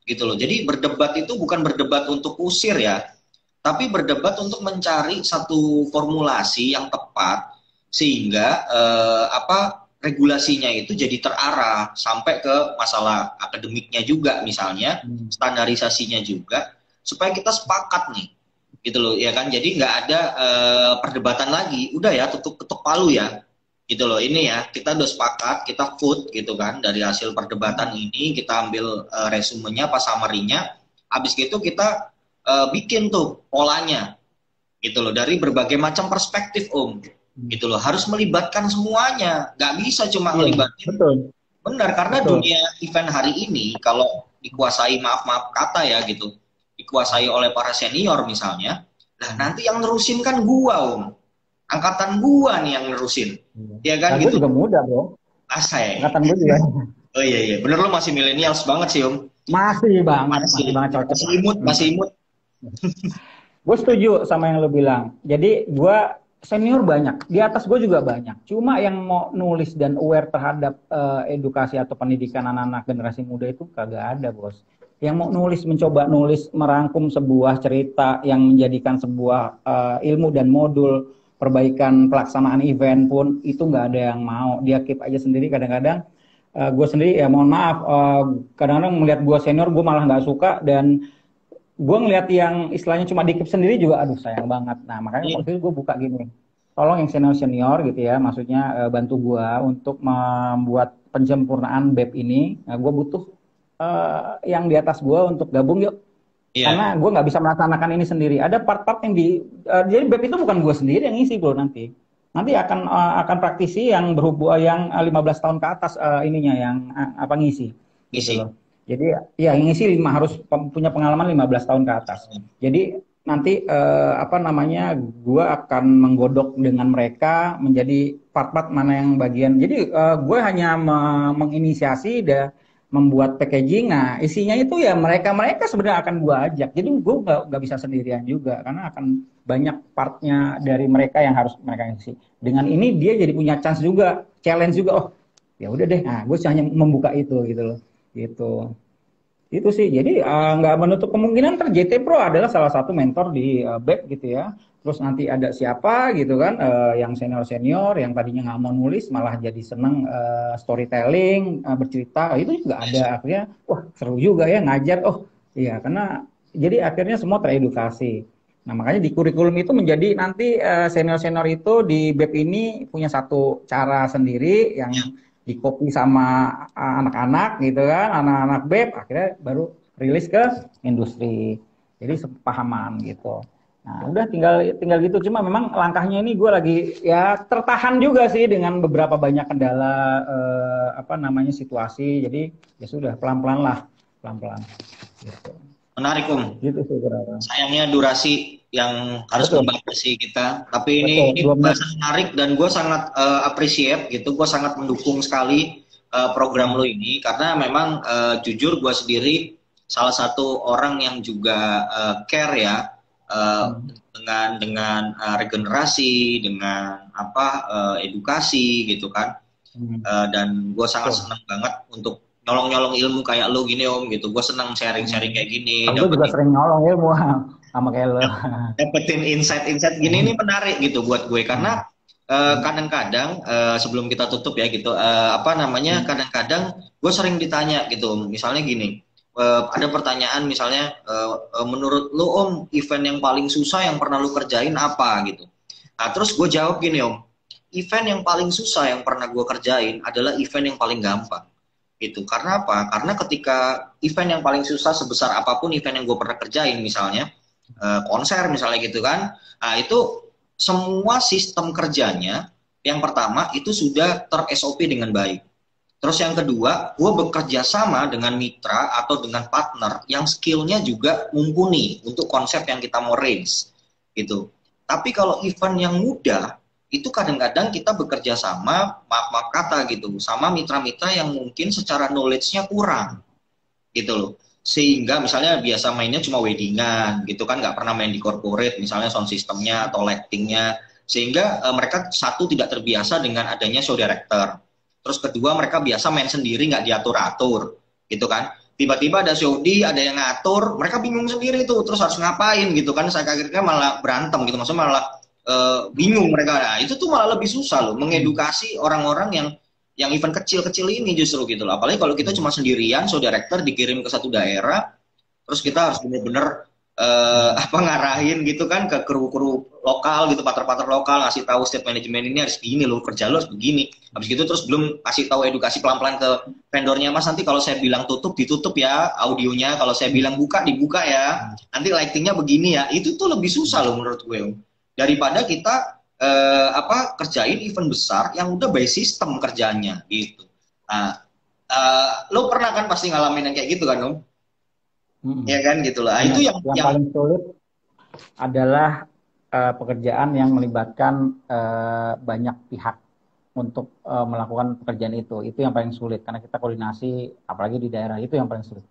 gitu loh. Jadi berdebat itu bukan berdebat untuk usir ya, tapi berdebat untuk mencari satu formulasi yang tepat sehingga regulasinya itu jadi terarah sampai ke masalah akademiknya juga, misalnya standarisasinya juga, supaya kita sepakat nih gitu loh, ya kan. Jadi nggak ada perdebatan lagi, udah ya ketuk palu ya gitu loh. Ini ya kita udah sepakat, kita vote gitu kan, dari hasil perdebatan ini kita ambil resumenya, summary-nya, habis gitu kita bikin tuh polanya gitu loh dari berbagai macam perspektif gitu loh. Harus melibatkan semuanya, nggak bisa cuma ngelibatin. Benar, karena dunia event hari ini kalau dikuasai, maaf kata ya gitu, dikuasai oleh para senior misalnya, nah nanti yang nerusin kan gua angkatan gua nih yang nerusin, ya kan. Nah, gitu. Gue juga muda bro, angkatan gue juga. Oh iya, bener, lo masih milenials banget sih Masih banget cocok. Masih imut. Gue setuju sama yang lo bilang. Jadi gue senior banyak, di atas gue juga banyak. Cuma yang mau nulis dan aware terhadap edukasi atau pendidikan anak-anak generasi muda itu kagak ada, bos. Yang mau nulis, mencoba nulis, merangkum sebuah cerita yang menjadikan sebuah ilmu dan modul perbaikan pelaksanaan event pun itu nggak ada yang mau. Dia keep aja sendiri. Kadang-kadang gue sendiri ya mohon maaf, kadang-kadang melihat gue senior gue malah nggak suka, dan gue ngeliat yang istilahnya cuma dikip sendiri juga, aduh sayang banget. Nah makanya waktu itu gue buka gini, tolong yang senior gitu ya, maksudnya bantu gue untuk membuat penyempurnaan BEP ini. Nah, gue butuh yang di atas gue untuk gabung yuk. Karena gue nggak bisa melaksanakan ini sendiri. Ada part-part yang jadi BEP itu bukan gue sendiri yang ngisi bro, nanti akan praktisi yang berhubungan yang 15 tahun ke atas ininya yang ngisi gitu loh. Jadi ya yang ngisi harus punya pengalaman 15 tahun ke atas. Jadi nanti gue akan menggodok dengan mereka menjadi part-part mana yang bagian. Jadi gue hanya menginisiasi membuat packaging. Nah, isinya itu ya mereka sebenarnya akan gue ajak. Jadi gue nggak bisa sendirian juga karena akan banyak partnya dari mereka yang harus mereka isi. Dengan ini dia jadi punya chance juga, challenge juga. Oh, ya udah deh. Nah, gue hanya membuka itu gitu loh. Gitu. Itu sih, jadi nggak menutup kemungkinan JT Pro adalah salah satu mentor di BEP gitu ya. Terus nanti ada siapa gitu kan, yang senior-senior, yang tadinya nggak mau nulis, malah jadi seneng storytelling, bercerita, itu juga ada. Akhirnya, wah seru juga ya ngajar, oh iya, karena jadi akhirnya semua teredukasi. Nah makanya di kurikulum itu menjadi nanti senior-senior itu di BEP ini punya satu cara sendiri yang di copy sama anak-anak gitu kan, anak-anak BEP akhirnya baru rilis ke industri. Jadi sepahaman gitu. Nah, udah tinggal gitu. Cuma memang langkahnya ini gue lagi ya tertahan juga sih dengan beberapa banyak kendala apa namanya situasi. Jadi ya sudah pelan-pelan lah, pelan-pelan. Gitu. Menarik Gitu sih kira-kira. Sayangnya durasi yang harus membatasi kita. Tapi ini bahasan menarik dan gue sangat appreciate gitu. Gue sangat mendukung sekali program lo ini karena memang jujur gue sendiri salah satu orang yang juga care ya dengan regenerasi, dengan edukasi gitu kan. Dan gue sangat senang banget untuk nyolong-nyolong ilmu kayak lo gini Om gitu. Gue senang sharing-sharing kayak gini. Gue juga sering nyolong ilmu sama kayak lo. Dapetin insight-insight gini ini menarik gitu buat gue karena kadang-kadang sebelum kita tutup ya gitu kadang-kadang gue sering ditanya gitu misalnya gini ada pertanyaan misalnya menurut lo Om event yang paling susah yang pernah lo kerjain apa gitu. Nah terus gue jawab gini Om, event yang paling susah yang pernah gue kerjain adalah event yang paling gampang gitu. Karena apa? Karena ketika event yang paling susah sebesar apapun event yang gue pernah kerjain misalnya konser misalnya gitu kan, nah itu semua sistem kerjanya yang pertama itu sudah ter-SOP dengan baik. Terus yang kedua, gue bekerja sama dengan mitra atau dengan partner yang skillnya juga mumpuni untuk konsep yang kita mau raise gitu. Tapi kalau event yang mudah itu kadang-kadang kita bekerja sama, maaf kata gitu, sama mitra-mitra yang mungkin secara knowledge-nya kurang gitu loh. Sehingga misalnya biasa mainnya cuma weddingan gitu kan, nggak pernah main di corporate misalnya sound systemnya atau lightingnya. Sehingga mereka satu tidak terbiasa dengan adanya show director. Terus kedua mereka biasa main sendiri nggak diatur-atur gitu kan. Tiba-tiba ada Saudi, ada yang ngatur, mereka bingung sendiri tuh, terus harus ngapain gitu kan. Saya akhirnya malah berantem gitu, maksudnya malah bingung mereka. Nah, itu tuh malah lebih susah loh mengedukasi orang-orang yang event kecil-kecil ini justru gitu loh. Apalagi kalau kita cuma sendirian, show director dikirim ke satu daerah, terus kita harus bener-bener ngarahin gitu kan ke kru-kru lokal gitu, partner-partner lokal, ngasih tahu state management ini harus begini loh, kerja lo harus begini. Habis gitu terus belum kasih tahu edukasi pelan-pelan ke vendornya, Mas nanti kalau saya bilang tutup ditutup ya audionya, kalau saya bilang buka dibuka ya, nanti lightingnya begini ya. Itu tuh lebih susah loh menurut gue daripada kita kerjain event besar yang udah by system kerjanya gitu. Nah, lo pernah kan pasti ngalamin yang kayak gitu kan Om? Ya kan gitu lah. Itu yang paling sulit adalah pekerjaan yang melibatkan banyak pihak untuk melakukan pekerjaan itu. Itu yang paling sulit karena kita koordinasi, apalagi di daerah, itu yang paling sulit.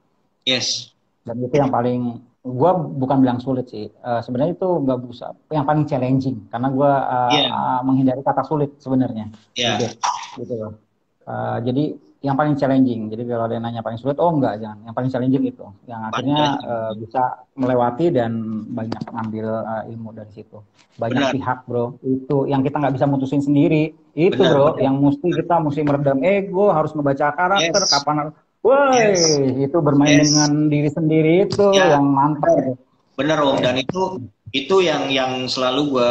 Yes. Dan itu yang paling, gue bukan bilang sulit sih. Sebenarnya itu nggak bisa. Yang paling challenging karena gue menghindari kata sulit sebenarnya. Gitu loh. Jadi yang paling challenging. Jadi kalau ada yang nanya paling sulit, oh enggak, jangan. Yang paling challenging itu, yang akhirnya bisa melewati dan banyak ngambil ilmu dari situ. Banyak pihak bro, itu yang kita nggak bisa mutusin sendiri. Itu bro, yang kita mesti meredam ego, harus ngebaca karakter, kapan. Woi, itu bermain dengan diri sendiri itu yang mantap. Bener Om, dan itu yang selalu gue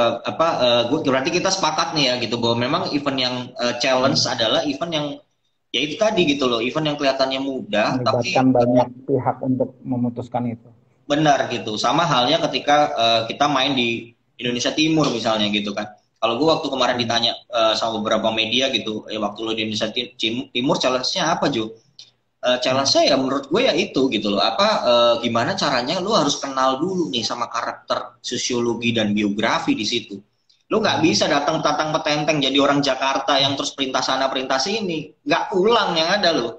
berarti kita sepakat nih ya gitu bahwa memang event yang challenge adalah event yang ya itu tadi gitu loh, event yang kelihatannya mudah tapi banyak pihak untuk memutuskan itu. Benar gitu. Sama halnya ketika kita main di Indonesia Timur misalnya gitu kan. Kalau gue waktu kemarin ditanya sama beberapa media gitu, waktu lo di Indonesia Timur challenge-nya apa Jo? Challenge-nya ya menurut gue ya itu gitu loh, gimana caranya lo harus kenal dulu nih sama karakter, sosiologi dan biografi di situ. Lo nggak bisa datang petenteng jadi orang Jakarta yang terus perintah sana perintah sini, nggak pulang yang ada lo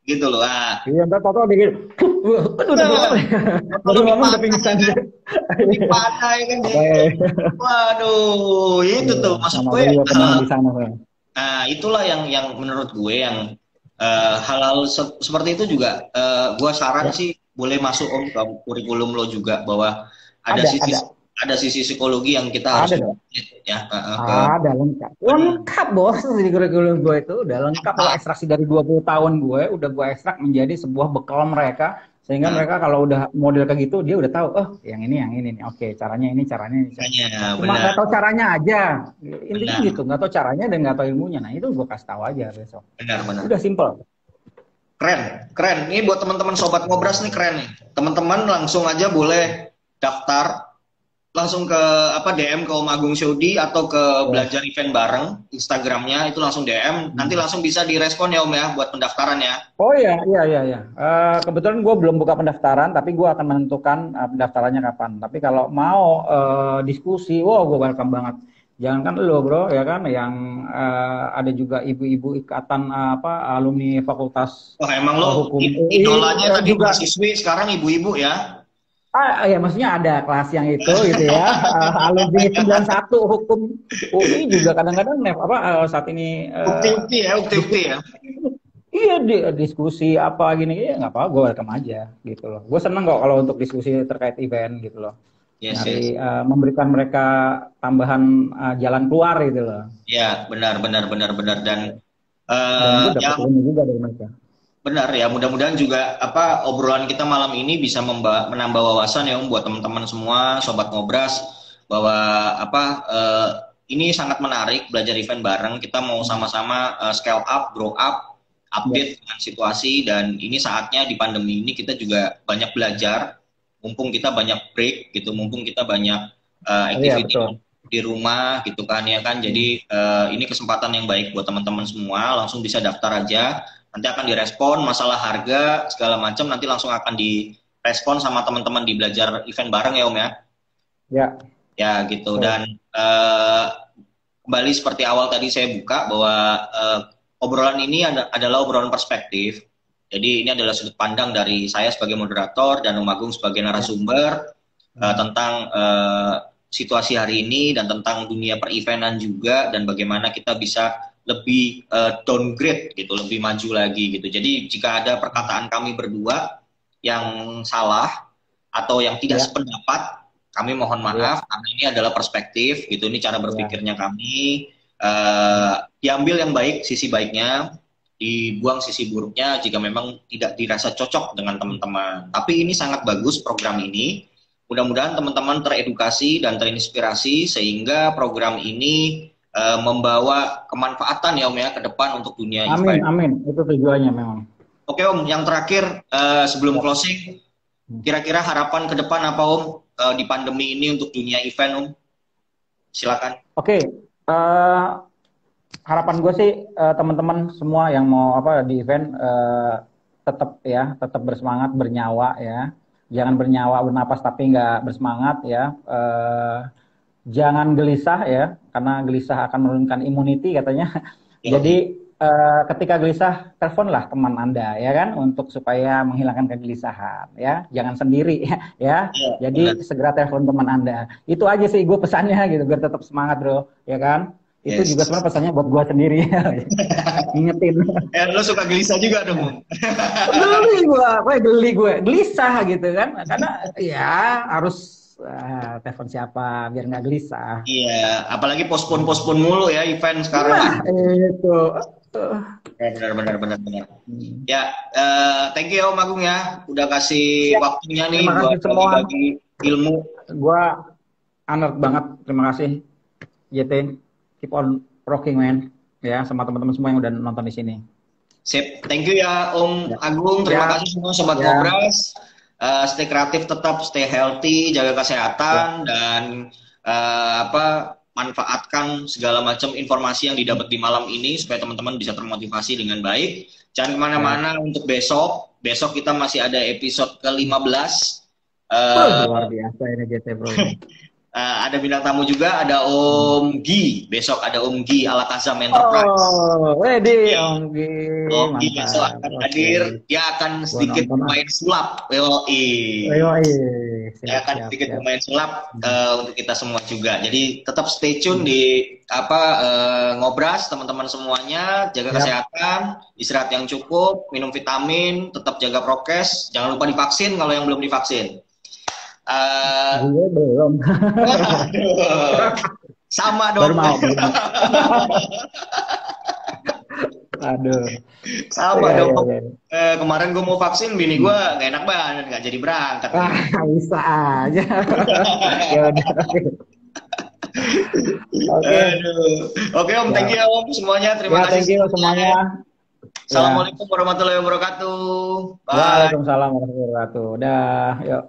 gitu loh. Ah. Iya, ntar tau dikit. Baru ngomong udah pingsan. Pada ya kan dia. Waduh, itu tuh maksud gue. Di sana. Nah, itulah yang menurut gue yang hal-hal seperti itu juga gue saran sih boleh masuk Om ke kurikulum lo juga, bahwa ada sisi psikologi yang kita harus ya. Ada lengkap bos, di kurikulum gue itu udah lengkap. Kalau ekstraksi dari 20 tahun gue udah gue ekstrak menjadi sebuah bekal mereka, sehingga mereka kalau udah model kayak gitu dia udah tahu, oh yang ini nih, oke caranya ini. Cuma nggak tahu caranya aja, intinya gitu, nggak tahu caranya dan nggak tahu ilmunya. Nah itu gue kasih tahu aja besok. Benar. Udah simple. Keren. Ini buat teman-teman sobat ngobras nih, keren nih. Teman-teman langsung aja boleh daftar, langsung ke DM ke Om Agung Syodi atau ke Belajar Event Bareng Instagramnya, itu langsung DM, nanti langsung bisa direspon ya Om ya buat pendaftaran ya. Oh iya. Kebetulan gue belum buka pendaftaran, tapi gue akan menentukan pendaftarannya kapan. Tapi kalau mau diskusi, gue welcome banget. Jangankan lo bro, ya kan, yang ada juga ibu-ibu ikatan alumni fakultas. Oh emang lo idolanya tadi mahasiswi, sekarang ibu-ibu ya? Ya maksudnya ada kelas yang itu gitu ya. Alumni 91 hukum UI juga kadang-kadang saat ini ukti ya. Iya, diskusi apa gini ya nggak apa-apa, gue welcome aja gitu loh. Gue seneng kok kalau untuk diskusi terkait event gitu loh. Memberikan mereka tambahan jalan keluar gitu loh. Ya benar dan dapat ilmu juga dari mereka. Benar ya, mudah-mudahan juga obrolan kita malam ini bisa menambah wawasan ya Om buat teman-teman semua sobat ngobras, bahwa ini sangat menarik belajar event bareng. Kita mau sama-sama scale up, grow up, update dengan situasi, dan ini saatnya di pandemi ini kita juga banyak belajar, mumpung kita banyak break gitu, mumpung kita banyak activity di rumah gitu kan ya kan. Jadi ini kesempatan yang baik buat teman-teman semua, langsung bisa daftar aja. Nanti akan direspon masalah harga segala macam, nanti langsung akan direspon sama teman-teman di Belajar Event Bareng ya Om ya. Ya gitu. Dan kembali seperti awal tadi saya buka bahwa obrolan ini adalah obrolan perspektif. Jadi ini adalah sudut pandang dari saya sebagai moderator dan Om Agung sebagai narasumber tentang situasi hari ini dan tentang dunia per-eventan juga, dan bagaimana kita bisa lebih downgrade gitu, lebih maju lagi gitu. Jadi jika ada perkataan kami berdua yang salah atau yang tidak sependapat, kami mohon maaf, karena ini adalah perspektif gitu, ini cara berpikirnya kami. Diambil yang baik, sisi baiknya, dibuang sisi buruknya jika memang tidak dirasa cocok dengan teman-teman. Tapi ini sangat bagus program ini. Mudah-mudahan teman-teman teredukasi dan terinspirasi sehingga program ini membawa kemanfaatan ya Om ya ke depan untuk dunia event. Amin. Itu tujuannya memang. Oke Om, yang terakhir sebelum closing, kira-kira harapan ke depan apa Om di pandemi ini untuk dunia event Om? Silakan. Oke. Harapan gue sih teman-teman semua yang mau di event tetap bersemangat, bernyawa ya. Jangan bernyawa bernapas tapi nggak bersemangat ya. Jangan gelisah ya, karena gelisah akan menurunkan immunity katanya. Jadi ketika gelisah, teleponlah teman Anda ya kan, untuk supaya menghilangkan kegelisahan ya. Jangan sendiri ya. Jadi segera telepon teman Anda. Itu aja sih gue pesannya gitu, biar tetap semangat bro, ya kan. Itu juga sebenarnya pesannya buat gue sendiri. Ingetin. Lo suka gelisah juga dong. Geli gue, gelisah gitu kan. Karena ya harus telepon siapa biar nggak gelisah. Iya, apalagi postpone mulu ya event sekarang. Itu. Benar. Ya, thank you Om Agung ya, udah kasih waktunya nih buat bagi ilmu. Gua honored banget, terima kasih JT. Keep on rocking man, ya, sama teman-teman semua yang udah nonton di sini. Sip, thank you ya Om Agung, terima kasih semua sobat ngobras. Stay kreatif, tetap stay healthy, jaga kesehatan dan manfaatkan segala macam informasi yang didapat di malam ini supaya teman-teman bisa termotivasi dengan baik. Jangan kemana-mana untuk besok kita masih ada episode ke-15. Luar biasa ini JT bro. Ada bintang tamu juga, ada Om Gi. Besok ada Om Gi Al-Kazam Enterprise. Oh, ready Om Gi. Om Gi Mantap. besok akan hadir. Dia akan sedikit bermain sulap. Yoi. Dia akan sedikit bermain sulap untuk kita semua juga. Jadi tetap stay tune di Ngobras teman-teman semuanya. Jaga kesehatan, istirahat yang cukup, minum vitamin, tetap jaga prokes. Jangan lupa divaksin kalau yang belum divaksin. Gue belum. Sama dong. Aduh. Sama dong. Kemarin gue mau vaksin, bini gue gak enak banget, gak jadi berangkat. Bisa aja. Ya udah. Oke Om, thank you Om semuanya. Terima kasih. Thank you semuanya. Assalamualaikum warahmatullahi wabarakatuh. Bye. Waalaikumsalam warahmatullahi wabarakatuh. Dah, yuk.